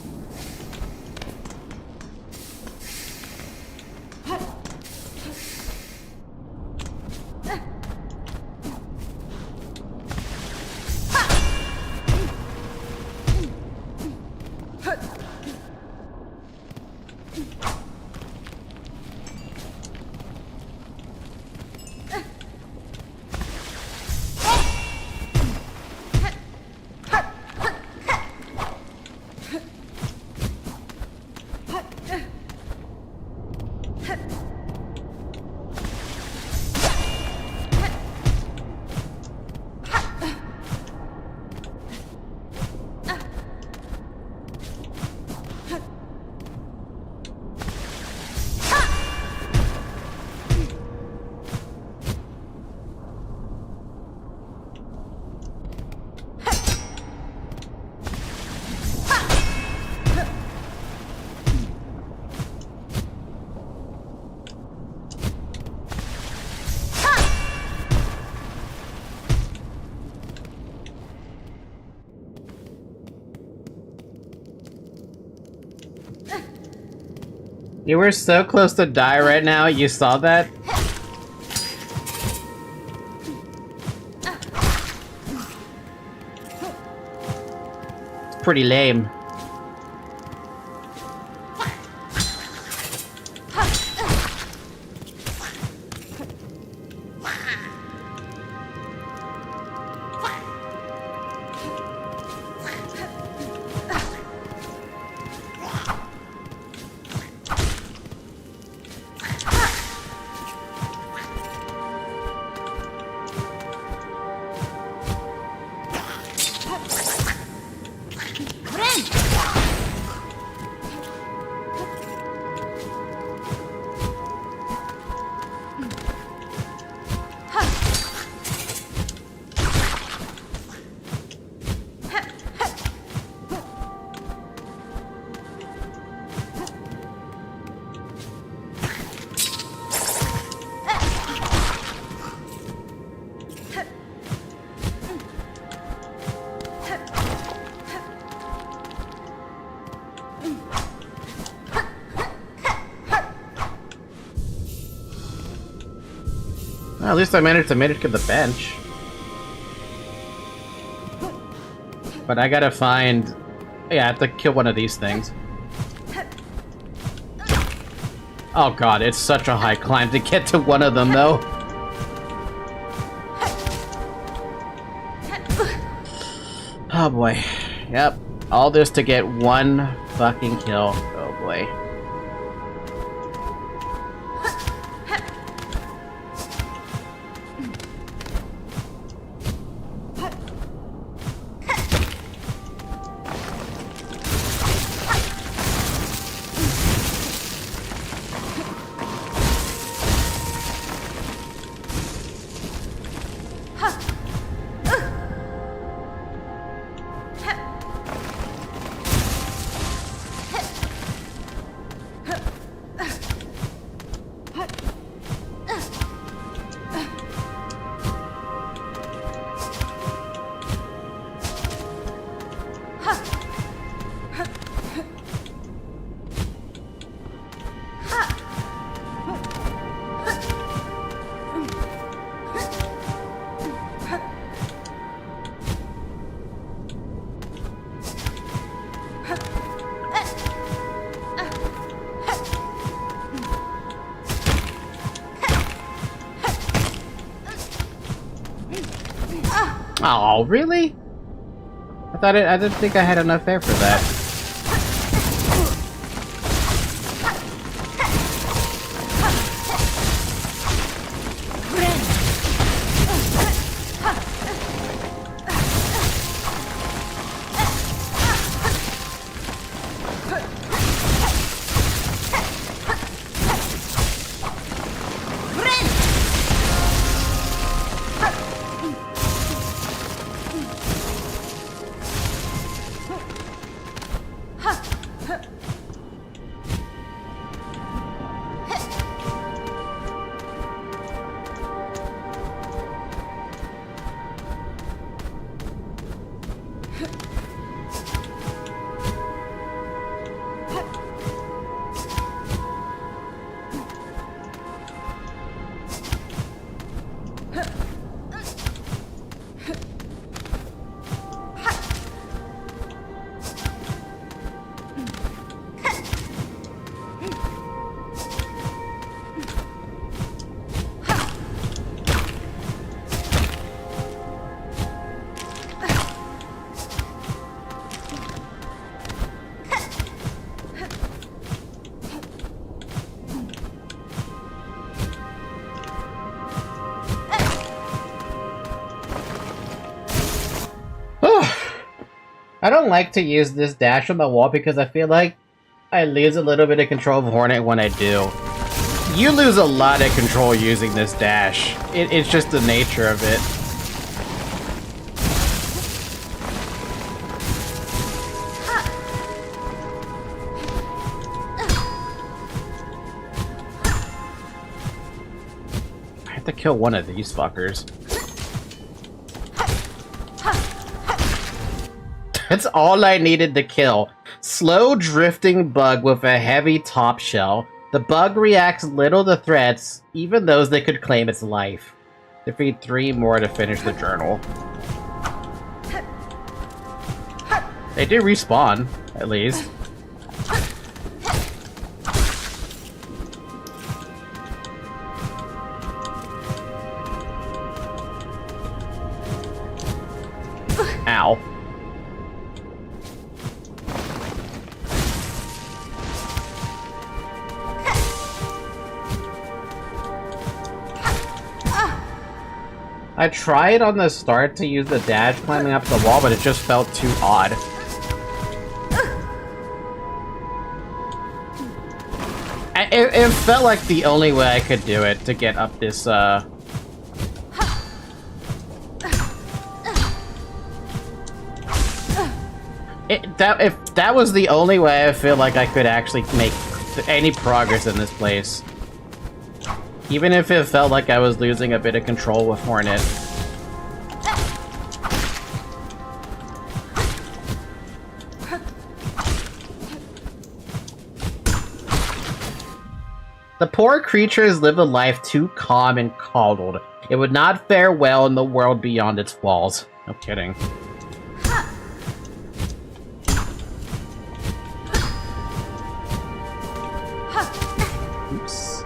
You were so close to die right now, you saw that? It's pretty lame. Well, at least I managed to make the bench. But I gotta find... Yeah, I have to kill one of these things. Oh god, it's such a high climb to get to one of them, though. Oh boy. Yep. All this to get one fucking kill. Oh boy. Oh, really? I didn't think I had enough air for that. I don't like to use this dash on the wall because I feel like I lose a little bit of control of Hornet when I do. You lose a lot of control using this dash. It's just the nature of it. I have to kill one of these fuckers. That's all I needed to kill. Slow drifting bug with a heavy top shell. The bug reacts little to threats, even those that could claim its life. Defeat 3 more to finish the journal. They do respawn, at least. Ow. I tried on the start to use the dash climbing up the wall, but it just felt too odd. It felt like the only way I could do it to get up this, If that was the only way I feel like I could actually make any progress in this place. Even if it felt like I was losing a bit of control with Hornet. The poor creatures live a life too calm and coddled. It would not fare well in the world beyond its walls. No kidding. Oops.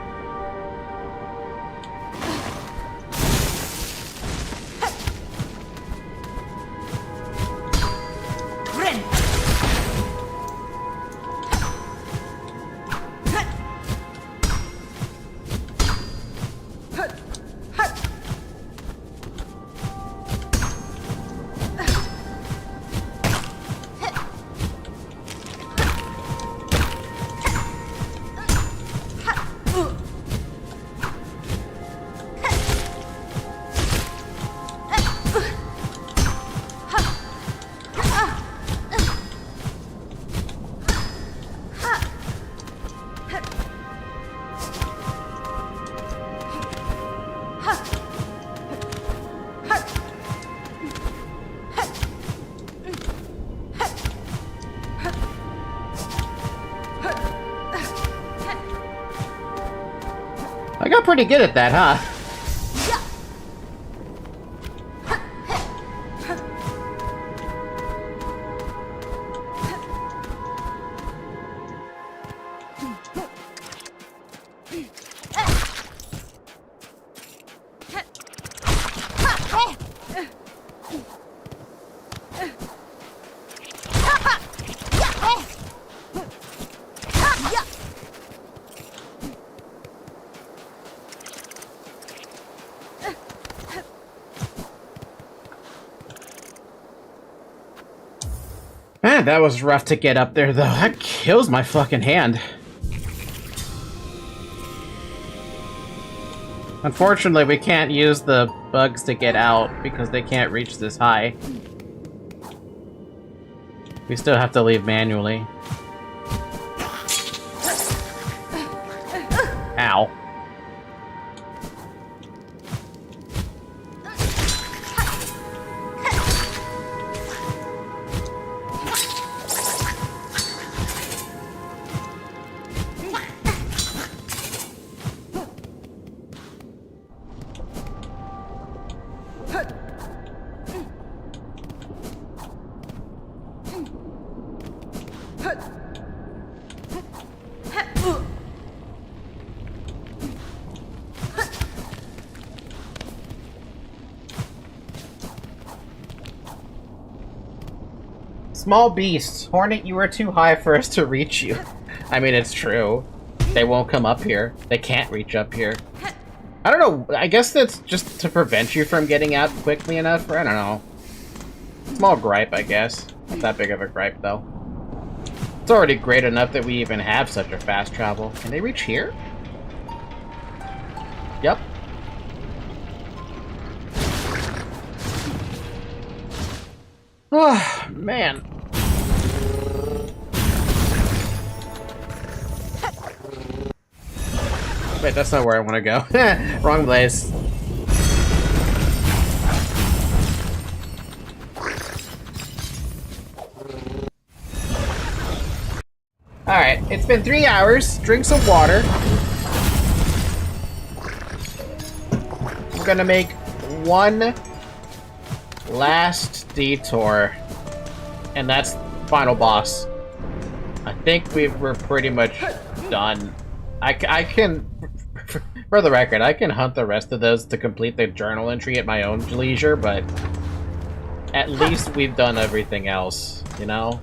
I got pretty good at that, huh? Man, that was rough to get up there, though. That kills my fucking hand. Unfortunately, we can't use the bugs to get out because they can't reach this high. We still have to leave manually. Ow. Small beasts. Hornet, you are too high for us to reach you. I mean, it's true. They won't come up here. They can't reach up here. I don't know. I guess that's just to prevent you from getting out quickly enough, or I don't know. Small gripe, I guess. Not that big of a gripe, though. It's already great enough that we even have such a fast travel. Can they reach here? Yep. Oh, man. Wait, that's not where I want to go. Wrong place. Alright, it's been 3 hours. Drink some water. We're gonna make one last detour. And that's final boss. I think we're pretty much done. I can, for the record, I can hunt the rest of those to complete the journal entry at my own leisure, but at least we've done everything else, you know?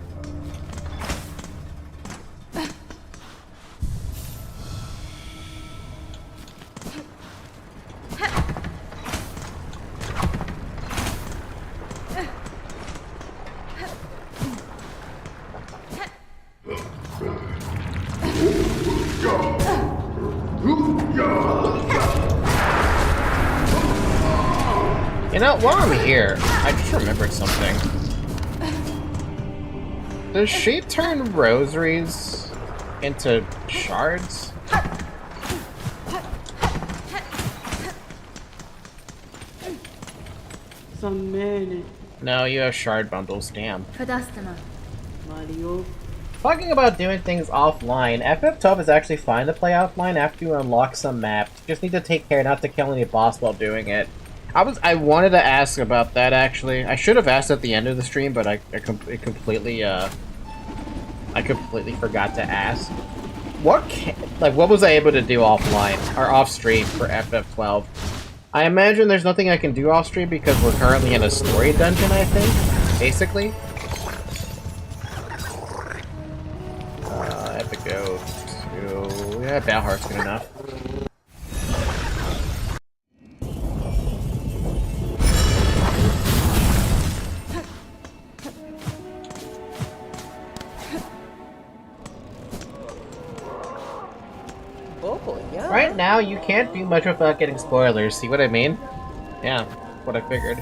You know, while I'm here, I just remembered something. Does she turn rosaries into shards?
Some minute.
No, you have shard bundles, damn.
Fadastana.
Mario.
Talking about doing things offline, FF12 is actually fine to play offline after you unlock some maps. You just need to take care not to kill any boss while doing it. I wanted to ask about that actually. I should have asked at the end of the stream, but I completely forgot to ask. What was I able to do offline or off stream for FF12? I imagine there's nothing I can do off stream because we're currently in a story dungeon, I think, basically. I have to go to... yeah, Balhart's good enough. Right now, you can't do much without getting spoilers, see what I mean? Yeah, that's what I figured.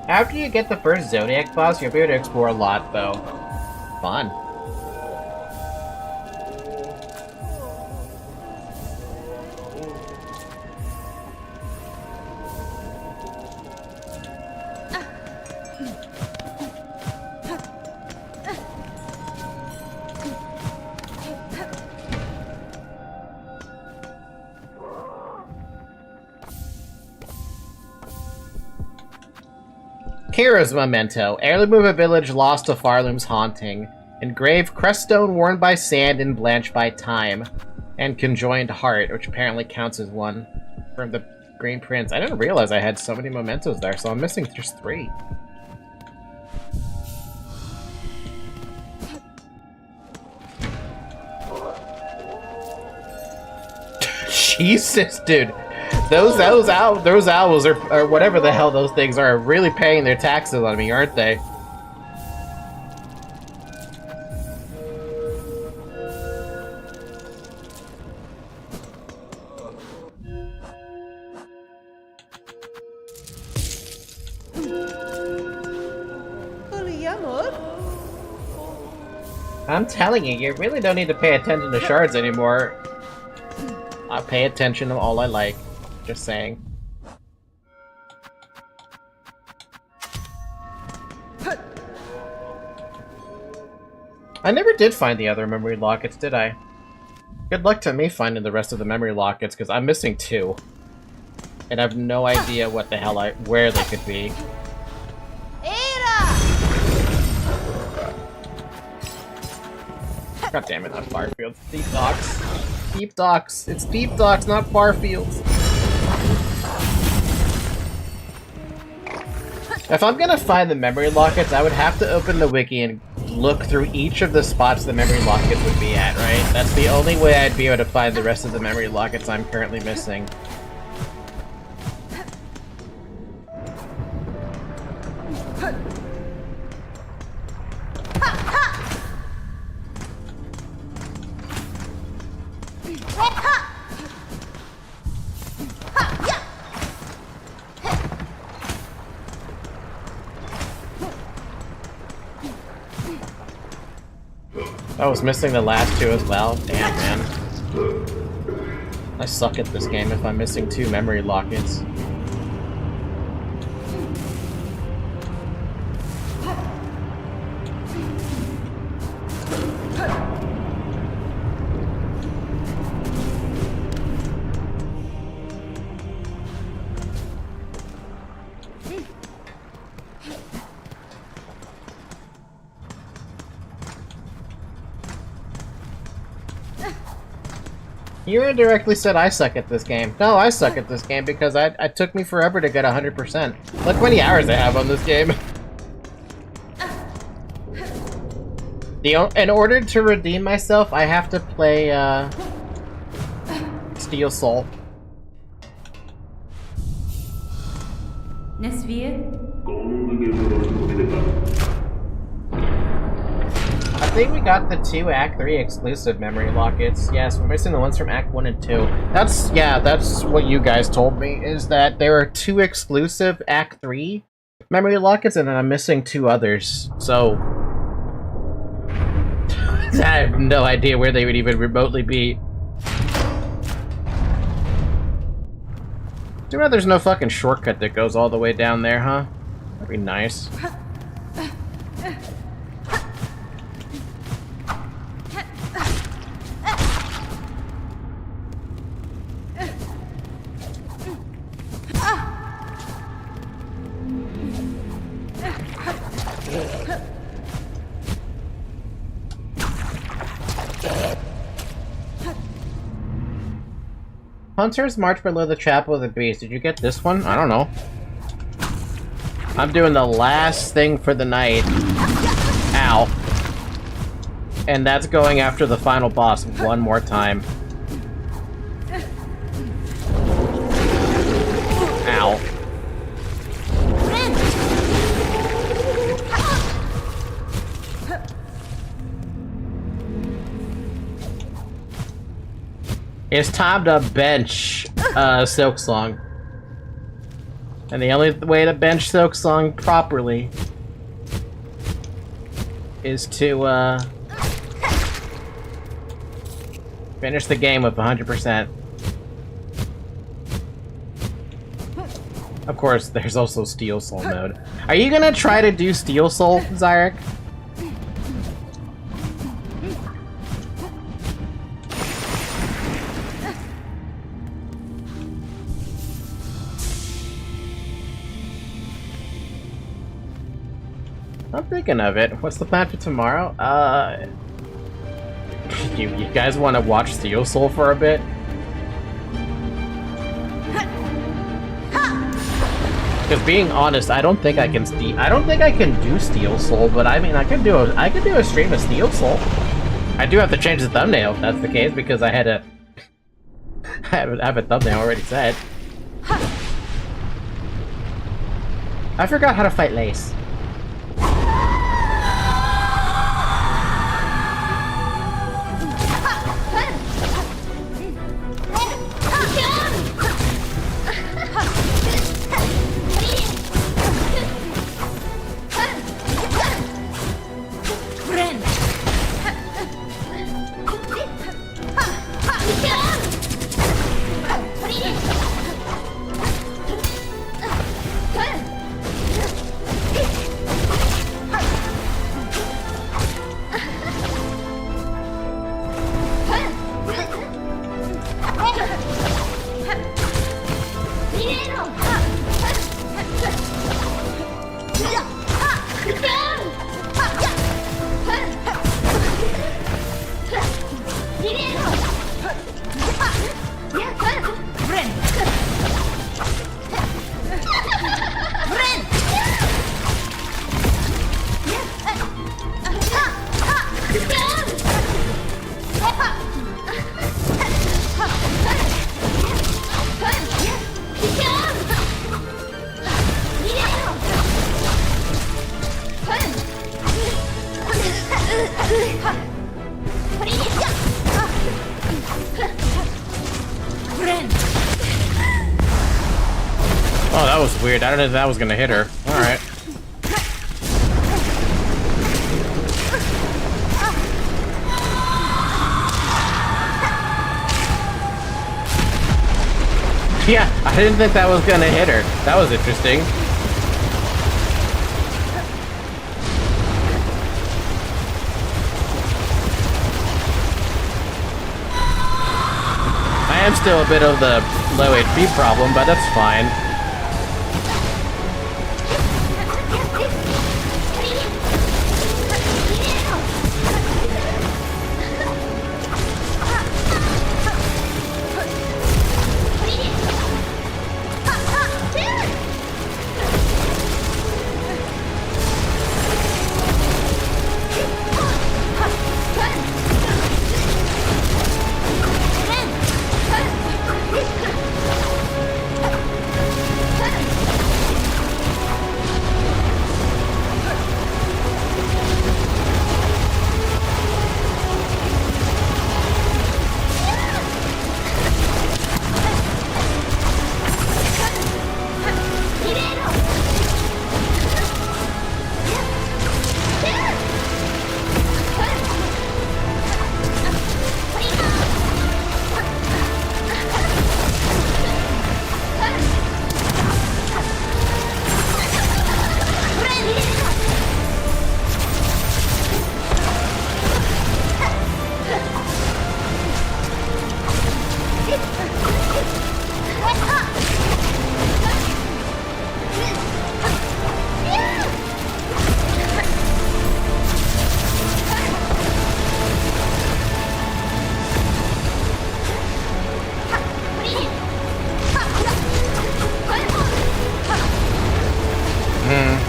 After you get the first Zodiac boss, you'll be able to explore a lot, though. Fun. Hero's Memento. Heirloom of a village lost to Farloom's haunting. Engraved creststone worn by sand and blanched by time. And conjoined heart, which apparently counts as one from the Green Prince. I didn't realize I had so many mementos there, so I'm missing just 3. Jesus, dude. Those owls or whatever the hell those things are really paying their taxes on me, aren't they? I'm telling you, you really don't need to pay attention to shards anymore. I pay attention to all I like. Just saying. I never did find the other memory lockets, did I? Good luck to me finding the rest of the memory lockets, because I'm missing 2. And I have no idea what the hell where they could be. God damn it, not Farfields. Deep Docks. Deep Docks. It's Deep Docks, not Farfields. If I'm gonna find the memory lockets, I would have to open the wiki and look through each of the spots the memory lockets would be at, right? That's the only way I'd be able to find the rest of the memory lockets I'm currently missing. I was missing the last 2 as well. Damn, man. I suck at this game if I'm missing 2 memory lockets. You indirectly said I suck at this game. No, I suck at this game because it took me forever to get 100%. Look how many hours I have on this game. In order to redeem myself, I have to play, Steel Soul. think we got the 2 Act 3 exclusive memory lockets. Yes, we're missing the ones from Act 1 and 2. That's what you guys told me, is that there are 2 exclusive Act 3 memory lockets, and then I'm missing 2 others. So I have no idea where they would even remotely be. Too bad there's no fucking shortcut that goes all the way down there, huh? That'd be nice. Hunters march below the chapel of the beast. Did you get this one? I don't know. I'm doing the last thing for the night. Ow. And that's going after the final boss one more time. Ow. It's time to bench Silksong. And the only way to bench Silksong properly is to finish the game with 100%. Of course, there's also Steel Soul mode. Are you gonna try to do Steel Soul, Zyrek? I'm thinking of it. What's the plan for tomorrow? You guys want to watch Steel Soul for a bit? Because being honest, I don't think I can do Steel Soul, but I mean I could do a stream of Steel Soul. I do have to change the thumbnail if that's the case, because I had I have a thumbnail already set. I forgot how to fight Lace. Oh, that was weird. I don't know if that was gonna hit her. Alright. Yeah, I didn't think that was gonna hit her. That was interesting. I am still a bit of the low HP problem, but that's fine.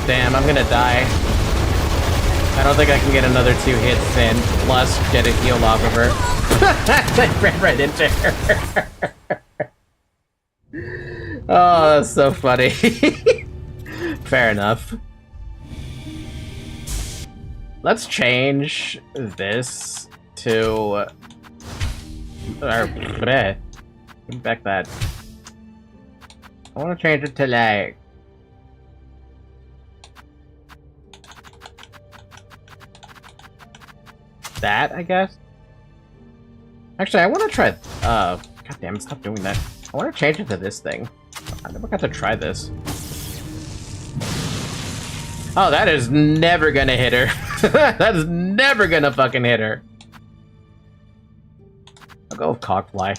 Damn, I'm gonna die. I don't think I can get another 2 hits in, plus get a heal off of her. I ran right into her. Oh, that's so funny. Fair enough. Let's change this to... Give me back that. I want to change it to like... that, I guess? Actually, I want to try... God damn it, stop doing that. I want to change it to this thing. I never got to try this. Oh, that is never gonna hit her. That is never gonna fucking hit her. I'll go with Cockfly.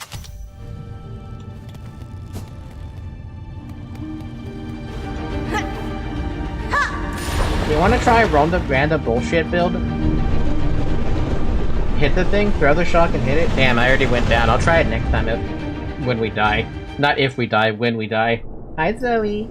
You want to try random bullshit build? Hit the thing, throw the shock, and hit it? Damn, I already went down. I'll try it next time when we die. Not if we die, when we die. Hi, Zoe.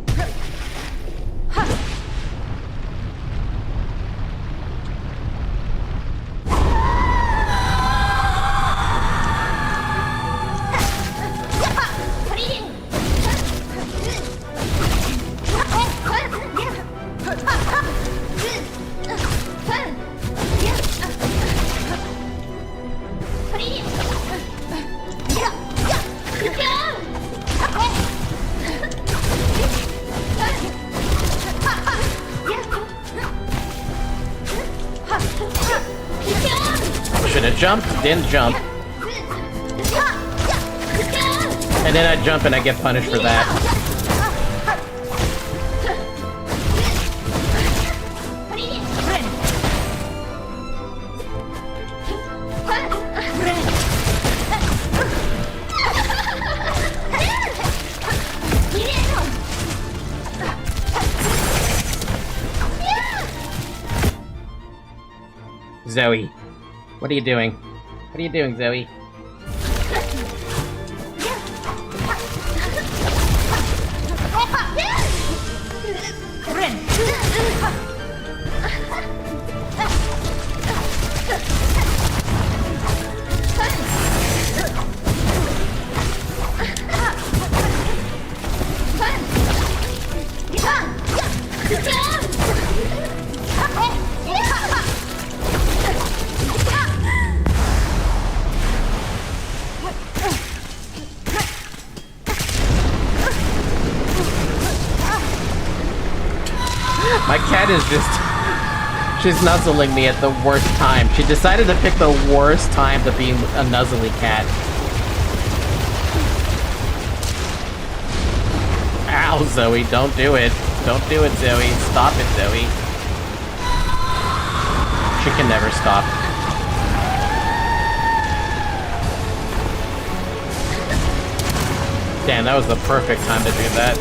Jumped, didn't jump. And then I jump and I get punished for that. Zoe. What are you doing? What are you doing, Zoe? My cat is just... she's nuzzling me at the worst time. She decided to pick the worst time to be a nuzzly cat. Ow, Zoe, don't do it. Don't do it, Zoe. Stop it, Zoe. She can never stop. Damn, that was the perfect time to do that.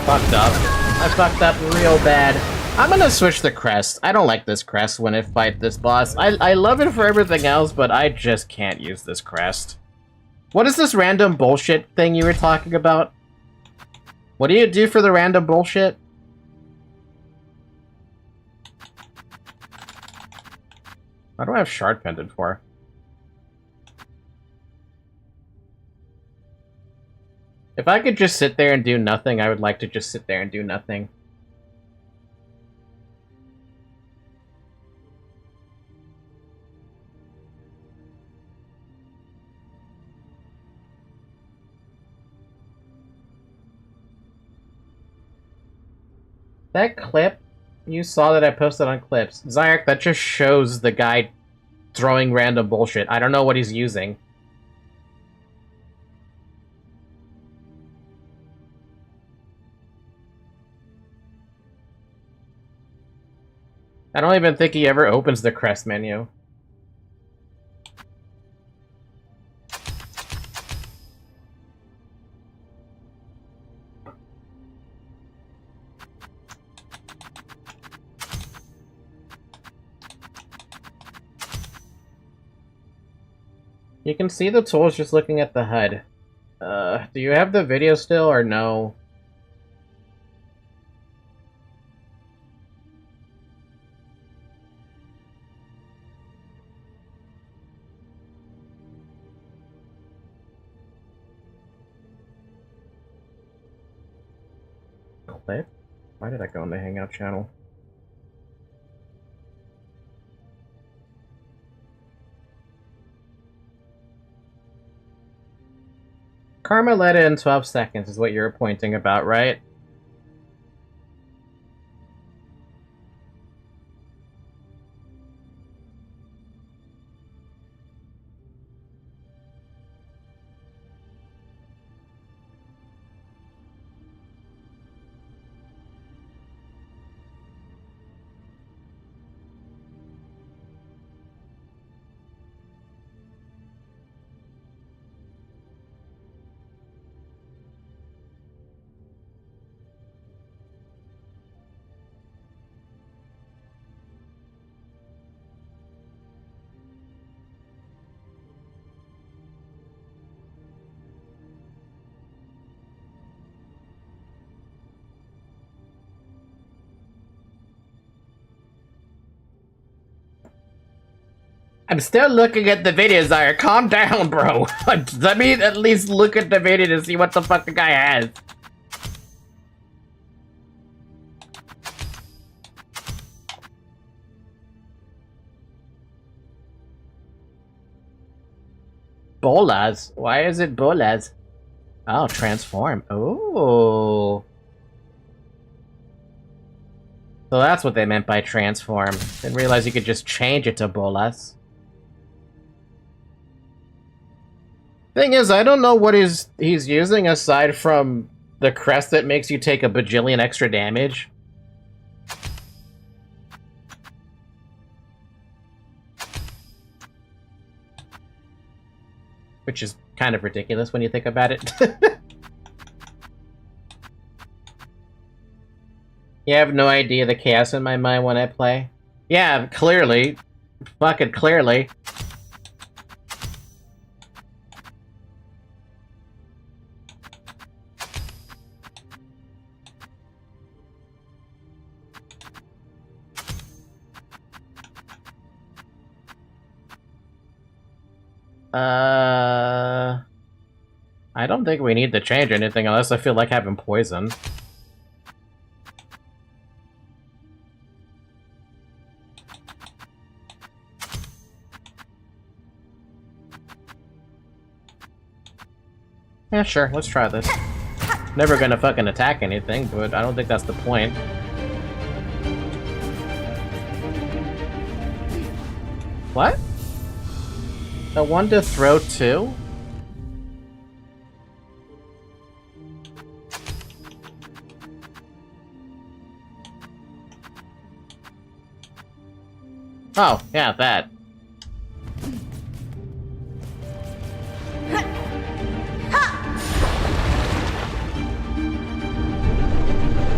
Fucked up. I fucked up real bad. I'm gonna switch the crest. I don't like this crest when I fight this boss. I love it for everything else, but I just can't use this crest. What is this random bullshit thing you were talking about? What do you do for the random bullshit? What do I have shard pendant for? If I could just sit there and do nothing, I would like to just sit there and do nothing. That clip, you saw that I posted on clips. Zyark, that just shows the guy throwing random bullshit. I don't know what he's using. I don't even think he ever opens the crest menu. You can see the tools just looking at the HUD. Do you have the video still or no? Clip? Why did I go in the Hangout channel? Karma let it in 12 seconds is what you're pointing about, right? I'm still looking at the video, Zaire. Calm down, bro. Let me at least look at the video to see what the fuck the guy has. Bolas? Why is it bolas? Oh, transform. Oh. So that's what they meant by transform. Didn't realize you could just change it to bolas. Thing is, I don't know what he's using aside from the crest that makes you take a bajillion extra damage. Which is kind of ridiculous when you think about it. You have no idea the chaos in my mind when I play? Yeah, clearly. Fucking clearly. I don't think we need to change anything unless I feel like having poison. Yeah, sure, let's try this. Never gonna fucking attack anything, but I don't think that's the point. What? The one to throw two? Oh, yeah, that.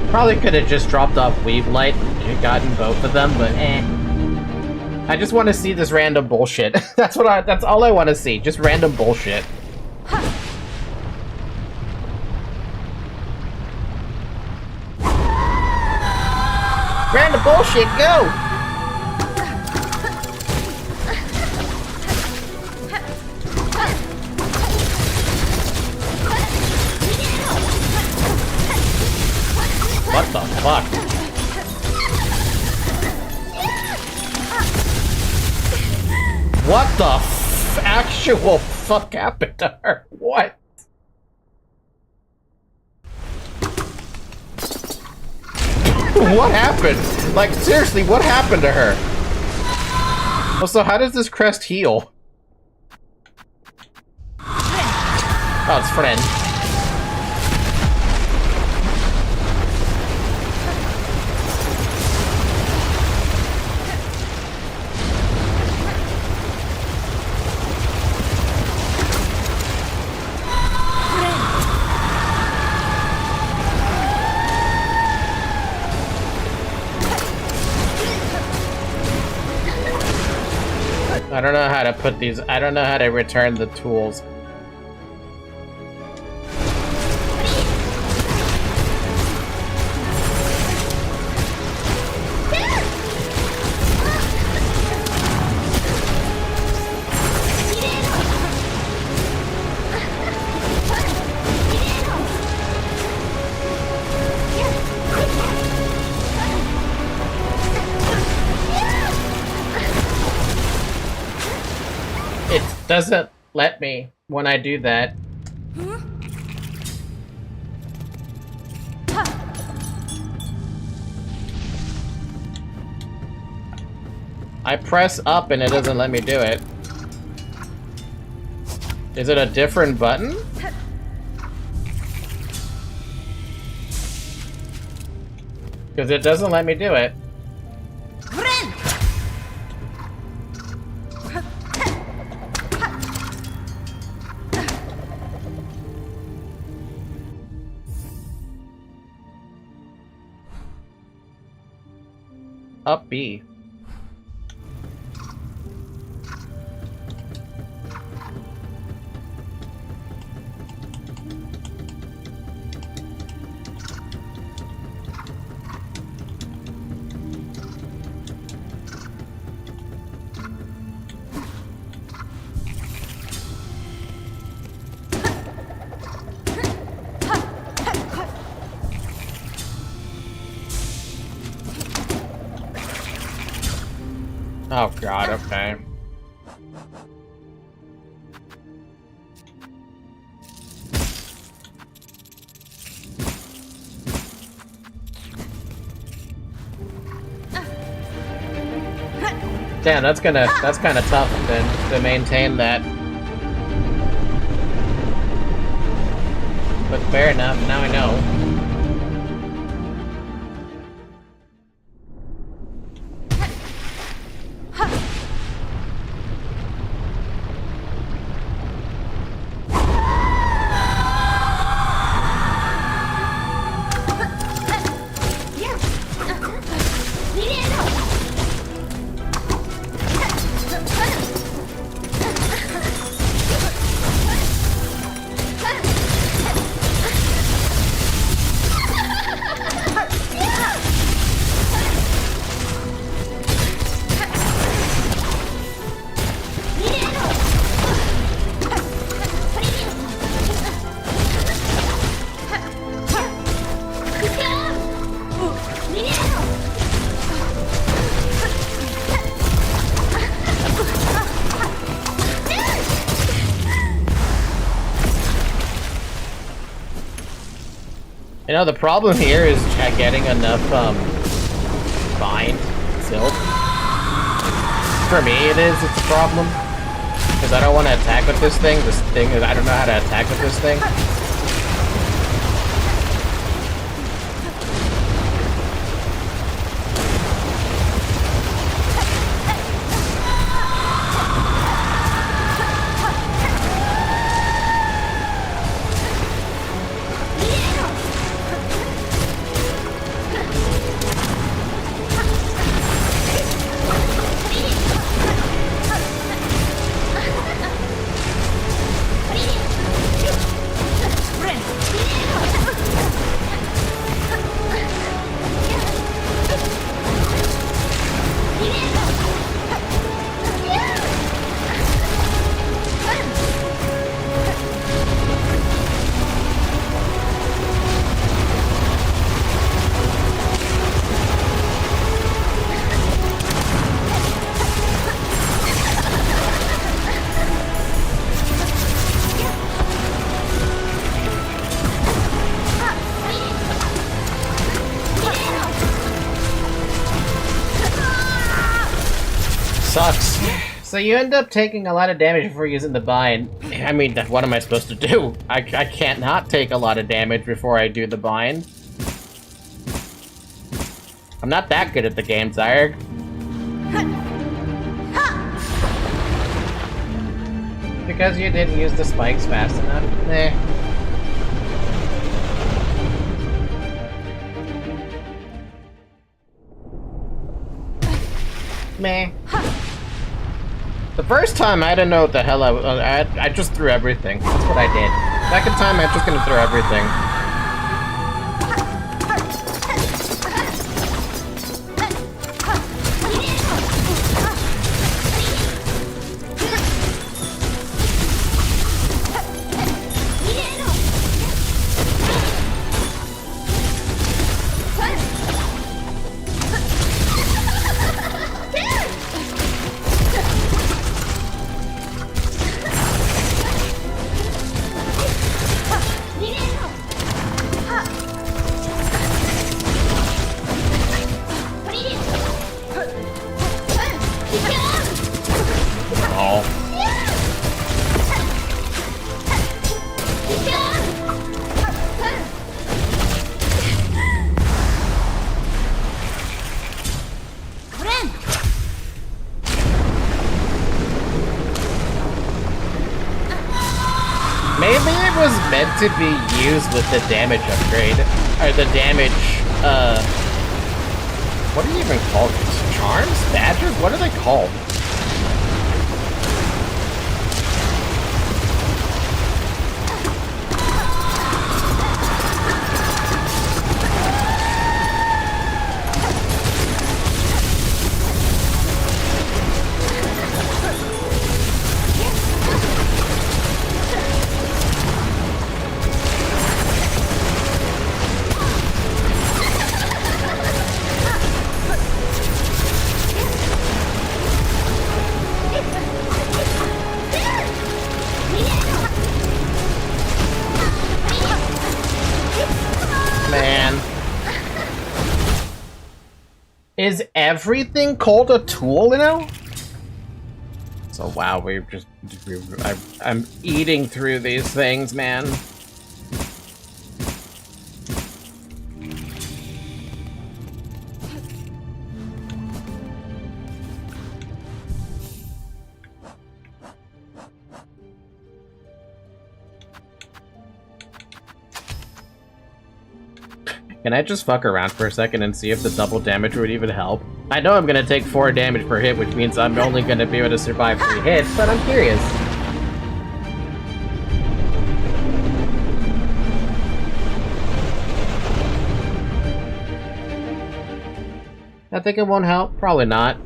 Probably could have just dropped off Weave Light and gotten both of them, but eh. I just want to see this random bullshit. That's all I want to see. Just random bullshit. Random bullshit, go! What the fuck? What the actual fuck happened to her? What? What happened? Like, seriously, what happened to her? Also, how does this crest heal? Oh, it's friend. I don't know how to put these. I don't know how to return the tools. It doesn't let me when I do that. I press up and it doesn't let me do it. Is it a different button? Because it doesn't let me do it. Up B. Oh god, okay. Damn, that's kind of tough then to maintain that. But fair enough, now I know. You know, the problem here is getting enough, bind silk. For me, it's a problem. Because I don't want to attack with this thing. I don't know how to attack with this thing. Sucks. So you end up taking a lot of damage before using the bind. I mean, what am I supposed to do? I can't not take a lot of damage before I do the bind. I'm not that good at the game, Zyrg. Because you didn't use the spikes fast enough? Eh. Meh. The First time, I didn't know what the hell I just threw everything. That's what I did. Second time, I'm just gonna throw everything. Maybe it was meant to be used with the damage upgrade. Or the damage, what do you even call these? Charms? Badges? What are they called? Is everything called a tool now? So wow, I'm eating through these things, man. Can I just fuck around for a second and see if the double damage would even help? I know I'm gonna take 4 damage per hit, which means I'm only gonna be able to survive 3 hits, but I'm curious. I think it won't help. Probably not.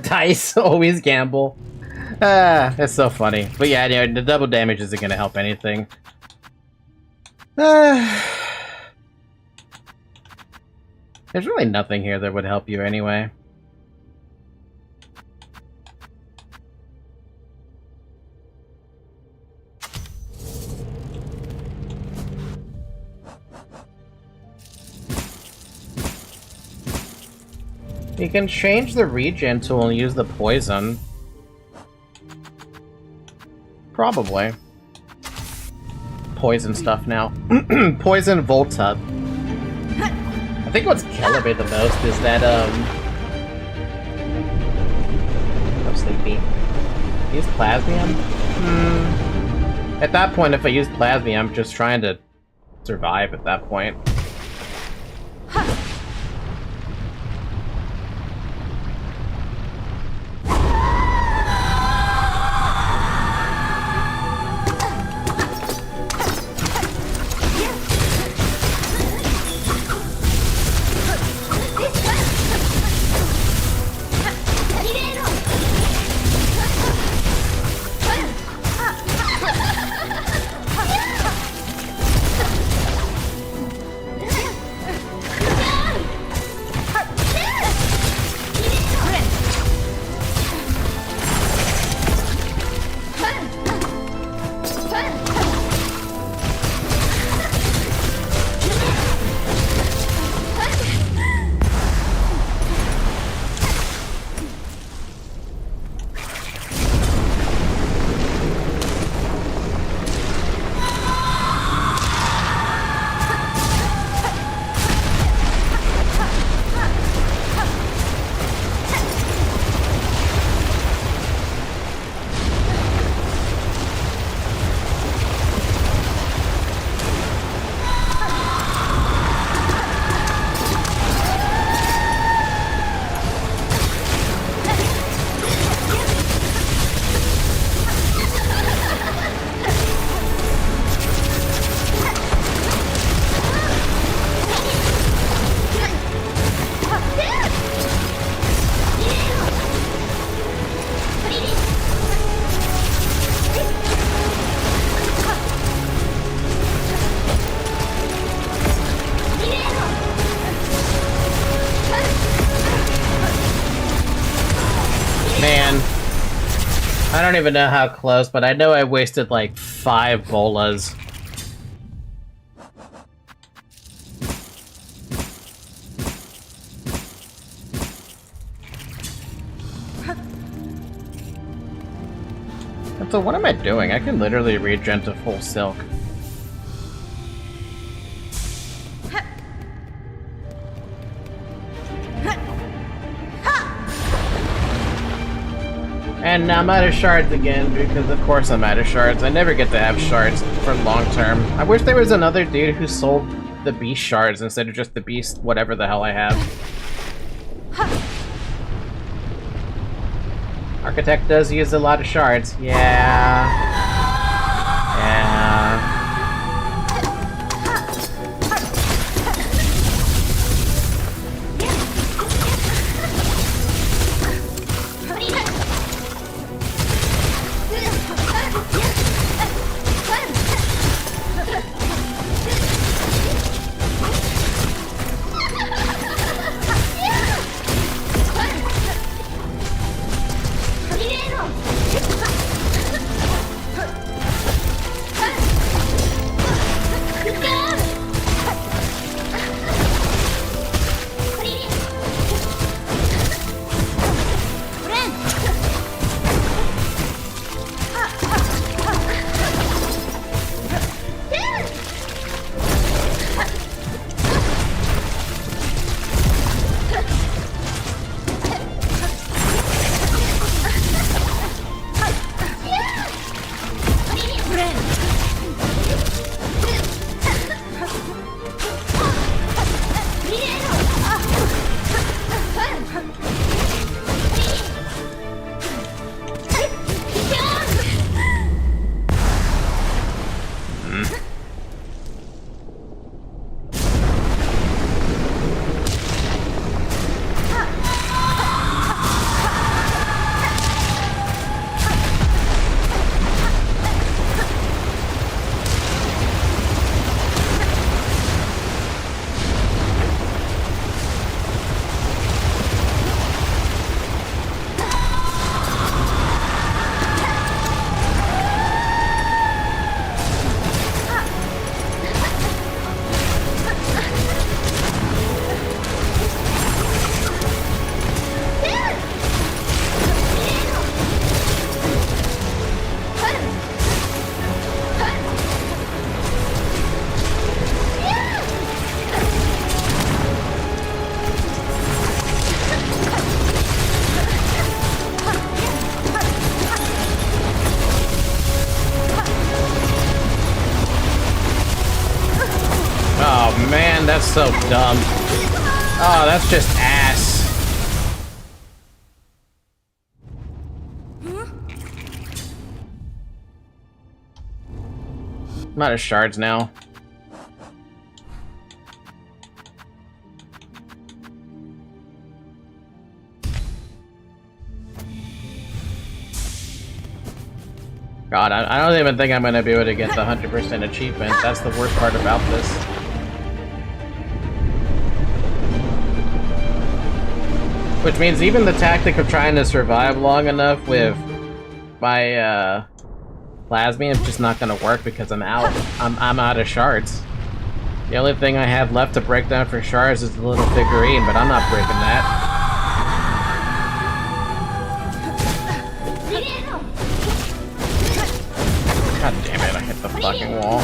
Dice, always gamble. It's so funny. But yeah, anyway, the double damage isn't gonna help anything. There's really nothing here that would help you anyway. You can change the regen tool and use the poison. Probably. Poison stuff now. Poison Volta. I think what's killing me the most is that, I'm sleepy. Use Plasmium? At that point, if I use Plasmium, I'm just trying to survive at that point. I don't even know how close, but I know I wasted like 5 bolas. And so what am I doing? I can literally regen to full silk. And now I'm out of shards again, because of course I'm out of shards. I never get to have shards for long term. I wish there was another dude who sold the beast shards instead of just the beast whatever the hell I have. Architect does use a lot of shards. Yeah. Yeah. so dumb. Oh, that's just ass. I'm out of shards now. God, I don't even think I'm gonna be able to get the 100% achievement. That's the worst part about this. Which means even the tactic of trying to survive long enough with my plasmium is just not gonna work because I'm out. I'm out of shards. The only thing I have left to break down for shards is the little figurine, but I'm not breaking that. God damn it, I hit the fucking wall.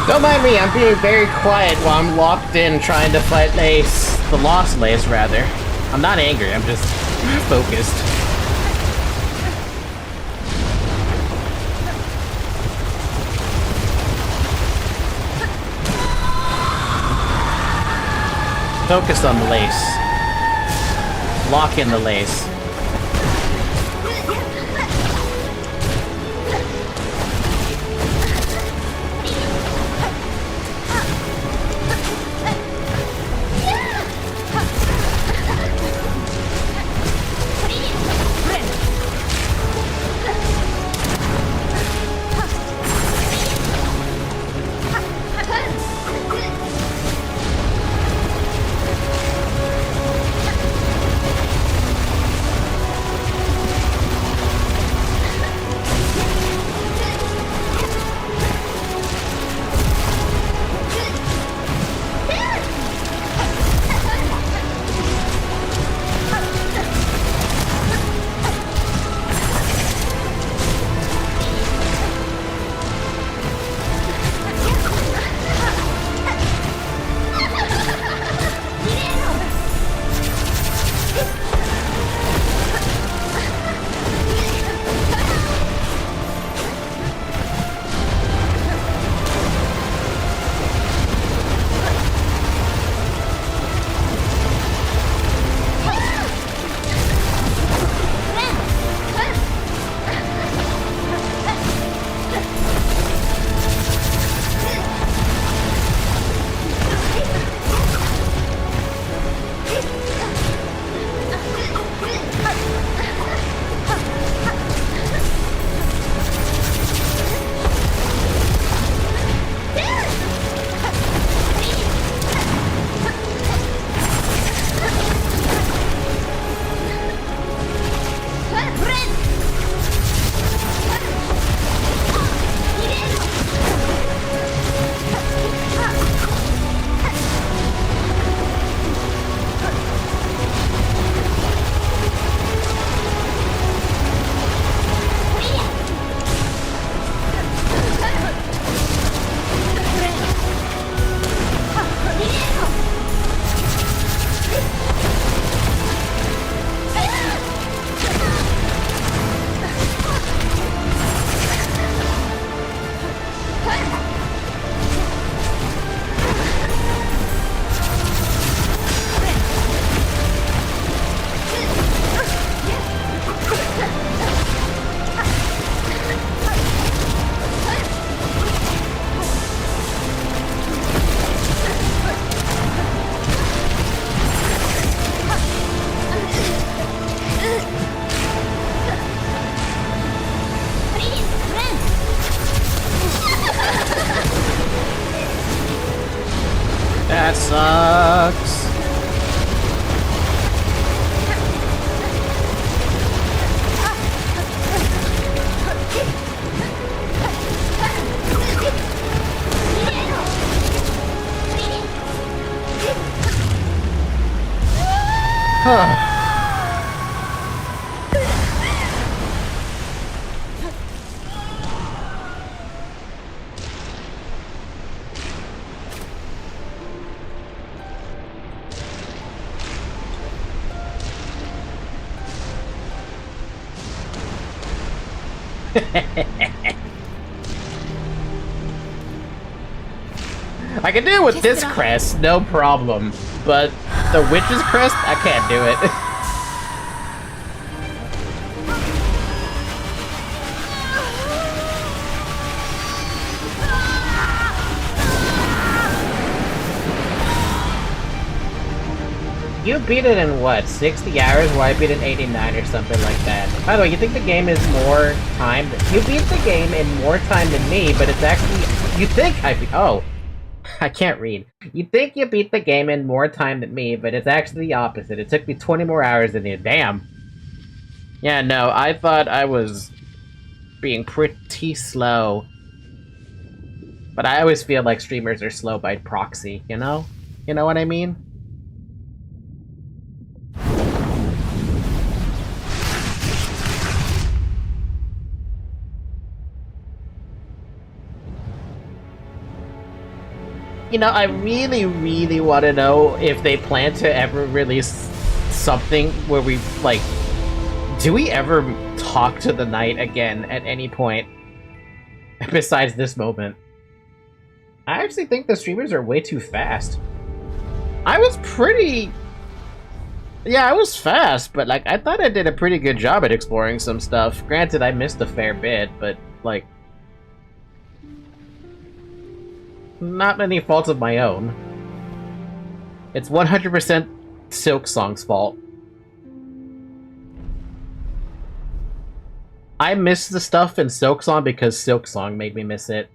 Don't mind me, I'm being very quiet while I'm locked in trying to fight Lace. The Lost Lace, rather. I'm not angry, I'm just focused. Focused on the Lace. Lock in the Lace. That sucks. I can do it with this crest, no problem. But the witch's crest, I can't do it. You beat it in what, 60 hours? Well, I beat it in 89 or something like that. By the way, you think the game is more time? You beat the game in more time than me, but it's actually... You think oh. I can't read. You think you beat the game in more time than me, but it's actually the opposite. It took me 20 more hours than you. Damn. Yeah, no, I thought I was being pretty slow. But I always feel like streamers are slow by proxy, you know? You know what I mean? You know, I really, really want to know if they plan to ever release something where we, like... Do we ever talk to the night again at any point? Besides this moment. I actually think the streamers are way too fast. I was pretty... Yeah, I was fast, but, like, I thought I did a pretty good job at exploring some stuff. Granted, I missed a fair bit, but, like... Not any fault of my own. It's 100% Silksong's fault. I missed the stuff in Silksong because Silksong made me miss it.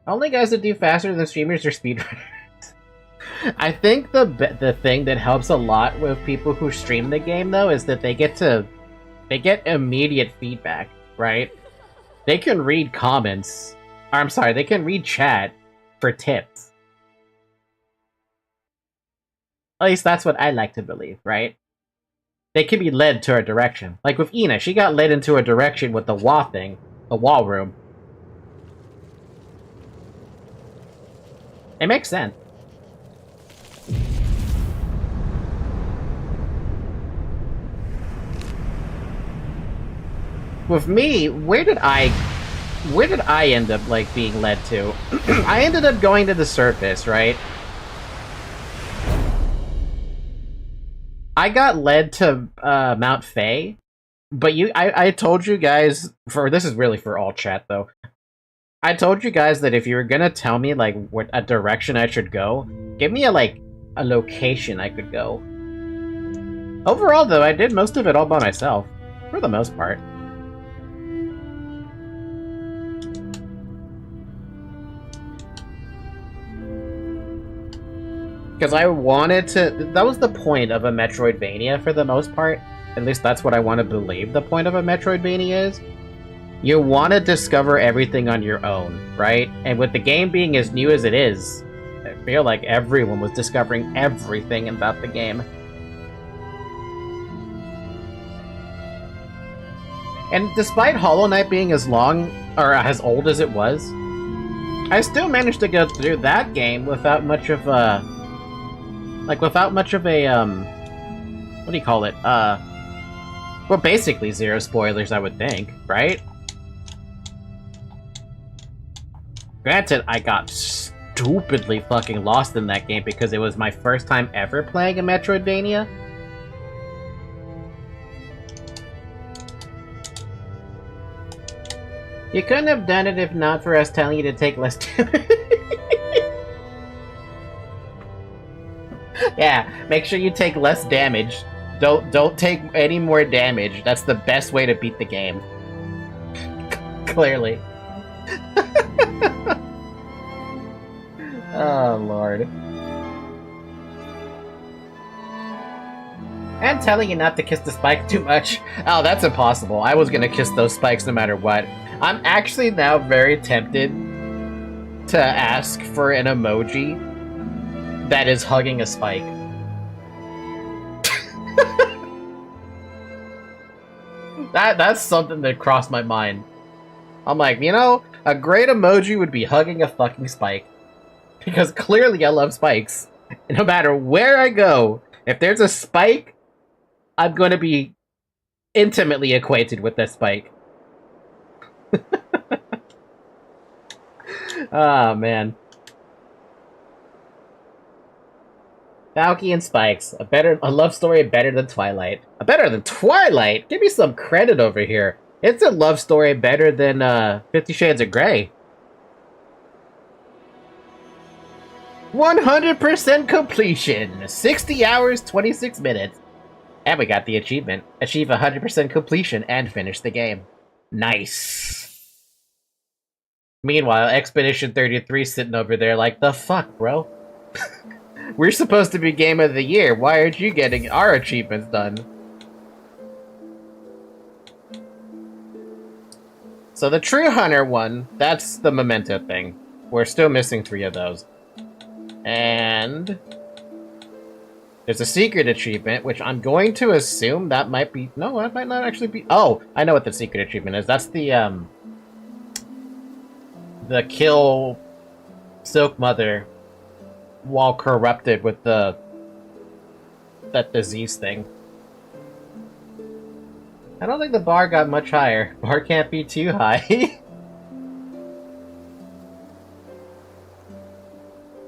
Only guys that do faster than streamers are speedrunners. I think the thing that helps a lot with people who stream the game, though, is that they get immediate feedback, right? They can read comments. Or, I'm sorry, they can read chat for tips. At least that's what I like to believe, right? They can be led to a direction. Like with Ina, she got led into a direction with the wall thing, the wall room. It makes sense. With me, where did I end up, like, being led to? I ended up going to the surface, right? I got led to Mount Faye, but I told you guys, this is really for all chat though. I told you guys that if you were gonna tell me like what a direction I should go, give me a location I could go. Overall though, I did most of it all by myself, for the most part. Because I wanted to... That was the point of a Metroidvania for the most part. At least that's what I want to believe the point of a Metroidvania is. You want to discover everything on your own, right? And with the game being as new as it is, I feel like everyone was discovering everything about the game. And despite Hollow Knight being as long, or as old as it was, I still managed to go through that game without much of a... without much of a, what do you call it? Well, basically zero spoilers, I would think, right? Granted, I got stupidly fucking lost in that game because it was my first time ever playing a Metroidvania. You couldn't have done it if not for us telling you to take less damage. Yeah, make sure you take less damage Don't take any more damage. That's the best way to beat the game. Clearly. Oh, Lord. And telling you not to kiss the spike too much. Oh, that's impossible. I was gonna kiss those spikes no matter what. I'm actually now very tempted to ask for an emoji that is hugging a spike. That's something that crossed my mind. I'm like, you know, a great emoji would be hugging a fucking spike. Because clearly I love spikes. No matter where I go, if there's a spike, I'm going to be intimately acquainted with that spike. Oh, man. Falky and Spikes. A love story better than Twilight. Better than Twilight? Give me some credit over here. It's a love story better than 50 Shades of Grey. 100% completion. 60 hours, 26 minutes. And we got the achievement. Achieve 100% completion and finish the game. Nice. Meanwhile, Expedition 33 sitting over there like, the fuck, bro? We're supposed to be Game of the Year. Why aren't you getting our achievements done? So the True Hunter one, that's the Memento thing. We're still missing 3 of those. And there's a secret achievement, which I'm going to assume that might be... No, that might not actually be... Oh, I know what the secret achievement is. That's the kill Silk Mother while corrupted with that disease thing. I don't think the bar got much higher. Bar can't be too high.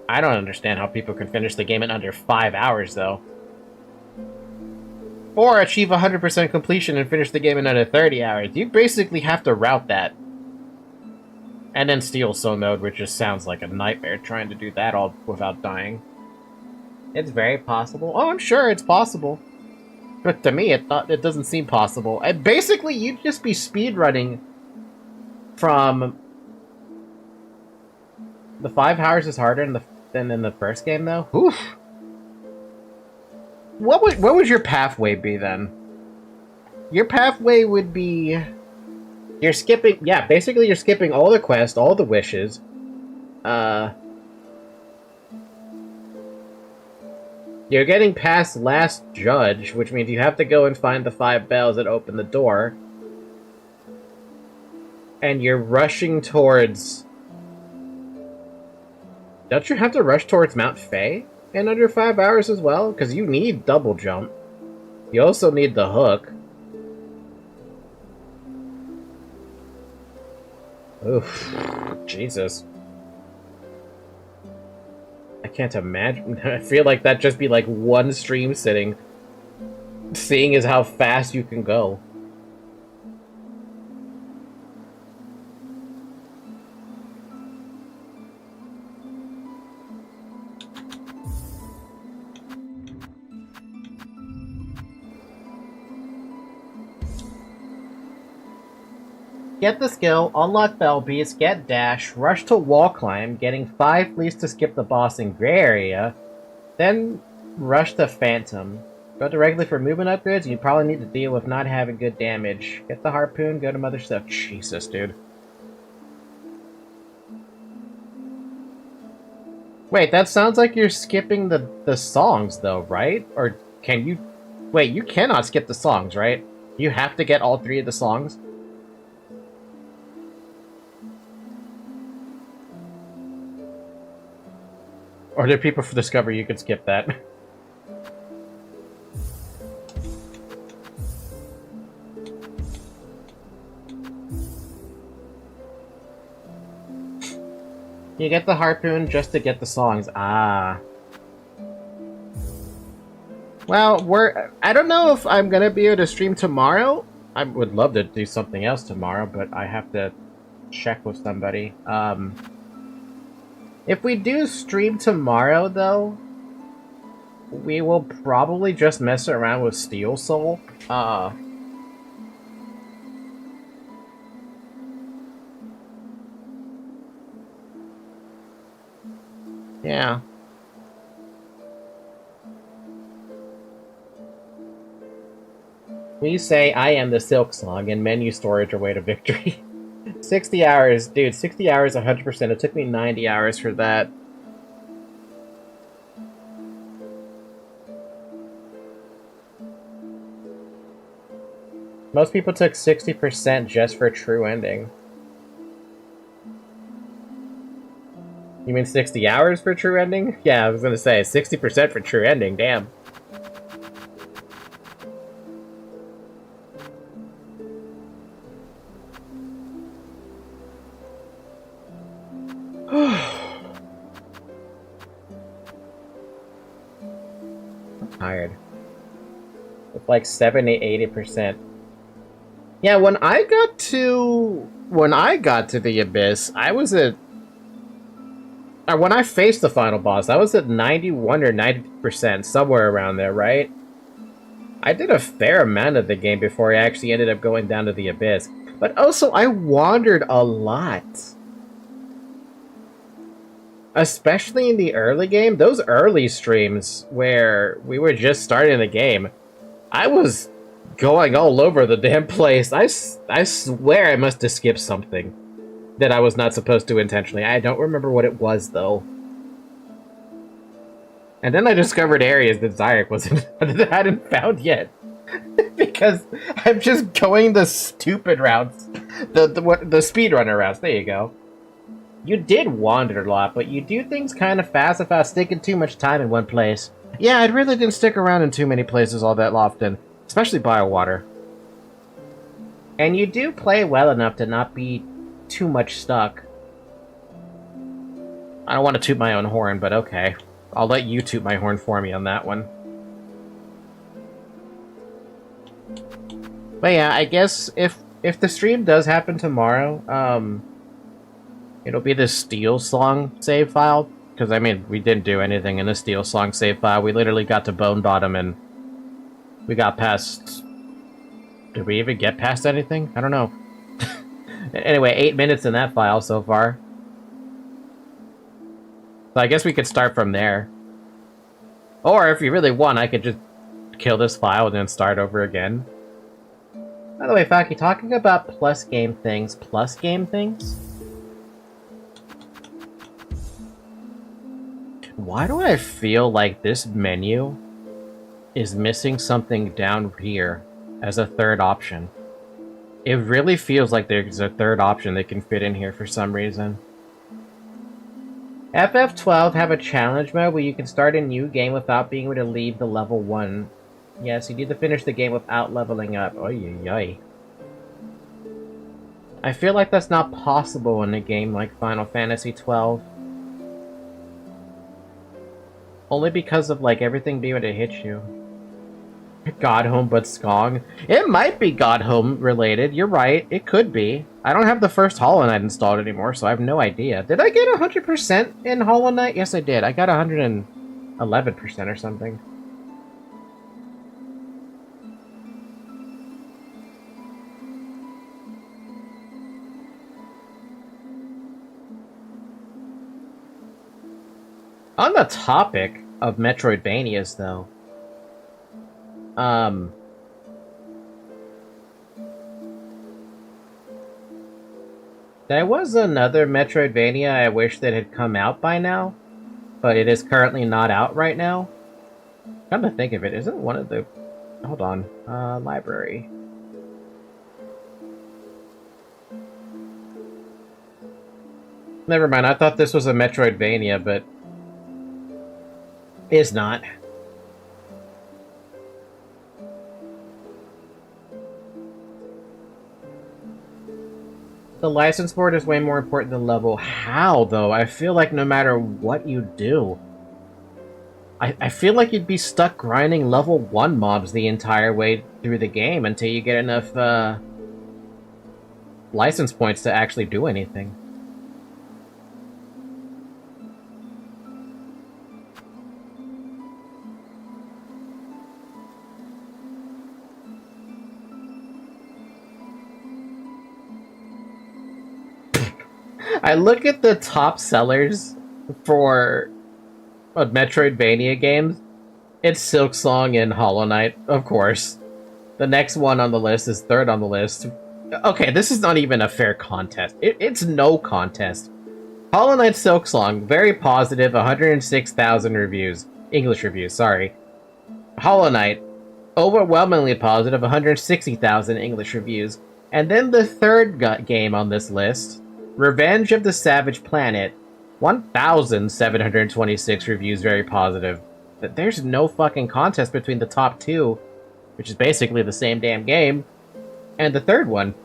I don't understand how people can finish the game in under 5 hours, though. Or achieve 100% completion and finish the game in under 30 hours. You basically have to route that. And then Steel Soul Mode, which just sounds like a nightmare trying to do that all without dying. It's very possible. Oh, I'm sure it's possible. But to me, it doesn't seem possible. And basically, you'd just be speedrunning from... The 5 hours is harder than in the first game, though? Oof. What would your pathway be, then? Your pathway would be... You're skipping... Yeah, basically you're skipping all the quests, all the wishes. You're getting past Last Judge, which means you have to go and find the 5 bells that open the door. And you're rushing towards... Don't you have to rush towards Mount Fae in under 5 hours as well? Because you need double jump. You also need the hook. Oof. Jesus. I can't imagine. I feel like that'd just be like one stream sitting. Seeing as how fast you can go. Get the skill, unlock Bell Beast, get dash, rush to wall climb, getting 5 fleas to skip the boss in gray area, then rush to Phantom. Go directly for movement upgrades, and you probably need to deal with not having good damage. Get the harpoon, go to Mother Stuff. Jesus, dude. Wait, that sounds like you're skipping the songs, though, right? Or can you... Wait, you cannot skip the songs, right? You have to get all 3 of the songs? Or did people discover you could skip that? You get the harpoon just to get the songs. Ah. Well, I don't know if I'm gonna be able to stream tomorrow. I would love to do something else tomorrow, but I have to check with somebody. If we do stream tomorrow, though, we will probably just mess around with Steel Soul. Yeah. We say I am the Silksong and menu storage are way to victory. 60 hours, dude, 60 hours 100%. It took me 90 hours for that. Most people took 60% just for true ending. You mean 60 hours for true ending? Yeah, I was gonna say, 60% for true ending, damn. I'm tired. It's like 70-80%. Yeah, when I got to the Abyss, I was at... Or when I faced the final boss, I was at 91 or 90%, somewhere around there, right? I did a fair amount of the game before I actually ended up going down to the Abyss. But also, I wandered a lot. Especially in the early game, those early streams where we were just starting the game, I was going all over the damn place. I swear I must have skipped something that I was not supposed to intentionally. I don't remember what it was, though. And then I discovered areas that Zyric that I hadn't found yet. Because I'm just going the stupid routes. The speedrunner routes. There you go. You did wander a lot, but you do things kind of fast without sticking too much time in one place. Yeah, I really didn't stick around in too many places all that often. Especially Biowater. And you do play well enough to not be too much stuck. I don't want to toot my own horn, but okay. I'll let you toot my horn for me on that one. But yeah, I guess if the stream does happen tomorrow, it'll be the Silksong save file. Because, I mean, we didn't do anything in the Silksong save file. We literally got to Bone Bottom and we got past... Did we even get past anything? I don't know. Anyway, 8 minutes in that file so far. So I guess we could start from there. Or if you really want, I could just kill this file and then start over again. By the way, Faki, talking about plus game things. Why do I feel like this menu is missing something down here as a third option? It really feels like there's a third option that can fit in here for some reason. FF12 have a challenge mode where you can start a new game without being able to leave the level 1. Yes, you need to finish the game without leveling up. Oy. I feel like that's not possible in a game like Final Fantasy XII. Only because of, like, everything being able to hit you. Godhome but Skong. It might be Godhome related, you're right, it could be. I don't have the first Hollow Knight installed anymore, so I have no idea. Did I get 100% in Hollow Knight? Yes, I did. I got 111% or something. On the topic of Metroidvanias, though, there was another Metroidvania I wish that had come out by now, but it is currently not out right now. Come to think of it, isn't one of the... Hold on. Library. Never mind, I thought this was a Metroidvania, but... it's not. The license board is way more important than level. How, though? I feel like no matter what you do, I feel like you'd be stuck grinding level 1 mobs the entire way through the game until you get enough license points to actually do anything. I look at the top sellers for Metroidvania games. It's Silksong and Hollow Knight, of course. The next one on the list is third on the list. Okay, this is not even a fair contest. It's no contest. Hollow Knight Silksong, very positive, 106,000 reviews. English reviews, sorry. Hollow Knight, overwhelmingly positive, 160,000 English reviews. And then the third game on this list, Revenge of the Savage Planet, 1,726 reviews, very positive. But there's no fucking contest between the top two, which is basically the same damn game, and the third one.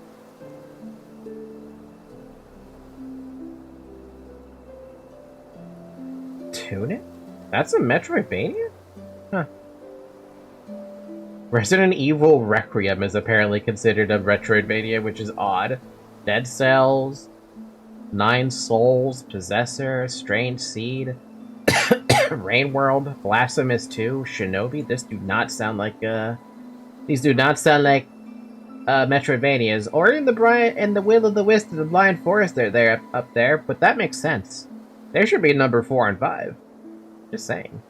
Tunic? That's a Metroidvania? Huh. Resident Evil Requiem is apparently considered a Metroidvania, which is odd. Dead Cells, Nine Souls, Possessor, Strange Seed, Rain World, Blasphemous 2, Shinobi. These do not sound like Metroidvanias. Or in the Will of the Wisp and the Blind Forest, they're up there, but that makes sense. They should be number 4 and 5. Just saying.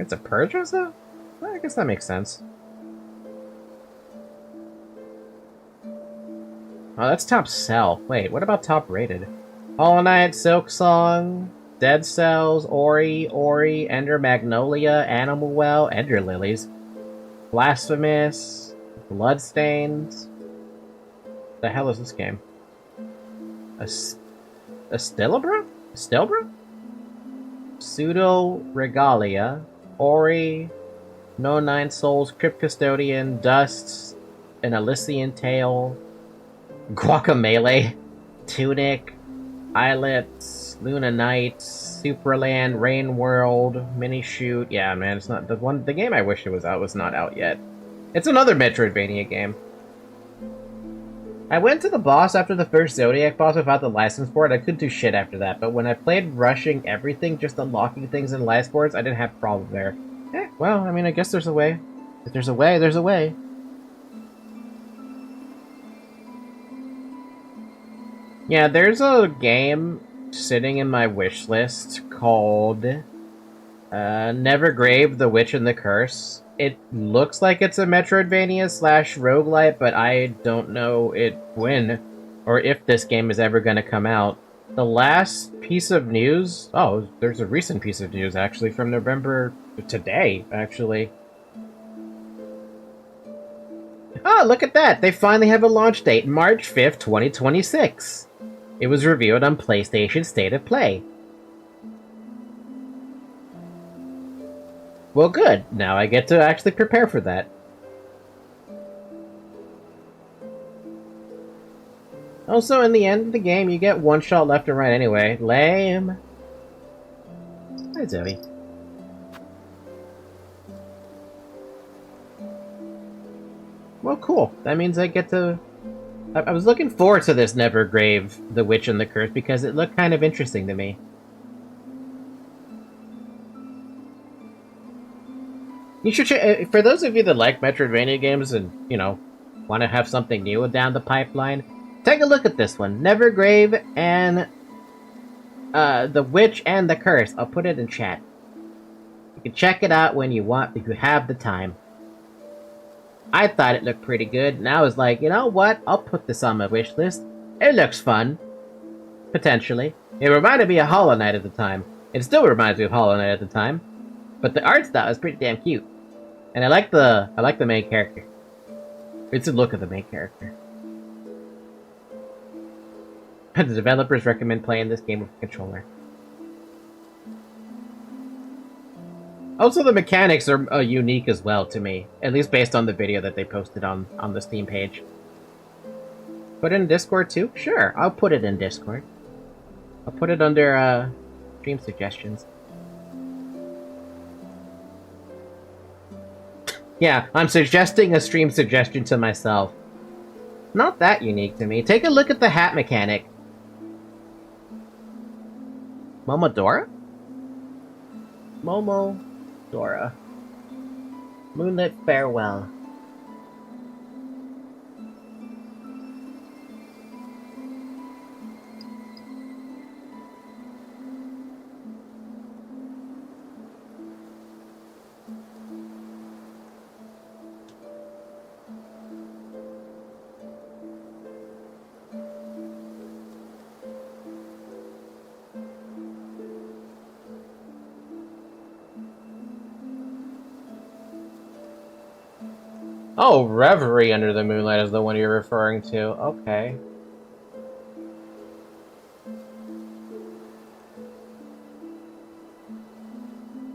It's a Purge, though? Well, I guess that makes sense. Oh, that's top sell. Wait, what about top rated? Hollow Knight, Silksong, Dead Cells, Ori, Ender Magnolia, Animal Well, Ender Lilies, Blasphemous, Bloodstains. The hell is this game? A Stilbra? Stilbra? Pseudo Regalia, Ori, No Nine Souls, Crypt Custodian, Dust, an Elysian Tale, Guacamelee, Tunic, Islets, Luna Nights, Superland, Rain World, Mini Shoot. Yeah, man, it's not the game I wish it was out was not out yet. It's another Metroidvania game. I went to the boss after the first Zodiac boss without the license board. I couldn't do shit after that, but when I played rushing everything, just unlocking things in license boards, I didn't have a problem there. Well, I mean, I guess there's a way. If there's a way, there's a way. Yeah, there's a game sitting in my wish list called Nevergrave, The Witch and the Curse. It looks like it's a Metroidvania / roguelite, but I don't know when or if this game is ever going to come out. The last piece of news... Oh, there's a recent piece of news, actually, from November... Today, actually. Oh, look at that! They finally have a launch date, March 5th, 2026. It was revealed on PlayStation State of Play. Well, good. Now I get to actually prepare for that. Also, in the end of the game, you get one shot left and right anyway. Lame. Hi, Zoe. Well, cool. That means I get to... I was looking forward to this Nevergrave, The Witch and the Curse, because it looked kind of interesting to me. You should check, for those of you that like Metroidvania games and, you know, want to have something new down the pipeline, take a look at this one. Nevergrave and The Witch and the Curse. I'll put it in chat. You can check it out when you want, if you have the time. I thought it looked pretty good, and I was like, you know what? I'll put this on my wish list. It looks fun. Potentially. It reminded me of Hollow Knight at the time. It still reminds me of Hollow Knight at the time. But the art style is pretty damn cute. And I like the main character. It's a look of the main character. The developers recommend playing this game with a controller. Also, the mechanics are unique as well to me, at least based on the video that they posted on the Steam page. Put it in Discord too? Sure, I'll put it in Discord. I'll put it under stream suggestions. Yeah, I'm suggesting a stream suggestion to myself. Not that unique to me. Take a look at the hat mechanic. Momodora? Momodora. Moonlit Farewell. Oh, Reverie Under the Moonlight is the one you're referring to. Okay.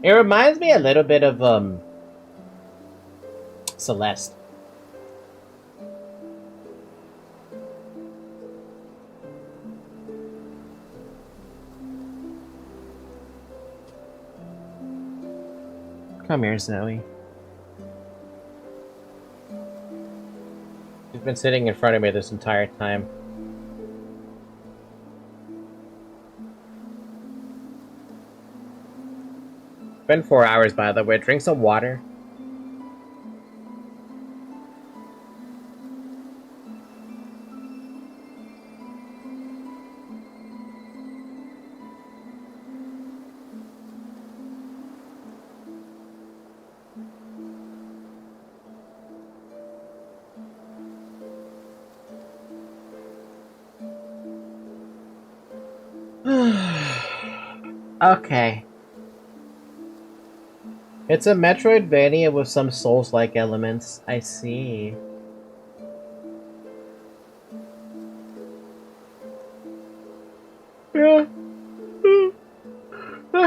It reminds me a little bit of, Celeste. Come here, Zoe. She's been sitting in front of me this entire time. It's been 4 hours, by the way. Drink some water. Okay. It's a Metroidvania with some Souls-like elements. I see. Yeah.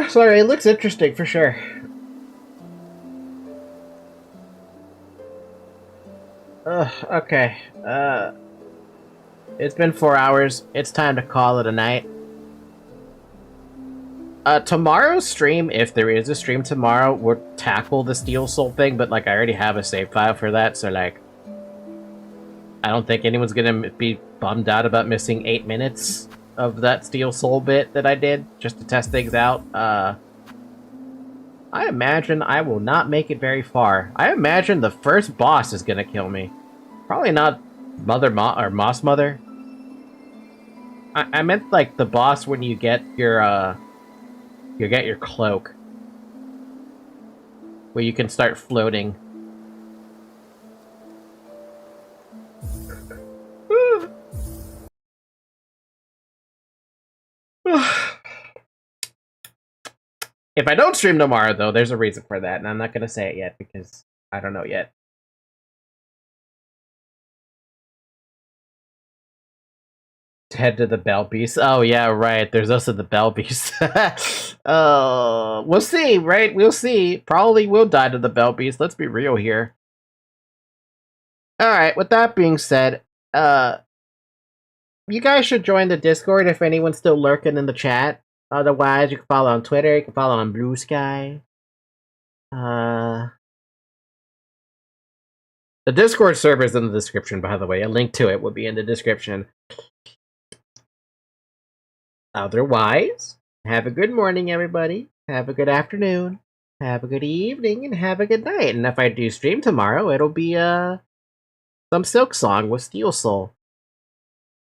Sorry, it looks interesting for sure. Okay. It's been 4 hours. It's time to call it a night. Tomorrow's stream, if there is a stream tomorrow, we'll tackle the Steel Soul thing, but, like, I already have a save file for that, so, like, I don't think anyone's gonna be bummed out about missing 8 minutes of that Steel Soul bit that I did, just to test things out. I imagine I will not make it very far. I imagine the first boss is gonna kill me. Probably not Moss Mother. I meant, like, the boss when you get your cloak. Where you can start floating. If I don't stream tomorrow, though, there's a reason for that, and I'm not gonna say it yet, because I don't know yet. Head to the Bell Beast. Oh, yeah, right. There's also the Bell Beast. We'll see, right? We'll see. Probably will die to the Bell Beast. Let's be real here. Alright, with that being said, you guys should join the Discord if anyone's still lurking in the chat. Otherwise, you can follow on Twitter, you can follow on Blue Sky. The Discord server is in the description, by the way. A link to it will be in the description. Otherwise, have a good morning, everybody. Have a good afternoon. Have a good evening, and have a good night. And if I do stream tomorrow, it'll be some Silksong with Steel Soul.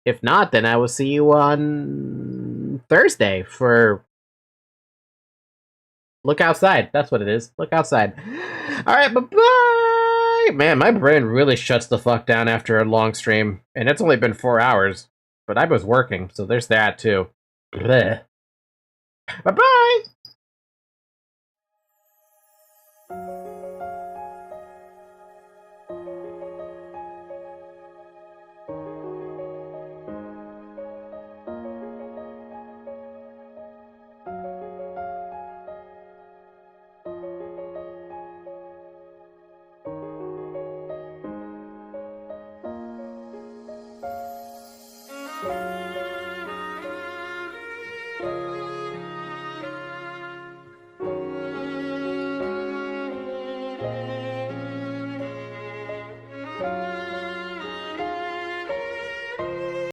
If not, then I will see you on Thursday for Look Outside. That's what it is. Look Outside. Alright, bye-bye! Man, my brain really shuts the fuck down after a long stream. And it's only been 4 hours. But I was working, so there's that, too. Blech. Bye-bye!